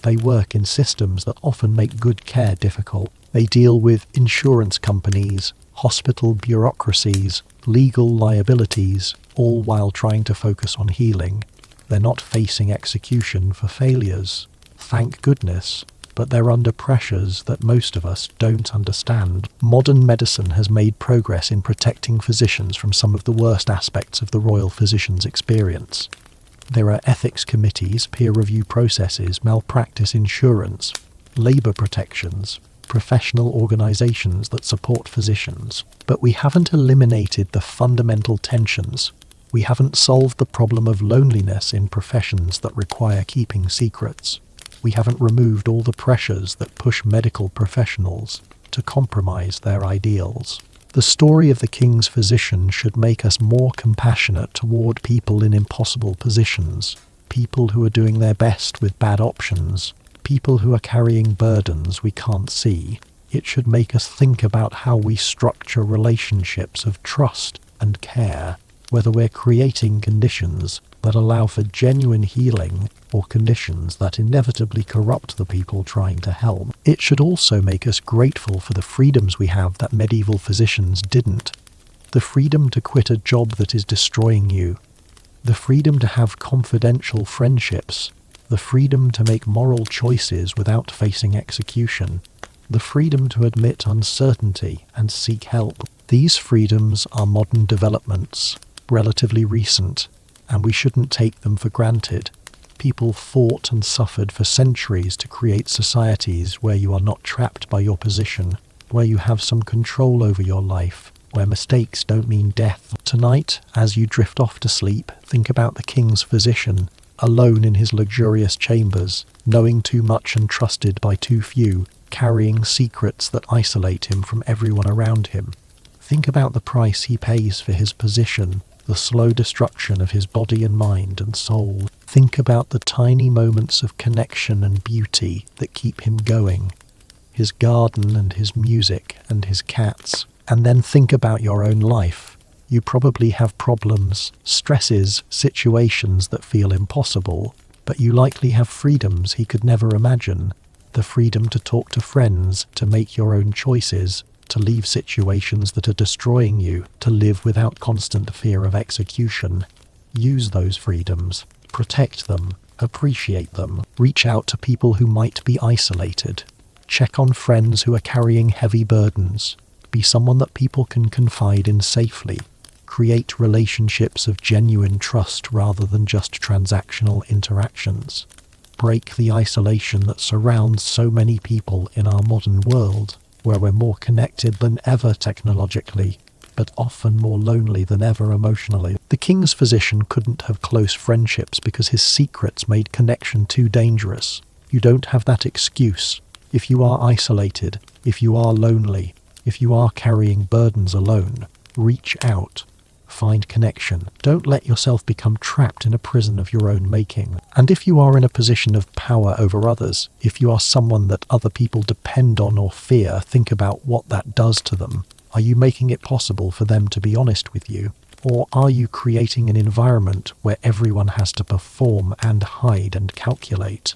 They work in systems that often make good care difficult. They deal with insurance companies, hospital bureaucracies, legal liabilities, all while trying to focus on healing. They're not facing execution for failures. Thank goodness. But they're under pressures that most of us don't understand. Modern medicine has made progress in protecting physicians from some of the worst aspects of the royal physician's experience. There are ethics committees, peer review processes, malpractice insurance, labour protections, professional organisations that support physicians. But we haven't eliminated the fundamental tensions. We haven't solved the problem of loneliness in professions that require keeping secrets. We haven't removed all the pressures that push medical professionals to compromise their ideals. The story of the king's physician should make us more compassionate toward people in impossible positions, people who are doing their best with bad options, people who are carrying burdens we can't see. It should make us think about how we structure relationships of trust and care, whether we're creating conditions that allow for genuine healing or conditions that inevitably corrupt the people trying to help. It should also make us grateful for the freedoms we have that medieval physicians didn't. The freedom to quit a job that is destroying you. The freedom to have confidential friendships. The freedom to make moral choices without facing execution. The freedom to admit uncertainty and seek help. These freedoms are modern developments, relatively recent, and we shouldn't take them for granted. People fought and suffered for centuries to create societies where you are not trapped by your position, where you have some control over your life, where mistakes don't mean death. Tonight, as you drift off to sleep, think about the king's physician, alone in his luxurious chambers, knowing too much and trusted by too few, carrying secrets that isolate him from everyone around him. Think about the price he pays for his position, the slow destruction of his body and mind and soul. Think about the tiny moments of connection and beauty that keep him going. His garden and his music and his cats. And then think about your own life. You probably have problems, stresses, situations that feel impossible, but you likely have freedoms he could never imagine. The freedom to talk to friends, to make your own choices, to leave situations that are destroying you, to live without constant fear of execution. Use those freedoms. Protect them. Appreciate them. Reach out to people who might be isolated. Check on friends who are carrying heavy burdens. Be someone that people can confide in safely. Create relationships of genuine trust rather than just transactional interactions. Break the isolation that surrounds so many people in our modern world, where we're more connected than ever technologically, but often more lonely than ever emotionally. The king's physician couldn't have close friendships because his secrets made connection too dangerous. You don't have that excuse. If you are isolated, if you are lonely, if you are carrying burdens alone, reach out. Find connection. Don't let yourself become trapped in a prison of your own making. And if you are in a position of power over others, if you are someone that other people depend on or fear, think about what that does to them. Are you making it possible for them to be honest with you? Or are you creating an environment where everyone has to perform and hide and calculate?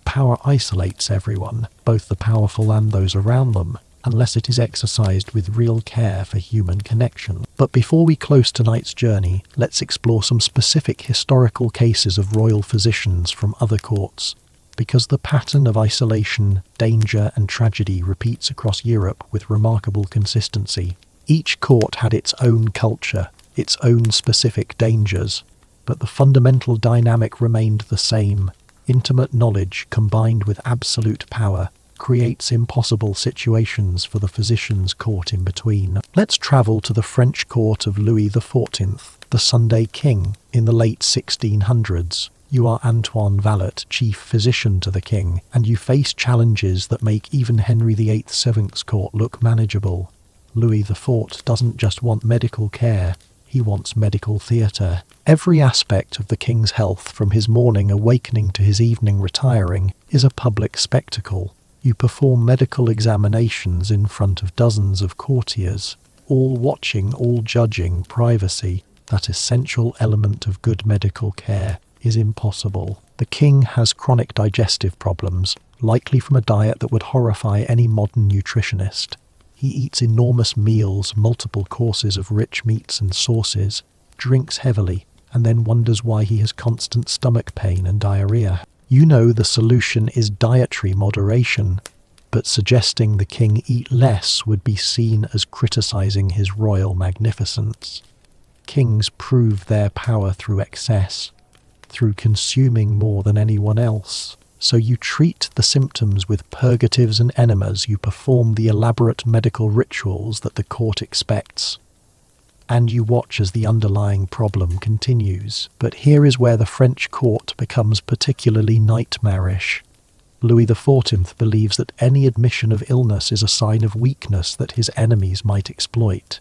Power isolates everyone, both the powerful and those around them, unless it is exercised with real care for human connection. But before we close tonight's journey, let's explore some specific historical cases of royal physicians from other courts. Because the pattern of isolation, danger, and tragedy repeats across Europe with remarkable consistency. Each court had its own culture, its own specific dangers, but the fundamental dynamic remained the same. Intimate knowledge combined with absolute power creates impossible situations for the physicians caught in between. Let's travel to the French court of Louis XIV, the Sunday King, in the late 1600s. You are Antoine Vallet, chief physician to the king, and you face challenges that make even Henry VIII's Seventh Court look manageable. Louis XIV doesn't just want medical care, he wants medical theatre. Every aspect of the king's health, from his morning awakening to his evening retiring, is a public spectacle. You perform medical examinations in front of dozens of courtiers, all watching, all judging. Privacy, that essential element of good medical care, is impossible. The king has chronic digestive problems, likely from a diet that would horrify any modern nutritionist. He eats enormous meals, multiple courses of rich meats and sauces, drinks heavily, and then wonders why he has constant stomach pain and diarrhea. You know the solution is dietary moderation, but suggesting the king eat less would be seen as criticizing his royal magnificence. Kings prove their power through excess, through consuming more than anyone else. So you treat the symptoms with purgatives and enemas, you perform the elaborate medical rituals that the court expects, and you watch as the underlying problem continues. But here is where the French court becomes particularly nightmarish. Louis XIV believes that any admission of illness is a sign of weakness that his enemies might exploit.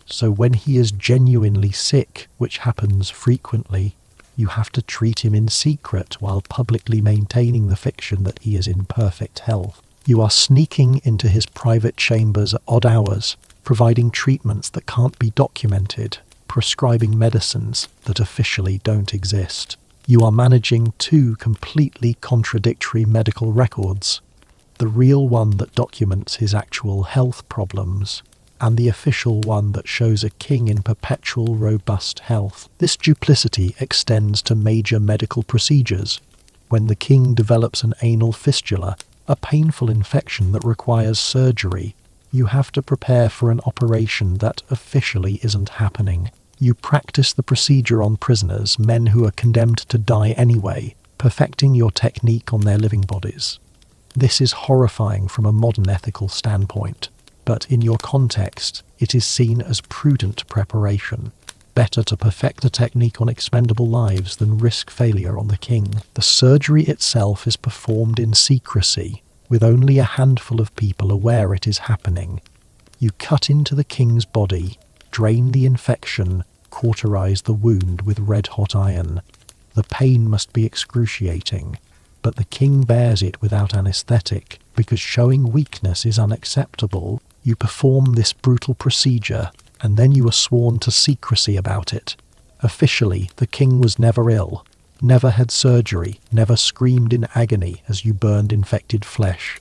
So when he is genuinely sick, which happens frequently, you have to treat him in secret while publicly maintaining the fiction that he is in perfect health. You are sneaking into his private chambers at odd hours, providing treatments that can't be documented, prescribing medicines that officially don't exist. You are managing two completely contradictory medical records, the real one that documents his actual health problems, and the official one that shows a king in perpetual robust health. This duplicity extends to major medical procedures. When the king develops an anal fistula, a painful infection that requires surgery, you have to prepare for an operation that officially isn't happening. You practice the procedure on prisoners, men who are condemned to die anyway, perfecting your technique on their living bodies. This is horrifying from a modern ethical standpoint, but in your context, it is seen as prudent preparation. Better to perfect the technique on expendable lives than risk failure on the king. The surgery itself is performed in secrecy, with only a handful of people aware it is happening. You cut into the king's body, drain the infection, cauterize the wound with red-hot iron. The pain must be excruciating, but the king bears it without anesthetic, because showing weakness is unacceptable. You perform this brutal procedure, and then you are sworn to secrecy about it. Officially, the king was never ill, never had surgery, never screamed in agony as you burned infected flesh.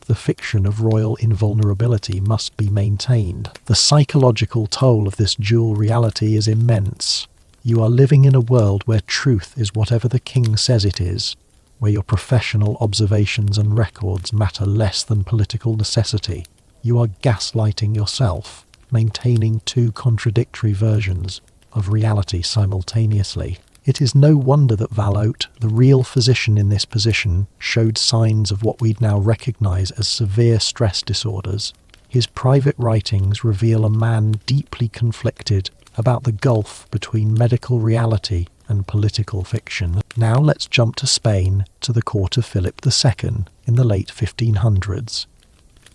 The fiction of royal invulnerability must be maintained. The psychological toll of this dual reality is immense. You are living in a world where truth is whatever the king says it is, where your professional observations and records matter less than political necessity. You are gaslighting yourself, maintaining two contradictory versions of reality simultaneously. It is no wonder that Valot, the real physician in this position, showed signs of what we'd now recognize as severe stress disorders. His private writings reveal a man deeply conflicted about the gulf between medical reality and political fiction. Now let's jump to Spain, to the court of Philip II in the late 1500s.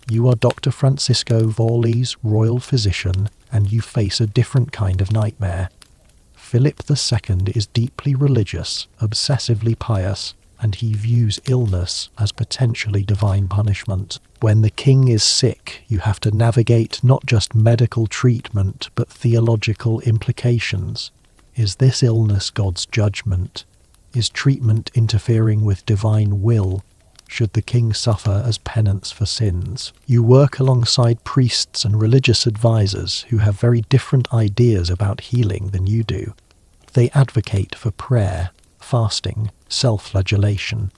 You are Dr. Francisco Vorlies, royal physician, and you face a different kind of nightmare. Philip II is deeply religious, obsessively pious, and he views illness as potentially divine punishment. When the king is sick, you have to navigate not just medical treatment, but theological implications. Is this illness God's judgment? Is treatment interfering with divine will? Should the king suffer as penance for sins? You work alongside priests and religious advisors who have very different ideas about healing than you do. They advocate for prayer, fasting, self-flagellation.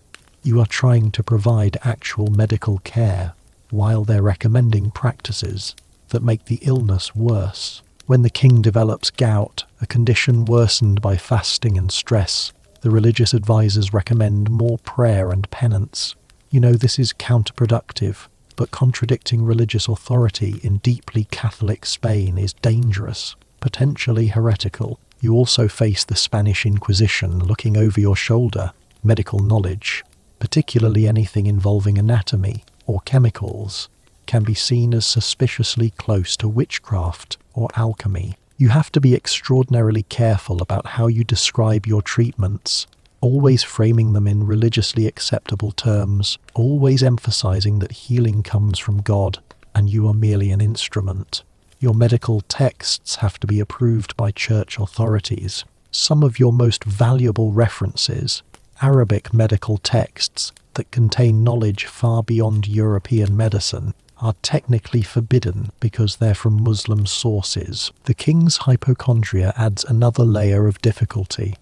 You are trying to provide actual medical care while they're recommending practices that make the illness worse. When the king develops gout, a condition worsened by fasting and stress, the religious advisors recommend more prayer and penance. You know this is counterproductive, but contradicting religious authority in deeply Catholic Spain is dangerous, potentially heretical. You also face the Spanish Inquisition looking over your shoulder. Medical knowledge, particularly anything involving anatomy or chemicals, can be seen as suspiciously close to witchcraft or alchemy. You have to be extraordinarily careful about how you describe your treatments, always framing them in religiously acceptable terms, always emphasizing that healing comes from God and you are merely an instrument. Your medical texts have to be approved by church authorities. Some of your most valuable references, Arabic medical texts that contain knowledge far beyond European medicine, are technically forbidden because they're from Muslim sources. The king's hypochondria adds another layer of difficulty.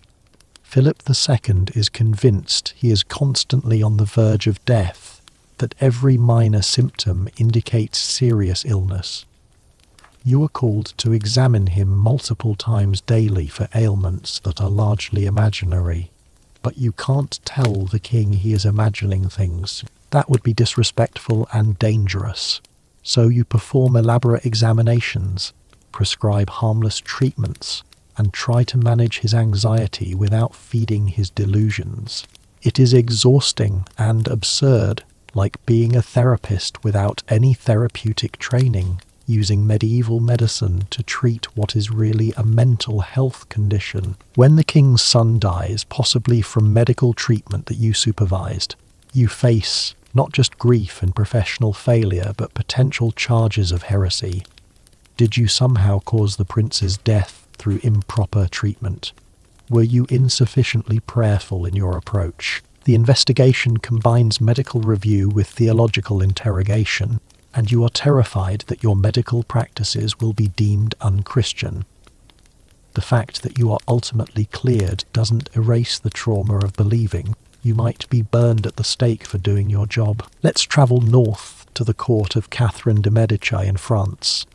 Philip II is convinced he is constantly on the verge of death, that every minor symptom indicates serious illness. You are called to examine him multiple times daily for ailments that are largely imaginary. But you can't tell the king he is imagining things. That would be disrespectful and dangerous. So you perform elaborate examinations, prescribe harmless treatments, and try to manage his anxiety without feeding his delusions. It is exhausting and absurd, like being a therapist without any therapeutic training, using medieval medicine to treat what is really a mental health condition. When the king's son dies, possibly from medical treatment that you supervised, you face not just grief and professional failure, but potential charges of heresy. Did you somehow cause the prince's death through improper treatment? Were you insufficiently prayerful in your approach? The investigation combines medical review with theological interrogation, and you are terrified that your medical practices will be deemed unchristian. The fact that you are ultimately cleared doesn't erase the trauma of believing you might be burned at the stake for doing your job. Let's travel north to the court of Catherine de' Medici in France.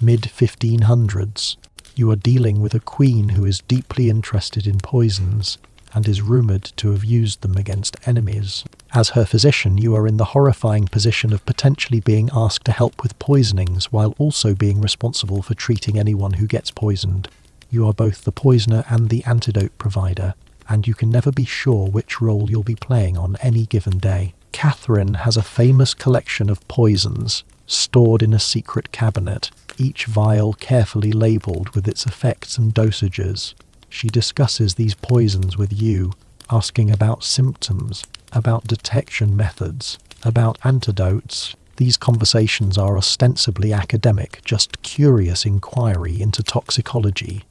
Mid-1500s, you are dealing with a queen who is deeply interested in poisons and is rumoured to have used them against enemies. As her physician, you are in the horrifying position of potentially being asked to help with poisonings while also being responsible for treating anyone who gets poisoned. You are both the poisoner and the antidote provider, and you can never be sure which role you'll be playing on any given day. Catherine has a famous collection of poisons stored in a secret cabinet, each vial carefully labelled with its effects and dosages. She discusses these poisons with you, asking about symptoms, about detection methods, about antidotes. These conversations are ostensibly academic, just curious inquiry into toxicology.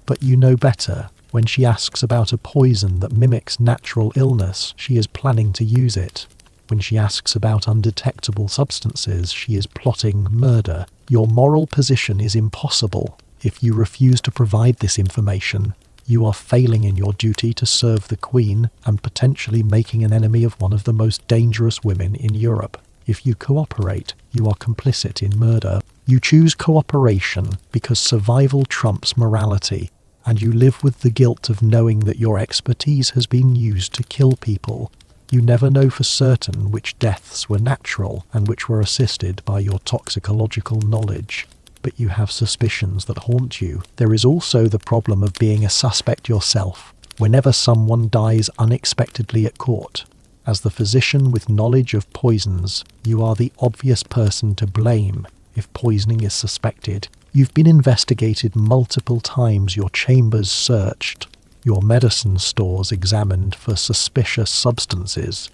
But you know better. When she asks about a poison that mimics natural illness, she is planning to use it. When she asks about undetectable substances, she is plotting murder. Your moral position is impossible. If you refuse to provide this information, you are failing in your duty to serve the Queen and potentially making an enemy of one of the most dangerous women in Europe. If you cooperate, you are complicit in murder. You choose cooperation because survival trumps morality, and you live with the guilt of knowing that your expertise has been used to kill people. You never know for certain which deaths were natural and which were assisted by your toxicological knowledge, but you have suspicions that haunt you. There is also the problem of being a suspect yourself whenever someone dies unexpectedly at court. As the physician with knowledge of poisons, you are the obvious person to blame if poisoning is suspected. You've been investigated multiple times, your chambers searched, your medicine stores examined for suspicious substances.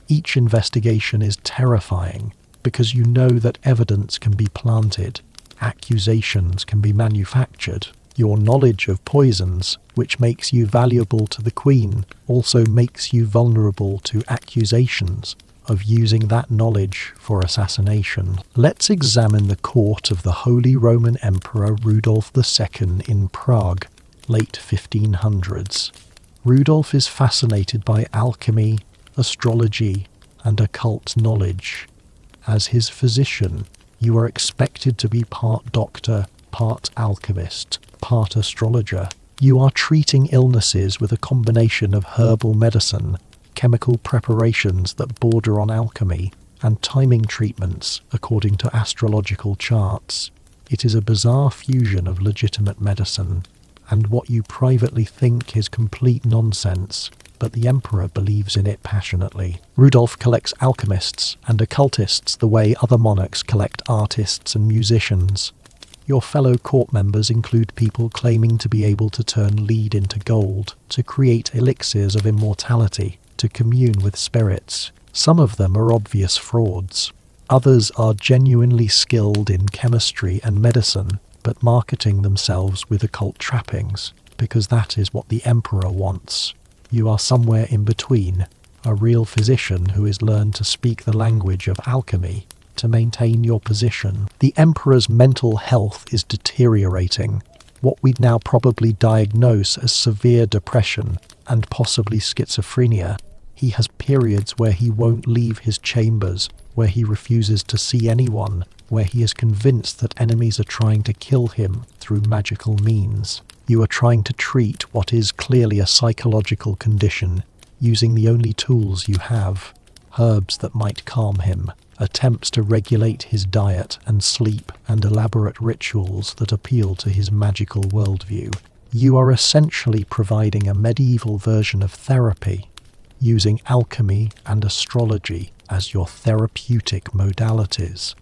Each investigation is terrifying because you know that evidence can be planted, accusations can be manufactured. Your knowledge of poisons, which makes you valuable to the Queen, also makes you vulnerable to accusations of using that knowledge for assassination. Let's examine the court of the Holy Roman Emperor Rudolf II in Prague, late 1500s. Rudolf is fascinated by alchemy, astrology, and occult knowledge. As his physician, you are expected to be part doctor, part alchemist, part astrologer. You are treating illnesses with a combination of herbal medicine, chemical preparations that border on alchemy, and timing treatments according to astrological charts. It is a bizarre fusion of legitimate medicine and what you privately think is complete nonsense, but the Emperor believes in it passionately. Rudolf collects alchemists and occultists the way other monarchs collect artists and musicians. Your fellow court members include people claiming to be able to turn lead into gold, to create elixirs of immortality, to commune with spirits. Some of them are obvious frauds. Others are genuinely skilled in chemistry and medicine, but marketing themselves with occult trappings, because that is what the Emperor wants. You are somewhere in between, a real physician who has learned to speak the language of alchemy to maintain your position. The Emperor's mental health is deteriorating, what we'd now probably diagnose as severe depression and possibly schizophrenia. He has periods where he won't leave his chambers, where he refuses to see anyone, where he is convinced that enemies are trying to kill him through magical means. You are trying to treat what is clearly a psychological condition, using the only tools you have: herbs that might calm him, attempts to regulate his diet and sleep, and elaborate rituals that appeal to his magical worldview. You are essentially providing a medieval version of therapy, using alchemy and astrology as your therapeutic modalities,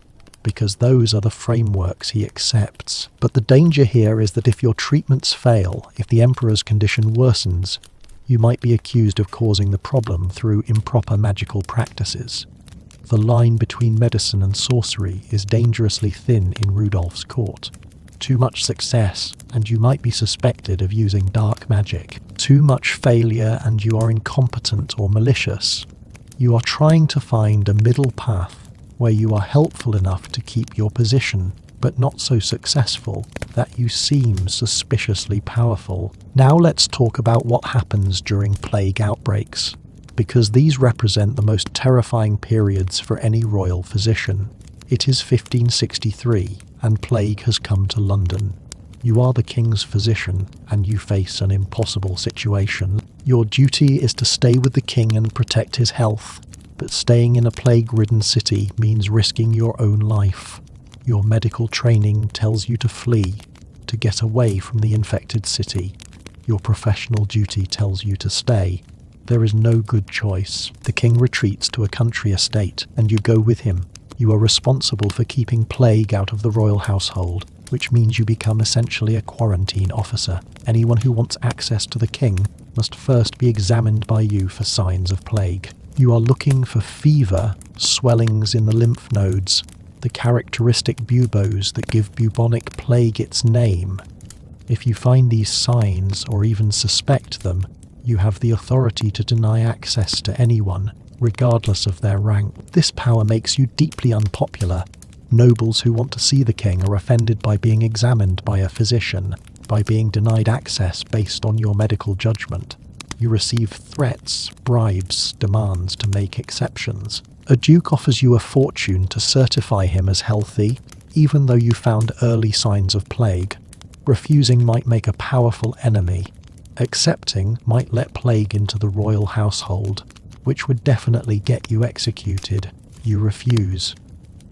because those are the frameworks he accepts. But the danger here is that if your treatments fail, if the Emperor's condition worsens, you might be accused of causing the problem through improper magical practices. The line between medicine and sorcery is dangerously thin in Rudolf's court. Too much success, and you might be suspected of using dark magic. Too much failure, and you are incompetent or malicious. You are trying to find a middle path where you are helpful enough to keep your position, but not so successful that you seem suspiciously powerful. Now let's talk about what happens during plague outbreaks, because these represent the most terrifying periods for any royal physician. It is 1563, and plague has come to London. You are the king's physician, and you face an impossible situation. Your duty is to stay with the king and protect his health, but staying in a plague-ridden city means risking your own life. Your medical training tells you to flee, to get away from the infected city. Your professional duty tells you to stay. There is no good choice. The king retreats to a country estate, and you go with him. You are responsible for keeping plague out of the royal household, which means you become essentially a quarantine officer. Anyone who wants access to the king must first be examined by you for signs of plague. You are looking for fever, swellings in the lymph nodes, the characteristic buboes that give bubonic plague its name. If you find these signs or even suspect them, you have the authority to deny access to anyone, regardless of their rank. This power makes you deeply unpopular. Nobles who want to see the king are offended by being examined by a physician, by being denied access based on your medical judgment. You receive threats, bribes, demands to make exceptions. A duke offers you a fortune to certify him as healthy, even though you found early signs of plague. Refusing might make a powerful enemy. Accepting might let plague into the royal household, which would definitely get you executed. You refuse,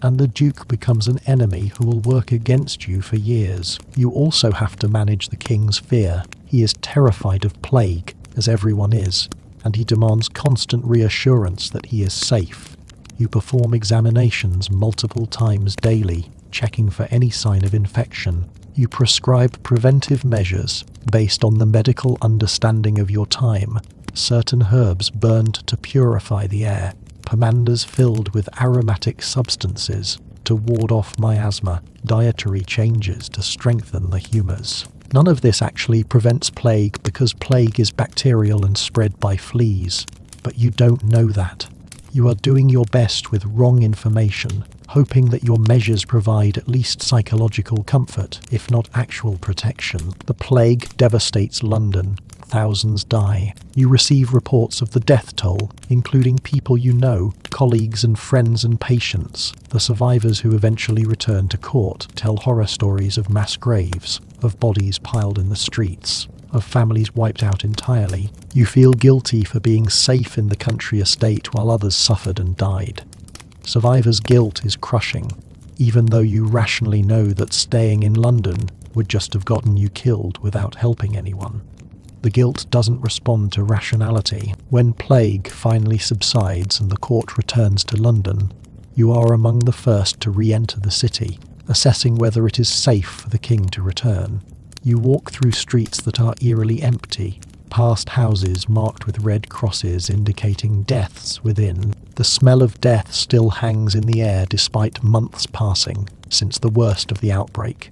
and the duke becomes an enemy who will work against you for years. You also have to manage the king's fear. He is terrified of plague, as everyone is, and he demands constant reassurance that he is safe. You perform examinations multiple times daily, checking for any sign of infection. You prescribe preventive measures based on the medical understanding of your time. Certain herbs burned to purify the air, pomanders filled with aromatic substances to ward off miasma, dietary changes to strengthen the humours. None of this actually prevents plague because plague is bacterial and spread by fleas, but you don't know that. You are doing your best with wrong information, hoping that your measures provide at least psychological comfort, if not actual protection. The plague devastates London. thousands die. You receive reports of the death toll, including people you know, colleagues and friends and patients. The survivors who eventually return to court tell horror stories of mass graves, of bodies piled in the streets, of families wiped out entirely. You feel guilty for being safe in the country estate while others suffered and died. Survivors' guilt is crushing, even though you rationally know that staying in London would just have gotten you killed without helping anyone. The guilt doesn't respond to rationality. When plague finally subsides and the court returns to London, you are among the first to re-enter the city, assessing whether it is safe for the king to return. You walk through streets that are eerily empty, past houses marked with red crosses indicating deaths within. The smell of death still hangs in the air despite months passing since the worst of the outbreak.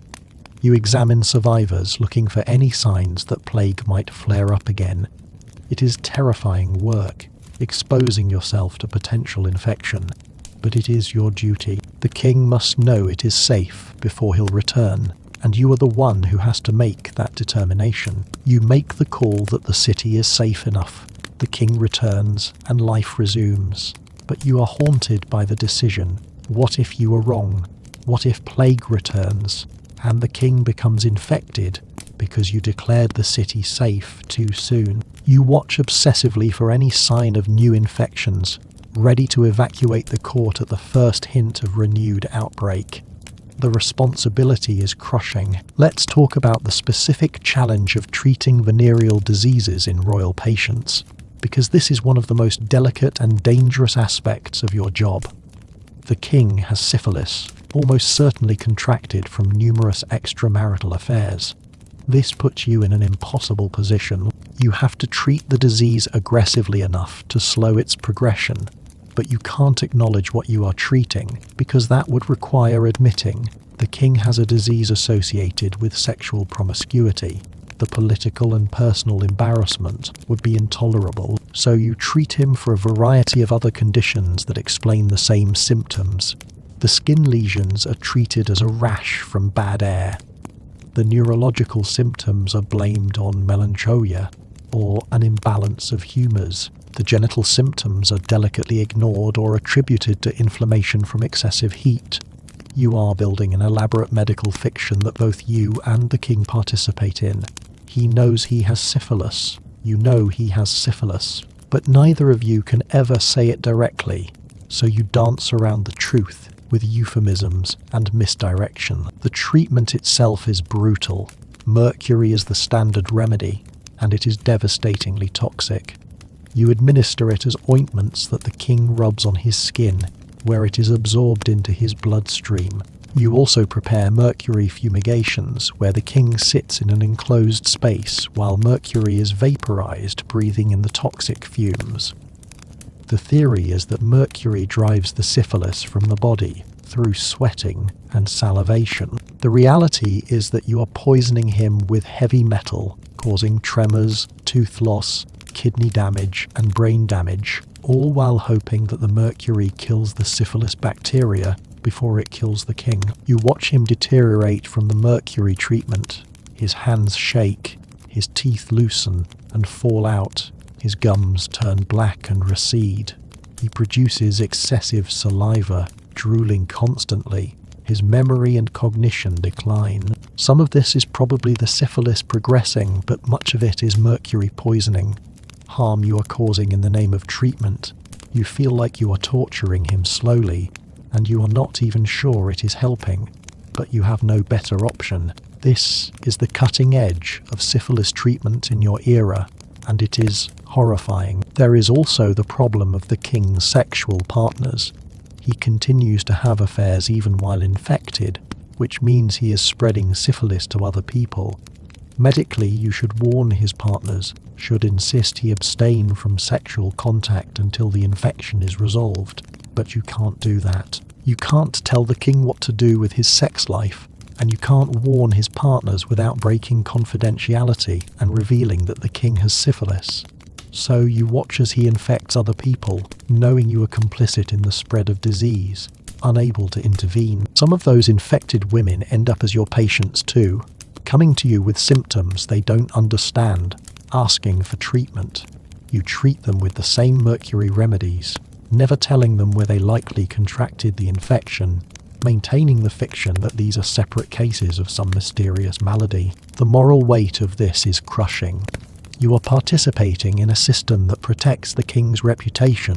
You examine survivors looking for any signs that plague might flare up again. It is terrifying work, exposing yourself to potential infection, but it is your duty. The king must know it is safe before he'll return, and you are the one who has to make that determination. You make the call that the city is safe enough. The king returns, and life resumes. But you are haunted by the decision. What if you are wrong? What if plague returns, and the king becomes infected because you declared the city safe too soon? You watch obsessively for any sign of new infections, ready to evacuate the court at the first hint of renewed outbreak. The responsibility is crushing. Let's talk about the specific challenge of treating venereal diseases in royal patients, because this is one of the most delicate and dangerous aspects of your job. The king has syphilis, almost certainly contracted from numerous extramarital affairs. This puts you in an impossible position. You have to treat the disease aggressively enough to slow its progression, but you can't acknowledge what you are treating, because that would require admitting the king has a disease associated with sexual promiscuity. The political and personal embarrassment would be intolerable, so you treat him for a variety of other conditions that explain the same symptoms. The skin lesions are treated as a rash from bad air. The neurological symptoms are blamed on melancholia or an imbalance of humours. The genital symptoms are delicately ignored or attributed to inflammation from excessive heat. You are building an elaborate medical fiction that both you and the king participate in. He knows he has syphilis. You know he has syphilis. But neither of you can ever say it directly, so you dance around the truth with euphemisms and misdirection. The treatment itself is brutal. Mercury is the standard remedy, and it is devastatingly toxic. You administer it as ointments that the king rubs on his skin, where it is absorbed into his bloodstream. You also prepare mercury fumigations, where the king sits in an enclosed space while mercury is vaporized, breathing in the toxic fumes. The theory is that mercury drives the syphilis from the body through sweating and salivation. The reality is that you are poisoning him with heavy metal, causing tremors, tooth loss, kidney damage and brain damage, all while hoping that the mercury kills the syphilis bacteria before it kills the king. You watch him deteriorate from the mercury treatment. His hands shake, his teeth loosen and fall out, his gums turn black and recede. He produces excessive saliva, drooling constantly. His memory and cognition decline. Some of this is probably the syphilis progressing, but much of it is mercury poisoning. Harm you are causing in the name of treatment. You feel like you are torturing him slowly, and you are not even sure it is helping, but you have no better option. This is the cutting edge of syphilis treatment in your era, and it is horrifying. There is also the problem of the king's sexual partners. He continues to have affairs even while infected, which means he is spreading syphilis to other people. Medically, you should warn his partners, should insist he abstain from sexual contact until the infection is resolved. But you can't do that. You can't tell the king what to do with his sex life, and you can't warn his partners without breaking confidentiality and revealing that the king has syphilis. So you watch as he infects other people, knowing you are complicit in the spread of disease, unable to intervene. Some of those infected women end up as your patients too, coming to you with symptoms they don't understand, asking for treatment. You treat them with the same mercury remedies, never telling them where they likely contracted the infection, maintaining the fiction that these are separate cases of some mysterious malady. The moral weight of this is crushing. You are participating in a system that protects the king's reputation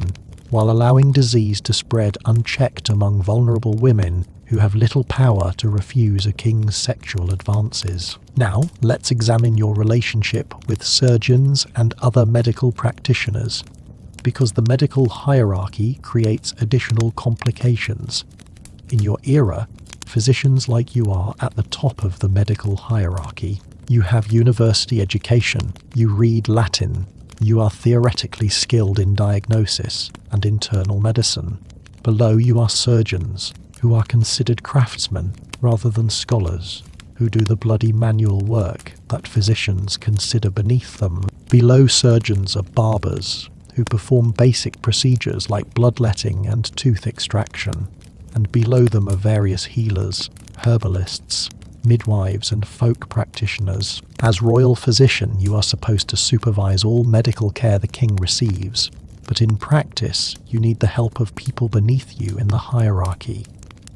while allowing disease to spread unchecked among vulnerable women who have little power to refuse a king's sexual advances. Now, let's examine your relationship with surgeons and other medical practitioners, because the medical hierarchy creates additional complications. In your era, physicians like you are at the top of the medical hierarchy. You have university education, you read Latin, you are theoretically skilled in diagnosis and internal medicine. Below you are surgeons, who are considered craftsmen rather than scholars, who do the bloody manual work that physicians consider beneath them. Below surgeons are barbers, who perform basic procedures like bloodletting and tooth extraction. And below them are various healers, herbalists, midwives and folk practitioners. As royal physician, you are supposed to supervise all medical care the king receives, but in practice, you need the help of people beneath you in the hierarchy.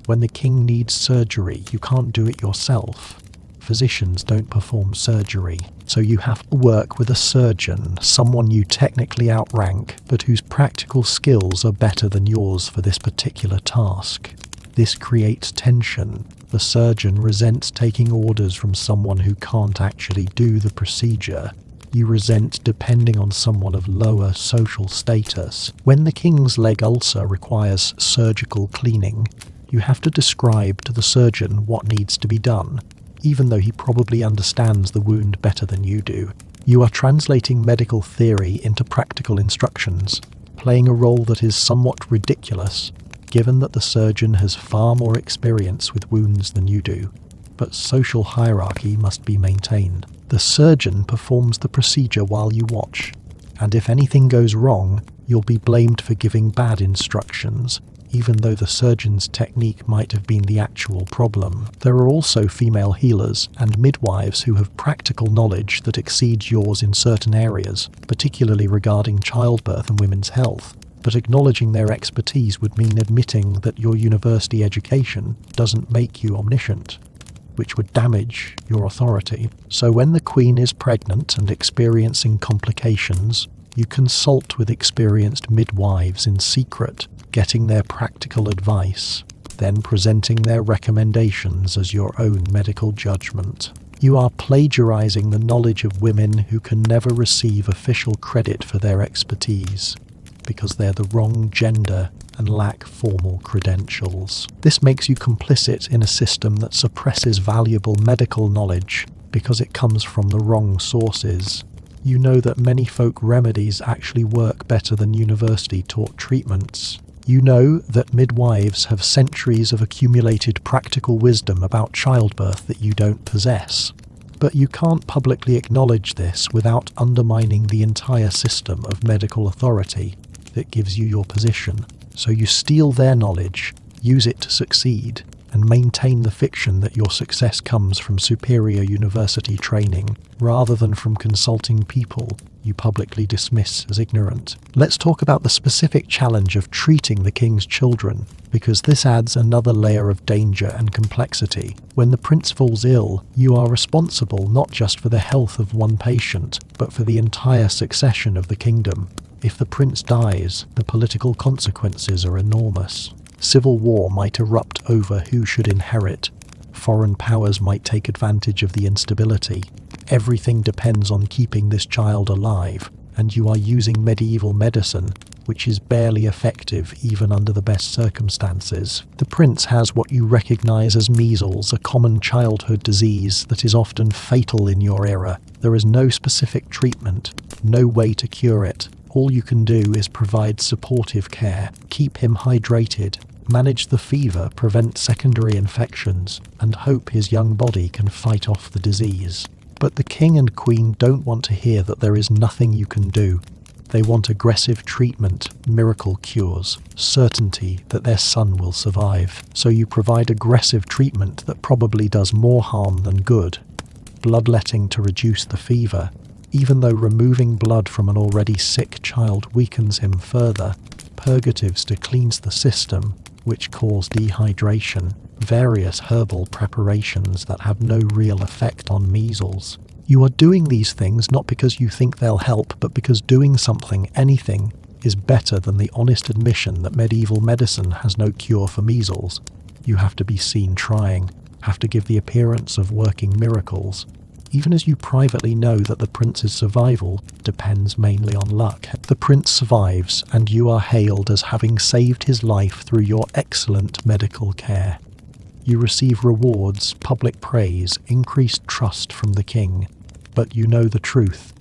When the king needs surgery, you can't do it yourself. Physicians don't perform surgery, so you have to work with a surgeon, someone you technically outrank, but whose practical skills are better than yours for this particular task. This creates tension. The surgeon resents taking orders from someone who can't actually do the procedure. You resent depending on someone of lower social status. When the king's leg ulcer requires surgical cleaning, you have to describe to the surgeon what needs to be done, even though he probably understands the wound better than you do. You are translating medical theory into practical instructions, playing a role that is somewhat ridiculous, given that the surgeon has far more experience with wounds than you do. But social hierarchy must be maintained. The surgeon performs the procedure while you watch, and if anything goes wrong, you'll be blamed for giving bad instructions, even though the surgeon's technique might have been the actual problem. There are also female healers and midwives who have practical knowledge that exceeds yours in certain areas, particularly regarding childbirth and women's health. But acknowledging their expertise would mean admitting that your university education doesn't make you omniscient, which would damage your authority. So when the queen is pregnant and experiencing complications, you consult with experienced midwives in secret, getting their practical advice, then presenting their recommendations as your own medical judgment. You are plagiarizing the knowledge of women who can never receive official credit for their expertise, because they're the wrong gender and lack formal credentials. This makes you complicit in a system that suppresses valuable medical knowledge because it comes from the wrong sources. You know that many folk remedies actually work better than university-taught treatments. You know that midwives have centuries of accumulated practical wisdom about childbirth that you don't possess. But you can't publicly acknowledge this without undermining the entire system of medical authority that gives you your position. So you steal their knowledge, use it to succeed, and maintain the fiction that your success comes from superior university training, rather than from consulting people you publicly dismiss as ignorant. Let's talk about the specific challenge of treating the king's children, because this adds another layer of danger and complexity. When the prince falls ill, you are responsible not just for the health of one patient, but for the entire succession of the kingdom. If the prince dies, the political consequences are enormous. Civil war might erupt over who should inherit. Foreign powers might take advantage of the instability. Everything depends on keeping this child alive, and you are using medieval medicine, which is barely effective even under the best circumstances. The prince has what you recognize as measles, a common childhood disease that is often fatal in your era. There is no specific treatment, no way to cure it. All you can do is provide supportive care, keep him hydrated, manage the fever, prevent secondary infections, and hope his young body can fight off the disease. But the king and queen don't want to hear that there is nothing you can do. They want aggressive treatment, miracle cures, certainty that their son will survive. So you provide aggressive treatment that probably does more harm than good. Bloodletting to reduce the fever, Even though removing blood from an already sick child weakens him further, purgatives to cleanse the system, which cause dehydration, various herbal preparations that have no real effect on measles. You are doing these things not because you think they'll help, but because doing something, anything, is better than the honest admission that medieval medicine has no cure for measles. You have to be seen trying, have to give the appearance of working miracles, even as you privately know that the prince's survival depends mainly on luck. The prince survives, and you are hailed as having saved his life through your excellent medical care. You receive rewards, public praise, increased trust from the king. But you know the truth.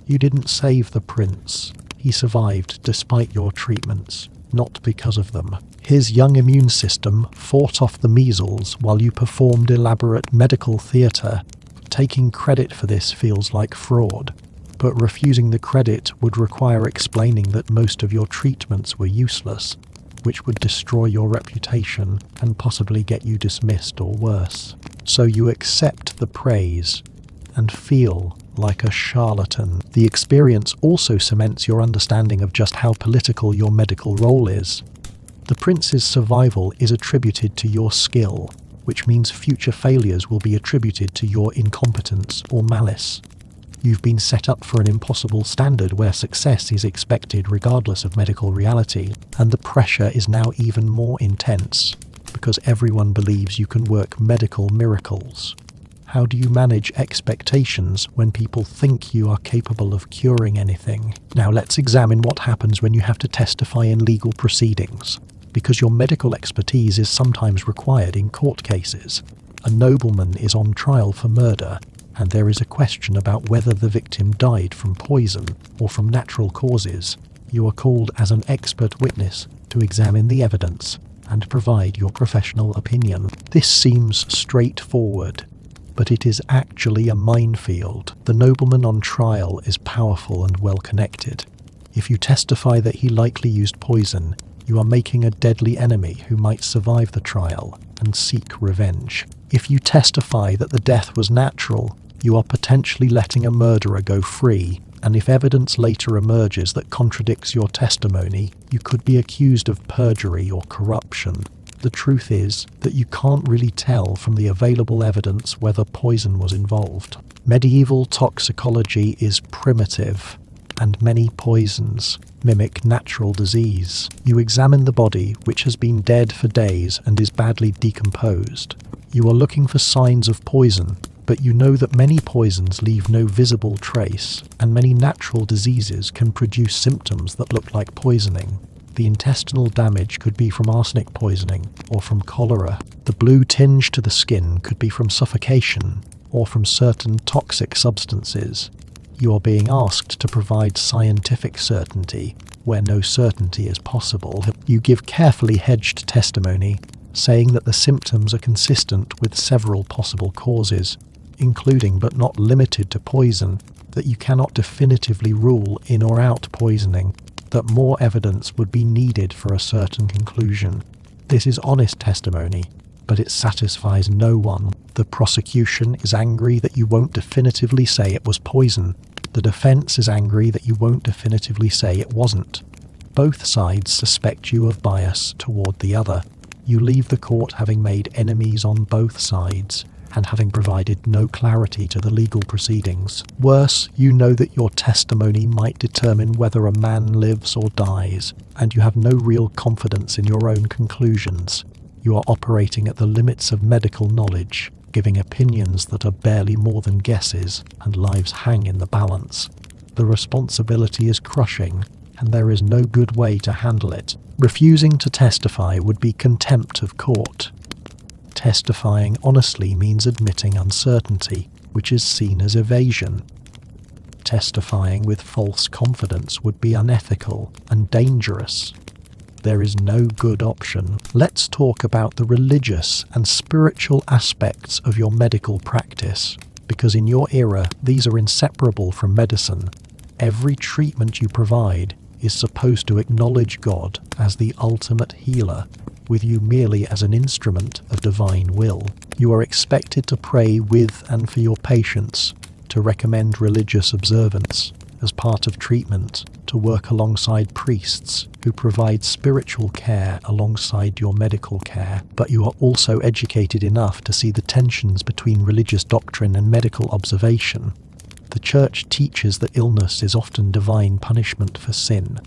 You didn't save the prince. He survived despite your treatments, not because of them. His young immune system fought off the measles while you performed elaborate medical theatre. Taking credit for this feels like fraud, but refusing the credit would require explaining that most of your treatments were useless, which would destroy your reputation and possibly get you dismissed or worse. So you accept the praise and feel like a charlatan. The experience also cements your understanding of just how political your medical role is. The prince's survival is attributed to your skill, which means future failures will be attributed to your incompetence or malice. You've been set up for an impossible standard where success is expected regardless of medical reality, and the pressure is now even more intense because everyone believes you can work medical miracles. How do you manage expectations when people think you are capable of curing anything? Now let's examine what happens when you have to testify in legal proceedings, because your medical expertise is sometimes required in court cases. A nobleman is on trial for murder, and there is a question about whether the victim died from poison or from natural causes. You are called as an expert witness to examine the evidence and provide your professional opinion. This seems straightforward, but it is actually a minefield. The nobleman on trial is powerful and well connected. If you testify that he likely used poison, you are making a deadly enemy who might survive the trial and seek revenge. If you testify that the death was natural, you are potentially letting a murderer go free, and if evidence later emerges that contradicts your testimony, you could be accused of perjury or corruption. The truth is that you can't really tell from the available evidence whether poison was involved. Medieval toxicology is primitive, and many poisons mimic natural disease. You examine the body, which has been dead for days and is badly decomposed. You are looking for signs of poison, but you know that many poisons leave no visible trace, and many natural diseases can produce symptoms that look like poisoning. The intestinal damage could be from arsenic poisoning or from cholera. The blue tinge to the skin could be from suffocation or from certain toxic substances. You are being asked to provide scientific certainty where no certainty is possible. You give carefully hedged testimony, saying that the symptoms are consistent with several possible causes, including but not limited to poison, that you cannot definitively rule in or out poisoning, that more evidence would be needed for a certain conclusion. This is honest testimony, but it satisfies no one. The prosecution is angry that you won't definitively say it was poison. The defense is angry that you won't definitively say it wasn't. Both sides suspect you of bias toward the other. You leave the court having made enemies on both sides, and having provided no clarity to the legal proceedings. Worse, you know that your testimony might determine whether a man lives or dies, and you have no real confidence in your own conclusions. You are operating at the limits of medical knowledge, giving opinions that are barely more than guesses, and lives hang in the balance. The responsibility is crushing, and there is no good way to handle it. Refusing to testify would be contempt of court. Testifying honestly means admitting uncertainty, which is seen as evasion. Testifying with false confidence would be unethical and dangerous. There is no good option. Let's talk about the religious and spiritual aspects of your medical practice, because in your era, these are inseparable from medicine. Every treatment you provide is supposed to acknowledge God as the ultimate healer, with you merely as an instrument of divine will. You are expected to pray with and for your patients, to recommend religious observance as part of treatment, to work alongside priests who provide spiritual care alongside your medical care, but you are also educated enough to see the tensions between religious doctrine and medical observation. The Church teaches that illness is often divine punishment for sin.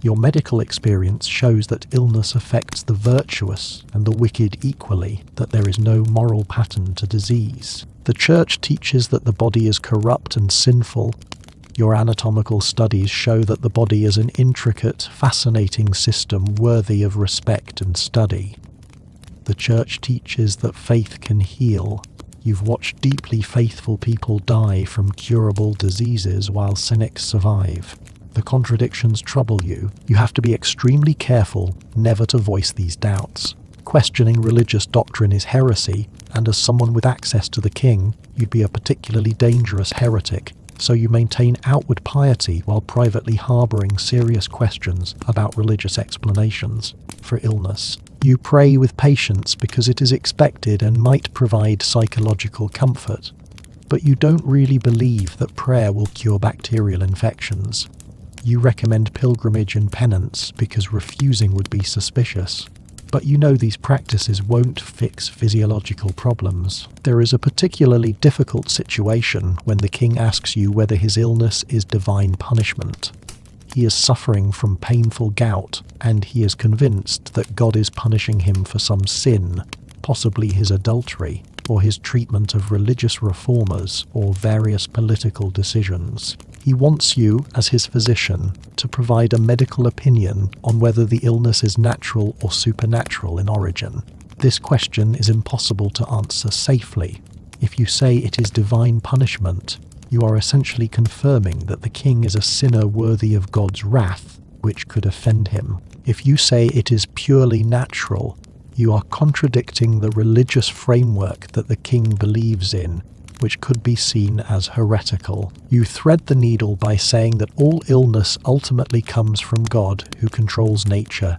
Your medical experience shows that illness affects the virtuous and the wicked equally, that there is no moral pattern to disease. The Church teaches that the body is corrupt and sinful. Your anatomical studies show that the body is an intricate, fascinating system worthy of respect and study. The Church teaches that faith can heal. You've watched deeply faithful people die from curable diseases while cynics survive. The contradictions trouble you. You have to be extremely careful never to voice these doubts. Questioning religious doctrine is heresy, and as someone with access to the king, you'd be a particularly dangerous heretic. So you maintain outward piety while privately harboring serious questions about religious explanations for illness. You pray with patience because it is expected and might provide psychological comfort. But you don't really believe that prayer will cure bacterial infections. You recommend pilgrimage and penance because refusing would be suspicious. But you know these practices won't fix physiological problems. There is a particularly difficult situation when the king asks you whether his illness is divine punishment. He is suffering from painful gout, and he is convinced that God is punishing him for some sin, possibly his adultery, or his treatment of religious reformers, or various political decisions. He wants you, as his physician, to provide a medical opinion on whether the illness is natural or supernatural in origin. This question is impossible to answer safely. If you say it is divine punishment, you are essentially confirming that the king is a sinner worthy of God's wrath, which could offend him. If you say it is purely natural, you are contradicting the religious framework that the king believes in, which could be seen as heretical. You thread the needle by saying that all illness ultimately comes from God, who controls nature,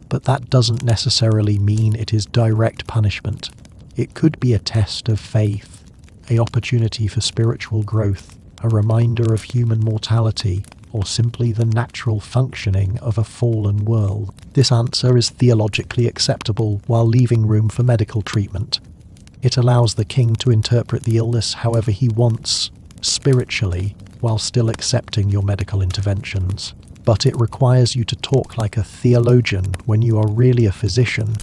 but that doesn't necessarily mean it is direct punishment. It could be a test of faith, an opportunity for spiritual growth, a reminder of human mortality, or simply the natural functioning of a fallen world. This answer is theologically acceptable while leaving room for medical treatment. It allows the king to interpret the illness however he wants, spiritually, while still accepting your medical interventions. But it requires you to talk like a theologian when you are really a physician,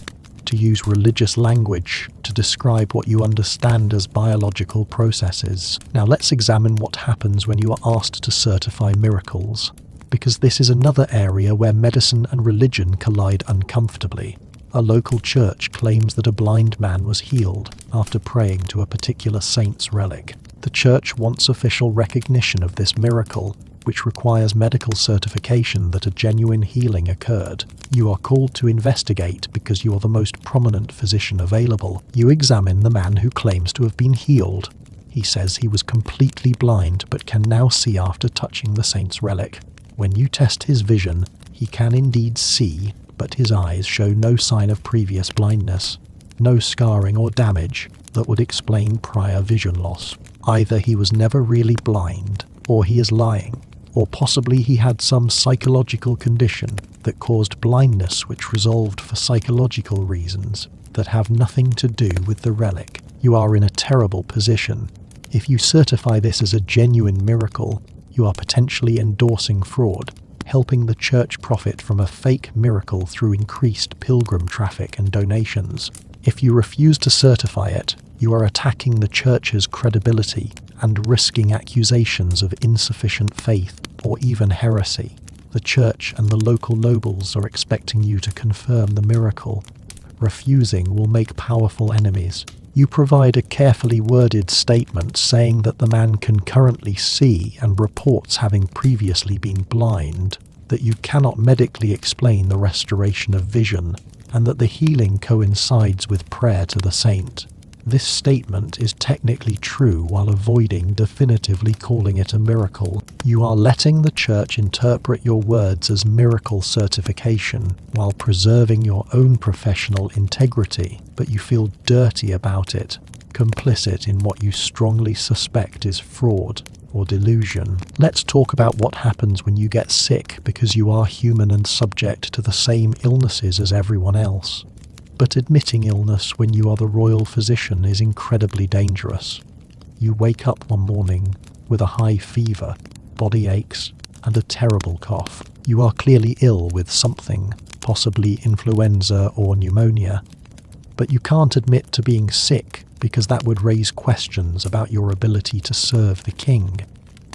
to use religious language to describe what you understand as biological processes. Now let's examine what happens when you are asked to certify miracles, because this is another area where medicine and religion collide uncomfortably. A local church claims that a blind man was healed after praying to a particular saint's relic. The church wants official recognition of this miracle, which requires medical certification that a genuine healing occurred. You are called to investigate because you are the most prominent physician available. You examine the man who claims to have been healed. He says he was completely blind but can now see after touching the saint's relic. When you test his vision, he can indeed see, but his eyes show no sign of previous blindness, no scarring or damage that would explain prior vision loss. Either he was never really blind, or he is lying, or possibly he had some psychological condition that caused blindness which resolved for psychological reasons that have nothing to do with the relic. You are in a terrible position. If you certify this as a genuine miracle, you are potentially endorsing fraud, helping the church profit from a fake miracle through increased pilgrim traffic and donations. If you refuse to certify it, you are attacking the church's credibility and risking accusations of insufficient faith or even heresy. The church and the local nobles are expecting you to confirm the miracle. Refusing will make powerful enemies. You provide a carefully worded statement saying that the man can currently see and reports having previously been blind, that you cannot medically explain the restoration of vision, and that the healing coincides with prayer to the saint. This statement is technically true while avoiding definitively calling it a miracle. You are letting the church interpret your words as miracle certification while preserving your own professional integrity, but you feel dirty about it. complicit in what you strongly suspect is fraud or delusion. Let's talk about what happens when you get sick, because you are human and subject to the same illnesses as everyone else. But admitting illness when you are the royal physician is incredibly dangerous. You wake up one morning with a high fever, body aches, and a terrible cough. You are clearly ill with something, possibly influenza or pneumonia. But you can't admit to being sick because that would raise questions about your ability to serve the king.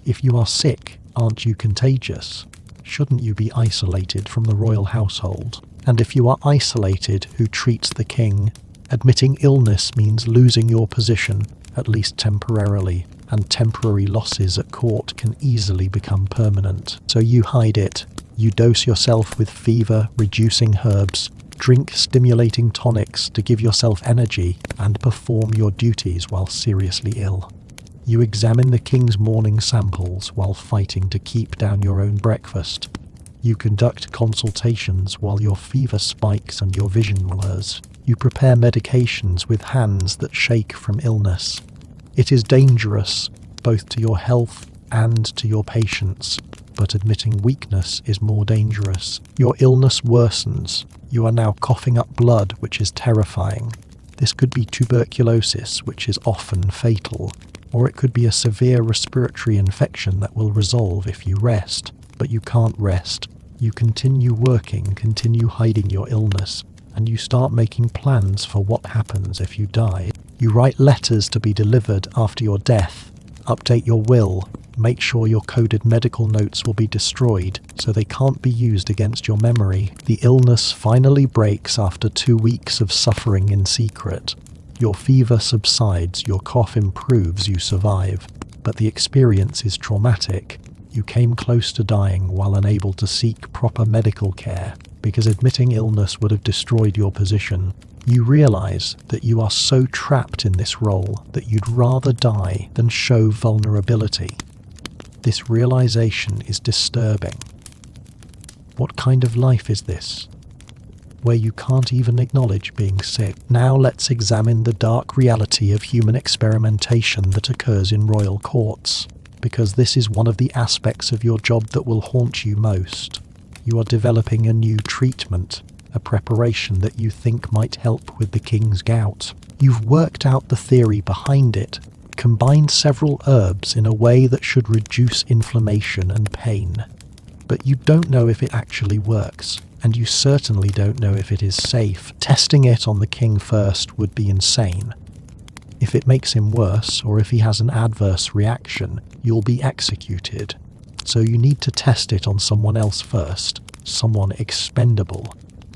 If you are sick, aren't you contagious? Shouldn't you be isolated from the royal household? And if you are isolated, who treats the king? Admitting illness means losing your position, at least temporarily, and temporary losses at court can easily become permanent. So you hide it. You dose yourself with fever-reducing herbs, drink stimulating tonics to give yourself energy, and perform your duties while seriously ill. You examine the king's morning samples while fighting to keep down your own breakfast. You conduct consultations while your fever spikes and your vision blurs. You prepare medications with hands that shake from illness. It is dangerous, both to your health and to your patients, but admitting weakness is more dangerous. Your illness worsens. You are now coughing up blood, which is terrifying. This could be tuberculosis, which is often fatal, or it could be a severe respiratory infection that will resolve if you rest. But you can't rest. You continue working, continue hiding your illness, and you start making plans for what happens if you die. You write letters to be delivered after your death, update your will, make sure your coded medical notes will be destroyed so they can't be used against your memory. The illness finally breaks after 2 weeks of suffering in secret. Your fever subsides, your cough improves, you survive, but the experience is traumatic. You came close to dying while unable to seek proper medical care because admitting illness would have destroyed your position. You realize that you are so trapped in this role that you'd rather die than show vulnerability. This realization is disturbing. What kind of life is this, where you can't even acknowledge being sick? Now let's examine the dark reality of human experimentation that occurs in royal courts, because this is one of the aspects of your job that will haunt you most. You are developing a new treatment, a preparation that you think might help with the king's gout. You've worked out the theory behind it, combined several herbs in a way that should reduce inflammation and pain. But you don't know if it actually works, and you certainly don't know if it is safe. Testing it on the king first would be insane. If it makes him worse, or if he has an adverse reaction, you'll be executed. So you need to test it on someone else first, someone expendable.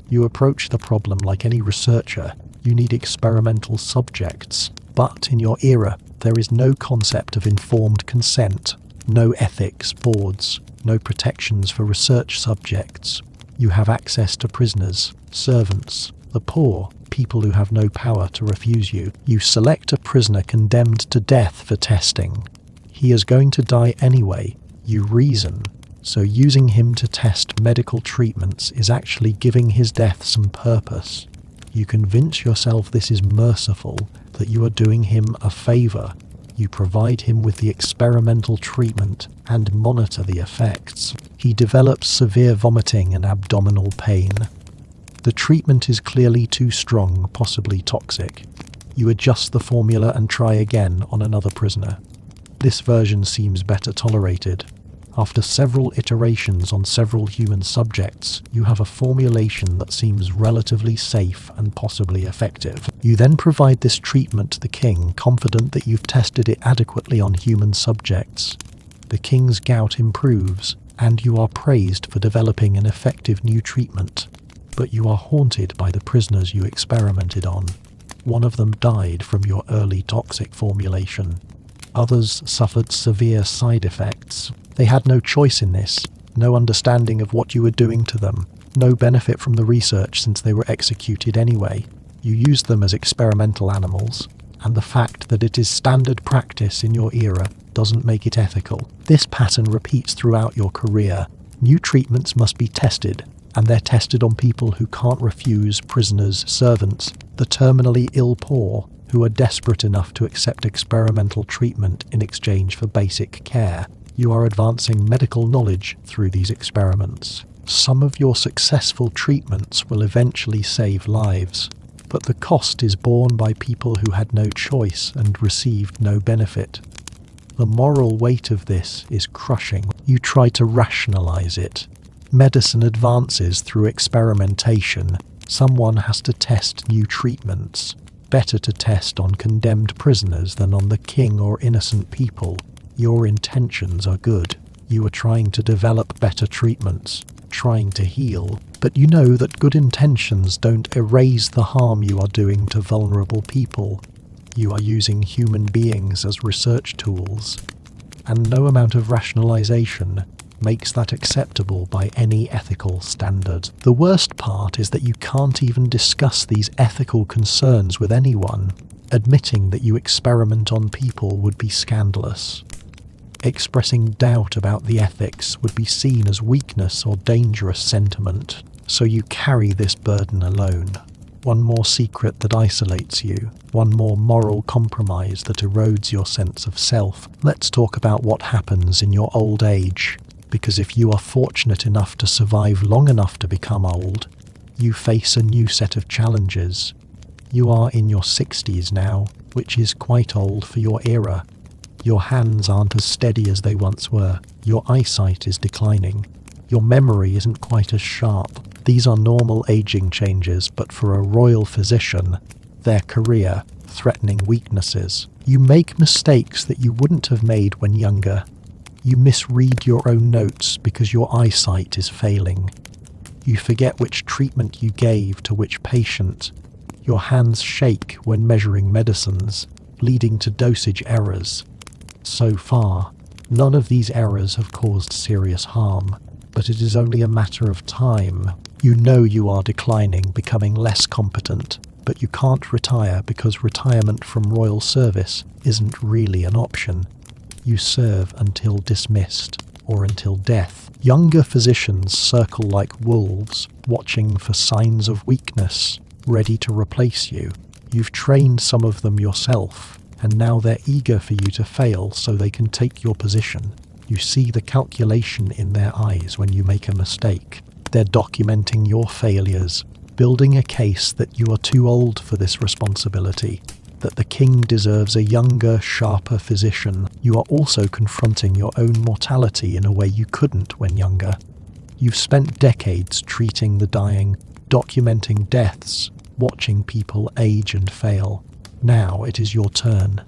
You approach the problem like any researcher. You need experimental subjects. But in your era, there is no concept of informed consent, no ethics boards, no protections for research subjects. You have access to prisoners, servants, the poor, people who have no power to refuse you. You select a prisoner condemned to death for testing. He is going to die anyway. You reason. So using him to test medical treatments is actually giving his death some purpose. You convince yourself this is merciful, that you are doing him a favor. You provide him with the experimental treatment and monitor the effects. He develops severe vomiting and abdominal pain. The treatment is clearly too strong, possibly toxic. You adjust the formula and try again on another prisoner. This version seems better tolerated. After several iterations on several human subjects, you have a formulation that seems relatively safe and possibly effective. You then provide this treatment to the king, confident that you've tested it adequately on human subjects. The king's gout improves, and you are praised for developing an effective new treatment. But you are haunted by the prisoners you experimented on. One of them died from your early toxic formulation. Others suffered severe side effects. They had no choice in this, no understanding of what you were doing to them, no benefit from the research since they were executed anyway. You used them as experimental animals, and the fact that it is standard practice in your era doesn't make it ethical. This pattern repeats throughout your career. New treatments must be tested, and they're tested on people who can't refuse, prisoners, servants, the terminally ill poor who are desperate enough to accept experimental treatment in exchange for basic care. You are advancing medical knowledge through these experiments. Some of your successful treatments will eventually save lives, but the cost is borne by people who had no choice and received no benefit. The moral weight of this is crushing. You try to rationalize it. Medicine advances through experimentation. Someone has to test new treatments. Better to test on condemned prisoners than on the king or innocent people. Your intentions are good. You are trying to develop better treatments, trying to heal, but you know that good intentions don't erase the harm you are doing to vulnerable people. You are using human beings as research tools, and no amount of rationalization makes that acceptable by any ethical standard. The worst part is that you can't even discuss these ethical concerns with anyone. Admitting that you experiment on people would be scandalous. Expressing doubt about the ethics would be seen as weakness or dangerous sentiment, so you carry this burden alone. One more secret that isolates you, one more moral compromise that erodes your sense of self. Let's talk about what happens in your old age, because if you are fortunate enough to survive long enough to become old, you face a new set of challenges. You are in your 60s now, which is quite old for your era. Your hands aren't as steady as they once were. Your eyesight is declining. Your memory isn't quite as sharp. These are normal aging changes, but for a royal physician, their career, threatening weaknesses. You make mistakes that you wouldn't have made when younger. You misread your own notes because your eyesight is failing. You forget which treatment you gave to which patient. Your hands shake when measuring medicines, leading to dosage errors. So far, none of these errors have caused serious harm, but it is only a matter of time. You know you are declining, becoming less competent, but you can't retire because retirement from royal service isn't really an option. You serve until dismissed, or until death. Younger physicians circle like wolves, watching for signs of weakness, ready to replace you. You've trained some of them yourself, and now they're eager for you to fail so they can take your position. You see the calculation in their eyes when you make a mistake. They're documenting your failures, building a case that you are too old for this responsibility, that the king deserves a younger, sharper physician. You are also confronting your own mortality in a way you couldn't when younger. You've spent decades treating the dying, documenting deaths, watching people age and fail. Now it is your turn.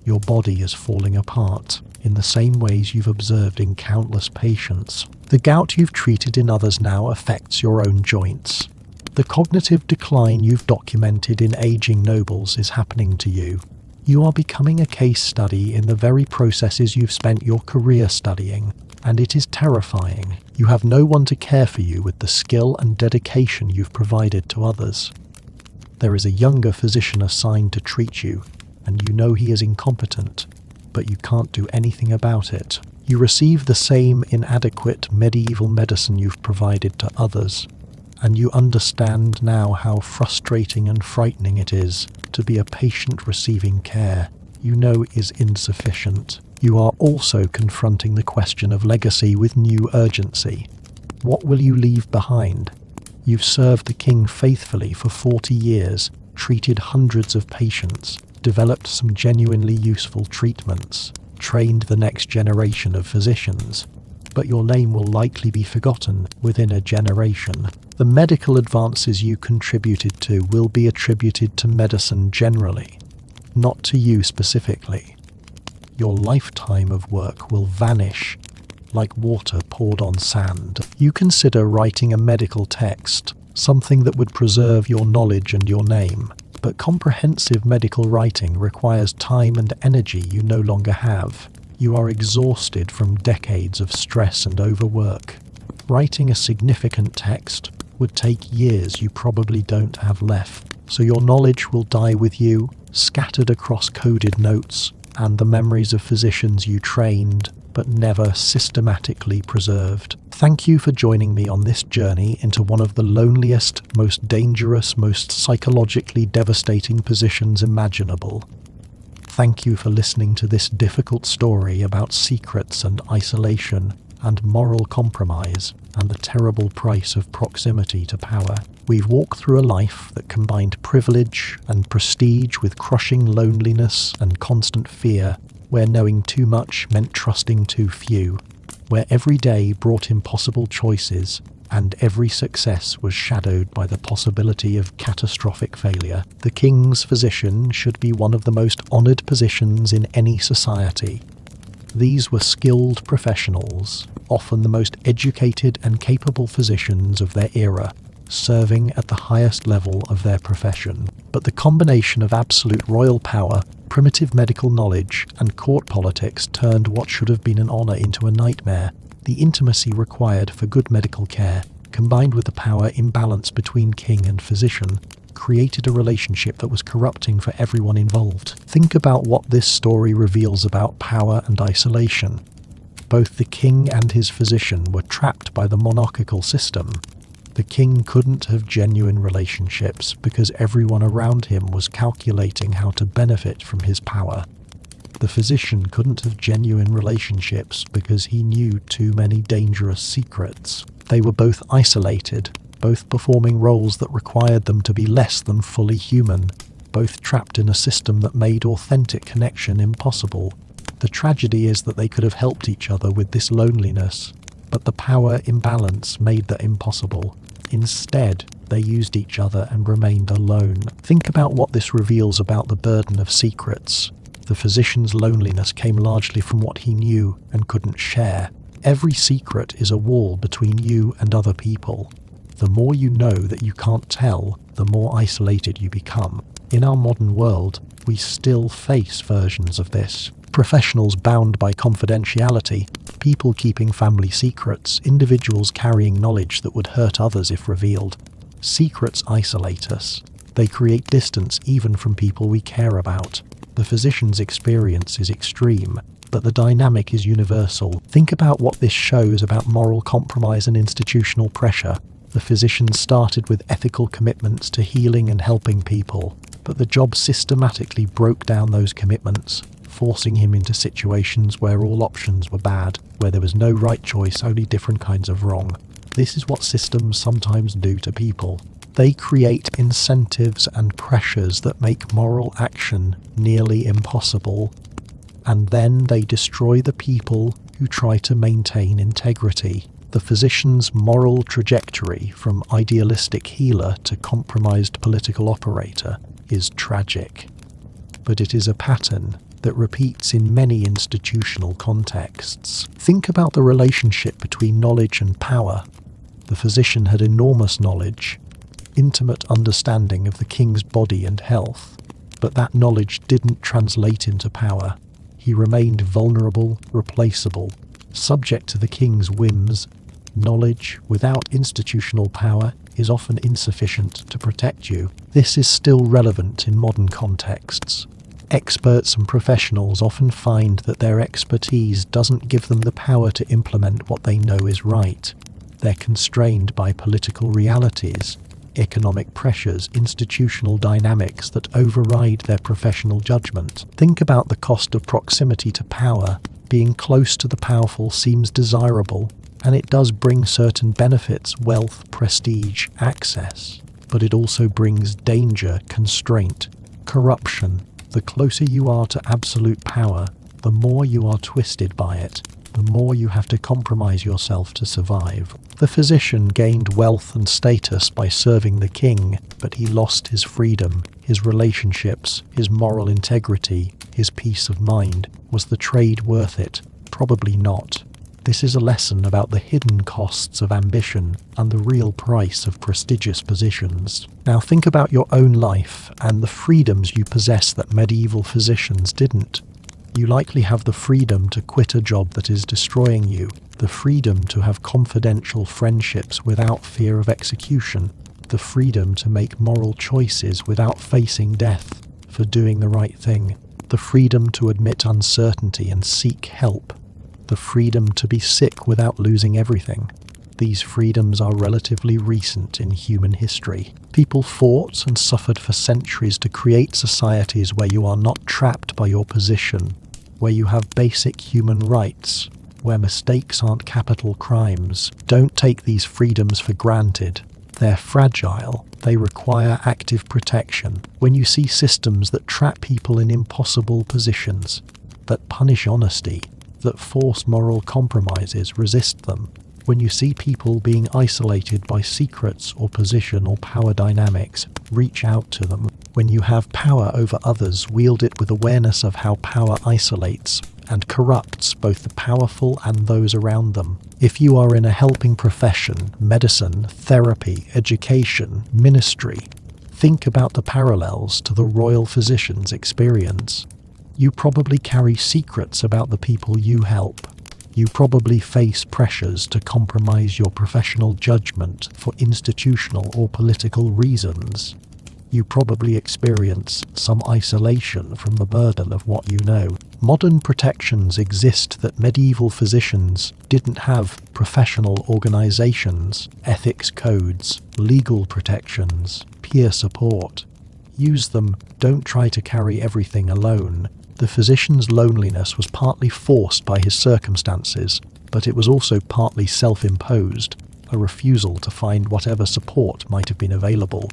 Your body is falling apart in the same ways you've observed in countless patients. The gout you've treated in others now affects your own joints. The cognitive decline you've documented in aging nobles is happening to you. You are becoming a case study in the very processes you've spent your career studying, and it is terrifying. You have no one to care for you with the skill and dedication you've provided to others. There is a younger physician assigned to treat you, and you know he is incompetent, but you can't do anything about it. You receive the same inadequate medieval medicine you've provided to others, and you understand now how frustrating and frightening it is to be a patient receiving care you know is insufficient. You are also confronting the question of legacy with new urgency. What will you leave behind? You've served the king faithfully for 40 years, treated hundreds of patients, developed some genuinely useful treatments, trained the next generation of physicians, but your name will likely be forgotten within a generation. The medical advances you contributed to will be attributed to medicine generally, not to you specifically. Your lifetime of work will vanish like water poured on sand. You consider writing a medical text, something that would preserve your knowledge and your name, but comprehensive medical writing requires time and energy you no longer have. You are exhausted from decades of stress and overwork. Writing a significant text would take years you probably don't have left, so your knowledge will die with you, scattered across coded notes and the memories of physicians you trained. but never systematically preserved. Thank you for joining me on this journey into one of the loneliest, most dangerous, most psychologically devastating positions imaginable. Thank you for listening to this difficult story about secrets and isolation and moral compromise and the terrible price of proximity to power. We've walked through a life that combined privilege and prestige with crushing loneliness and constant fear, where knowing too much meant trusting too few, where every day brought impossible choices and every success was shadowed by the possibility of catastrophic failure. The king's physician should be one of the most honoured positions in any society. These were skilled professionals, often the most educated and capable physicians of their era, serving at the highest level of their profession. But the combination of absolute royal power, primitive medical knowledge, and court politics turned what should have been an honour into a nightmare. The intimacy required for good medical care, combined with the power imbalance between king and physician, created a relationship that was corrupting for everyone involved. Think about what this story reveals about power and isolation. Both the king and his physician were trapped by the monarchical system. The king couldn't have genuine relationships because everyone around him was calculating how to benefit from his power. The physician couldn't have genuine relationships because he knew too many dangerous secrets. They were both isolated, both performing roles that required them to be less than fully human, both trapped in a system that made authentic connection impossible. The tragedy is that they could have helped each other with this loneliness, but the power imbalance made that impossible. Instead, they used each other and remained alone. Think about what this reveals about the burden of secrets. The physician's loneliness came largely from what he knew and couldn't share. Every secret is a wall between you and other people. The more you know that you can't tell, the more isolated you become. In our modern world, we still face versions of this. Professionals bound by confidentiality, people keeping family secrets, individuals carrying knowledge that would hurt others if revealed. Secrets isolate us. They create distance even from people we care about. The physician's experience is extreme, but the dynamic is universal. Think about what this shows about moral compromise and institutional pressure. The physician started with ethical commitments to healing and helping people, but the job systematically broke down those commitments, forcing him into situations where all options were bad, where there was no right choice, only different kinds of wrong. This is what systems sometimes do to people. They create incentives and pressures that make moral action nearly impossible, and then they destroy the people who try to maintain integrity. The physician's moral trajectory from idealistic healer to compromised political operator is tragic, but it is a pattern that repeats in many institutional contexts. Think about the relationship between knowledge and power. The physician had enormous knowledge, intimate understanding of the king's body and health, but that knowledge didn't translate into power. He remained vulnerable, replaceable, subject to the king's whims. Knowledge without institutional power is often insufficient to protect you. This is still relevant in modern contexts. Experts and professionals often find that their expertise doesn't give them the power to implement what they know is right. They're constrained by political realities, economic pressures, institutional dynamics that override their professional judgment. Think about the cost of proximity to power. Being close to the powerful seems desirable, and it does bring certain benefits, wealth, prestige, access. But it also brings danger, constraint, corruption. The closer you are to absolute power, the more you are twisted by it, the more you have to compromise yourself to survive. The physician gained wealth and status by serving the king, but he lost his freedom, his relationships, his moral integrity, his peace of mind. Was the trade worth it? Probably not. This is a lesson about the hidden costs of ambition and the real price of prestigious positions. Now think about your own life and the freedoms you possess that medieval physicians didn't. You likely have the freedom to quit a job that is destroying you, the freedom to have confidential friendships without fear of execution, the freedom to make moral choices without facing death for doing the right thing, the freedom to admit uncertainty and seek help, the freedom to be sick without losing everything. These freedoms are relatively recent in human history. People fought and suffered for centuries to create societies where you are not trapped by your position, where you have basic human rights, where mistakes aren't capital crimes. Don't take these freedoms for granted. They're fragile. They require active protection. When you see systems that trap people in impossible positions, that punish honesty, that force moral compromises, resist them. When you see people being isolated by secrets or position or power dynamics, reach out to them. When you have power over others, wield it with awareness of how power isolates and corrupts both the powerful and those around them. If you are in a helping profession, medicine, therapy, education, ministry, think about the parallels to the royal physician's experience. You probably carry secrets about the people you help. You probably face pressures to compromise your professional judgment for institutional or political reasons. You probably experience some isolation from the burden of what you know. Modern protections exist that medieval physicians didn't have: professional organizations, ethics codes, legal protections, peer support. Use them. Don't try to carry everything alone. The physician's loneliness was partly forced by his circumstances, but it was also partly self-imposed, a refusal to find whatever support might have been available.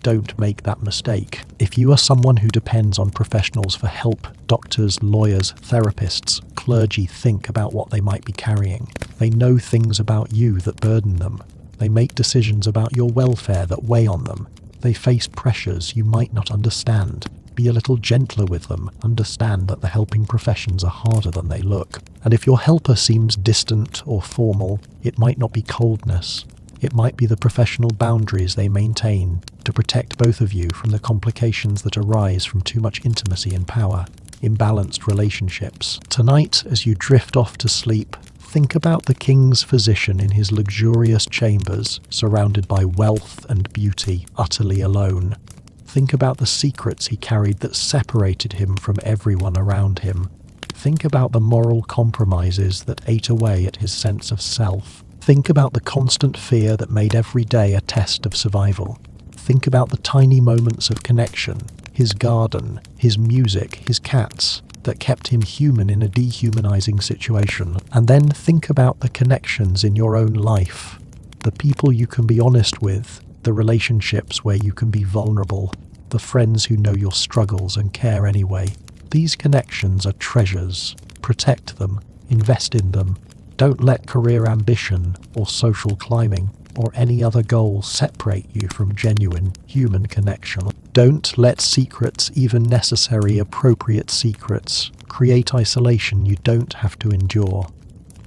Don't make that mistake. If you are someone who depends on professionals for help, doctors, lawyers, therapists, clergy, think about what they might be carrying. They know things about you that burden them. They make decisions about your welfare that weigh on them. They face pressures you might not understand. Be a little gentler with them. Understand that the helping professions are harder than they look. And if your helper seems distant or formal, it might not be coldness. It might be the professional boundaries they maintain to protect both of you from the complications that arise from too much intimacy and power, imbalanced relationships. Tonight, as you drift off to sleep, think about the king's physician in his luxurious chambers, surrounded by wealth and beauty, utterly alone. Think about the secrets he carried that separated him from everyone around him. Think about the moral compromises that ate away at his sense of self. Think about the constant fear that made every day a test of survival. Think about the tiny moments of connection, his garden, his music, his cats, that kept him human in a dehumanizing situation. And then think about the connections in your own life, the people you can be honest with, the relationships where you can be vulnerable, the friends who know your struggles and care anyway. These connections are treasures. Protect them. Invest in them. Don't let career ambition or social climbing or any other goal separate you from genuine human connection. Don't let secrets, even necessary, appropriate secrets, create isolation you don't have to endure.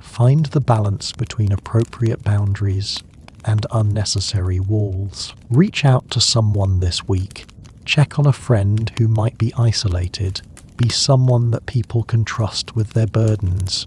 Find the balance between appropriate boundaries and unnecessary walls. Reach out to someone this week. Check on a friend who might be isolated. Be someone that people can trust with their burdens.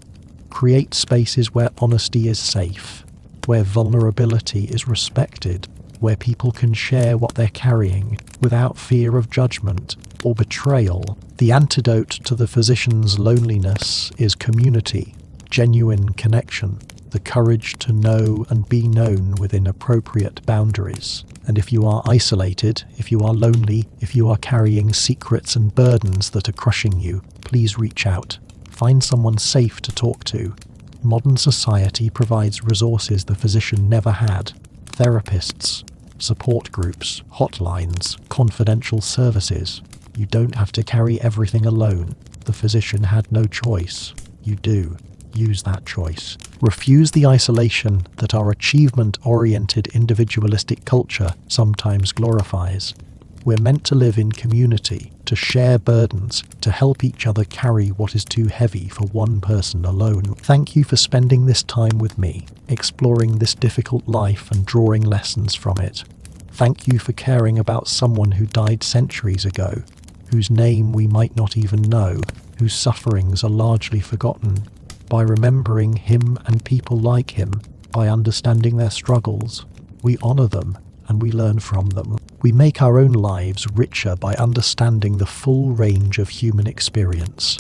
Create spaces where honesty is safe, where vulnerability is respected, where people can share what they're carrying without fear of judgment or betrayal. The antidote to the physician's loneliness is community, genuine connection, the courage to know and be known within appropriate boundaries. And if you are isolated, if you are lonely, if you are carrying secrets and burdens that are crushing you, please reach out. Find someone safe to talk to. Modern society provides resources the physician never had. Therapists, support groups, hotlines, confidential services. You don't have to carry everything alone. The physician had no choice. You do. Use that choice. Refuse the isolation that our achievement-oriented individualistic culture sometimes glorifies. We're meant to live in community, to share burdens, to help each other carry what is too heavy for one person alone. Thank you for spending this time with me, exploring this difficult life and drawing lessons from it. Thank you for caring about someone who died centuries ago, whose name we might not even know, whose sufferings are largely forgotten. By remembering him and people like him, by understanding their struggles, we honor them and we learn from them. We make our own lives richer by understanding the full range of human experience.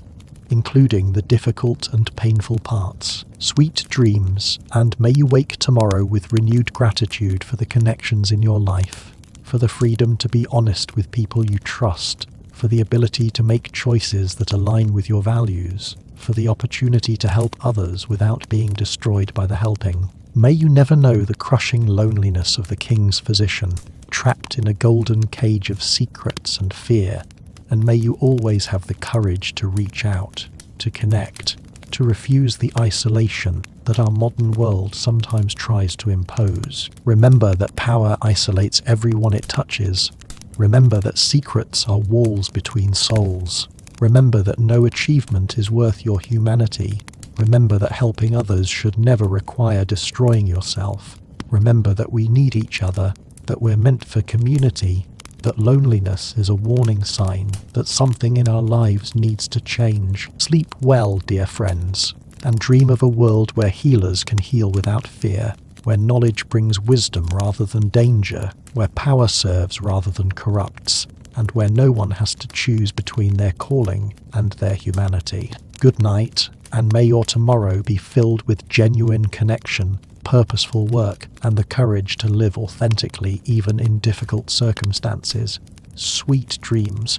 including the difficult and painful parts. Sweet dreams, and may you wake tomorrow with renewed gratitude for the connections in your life, for the freedom to be honest with people you trust, for the ability to make choices that align with your values, for the opportunity to help others without being destroyed by the helping. May you never know the crushing loneliness of the king's physician, trapped in a golden cage of secrets and fear, and may you always have the courage to reach out, to connect, to refuse the isolation that our modern world sometimes tries to impose. Remember that power isolates everyone it touches. Remember that secrets are walls between souls. Remember that no achievement is worth your humanity. Remember that helping others should never require destroying yourself. Remember that we need each other, that we're meant for community, that loneliness is a warning sign that something in our lives needs to change. Sleep well, dear friends, and dream of a world where healers can heal without fear, where knowledge brings wisdom rather than danger, where power serves rather than corrupts, and where no one has to choose between their calling and their humanity. Good night, and may your tomorrow be filled with genuine connection, purposeful work, and the courage to live authentically even in difficult circumstances. Sweet dreams.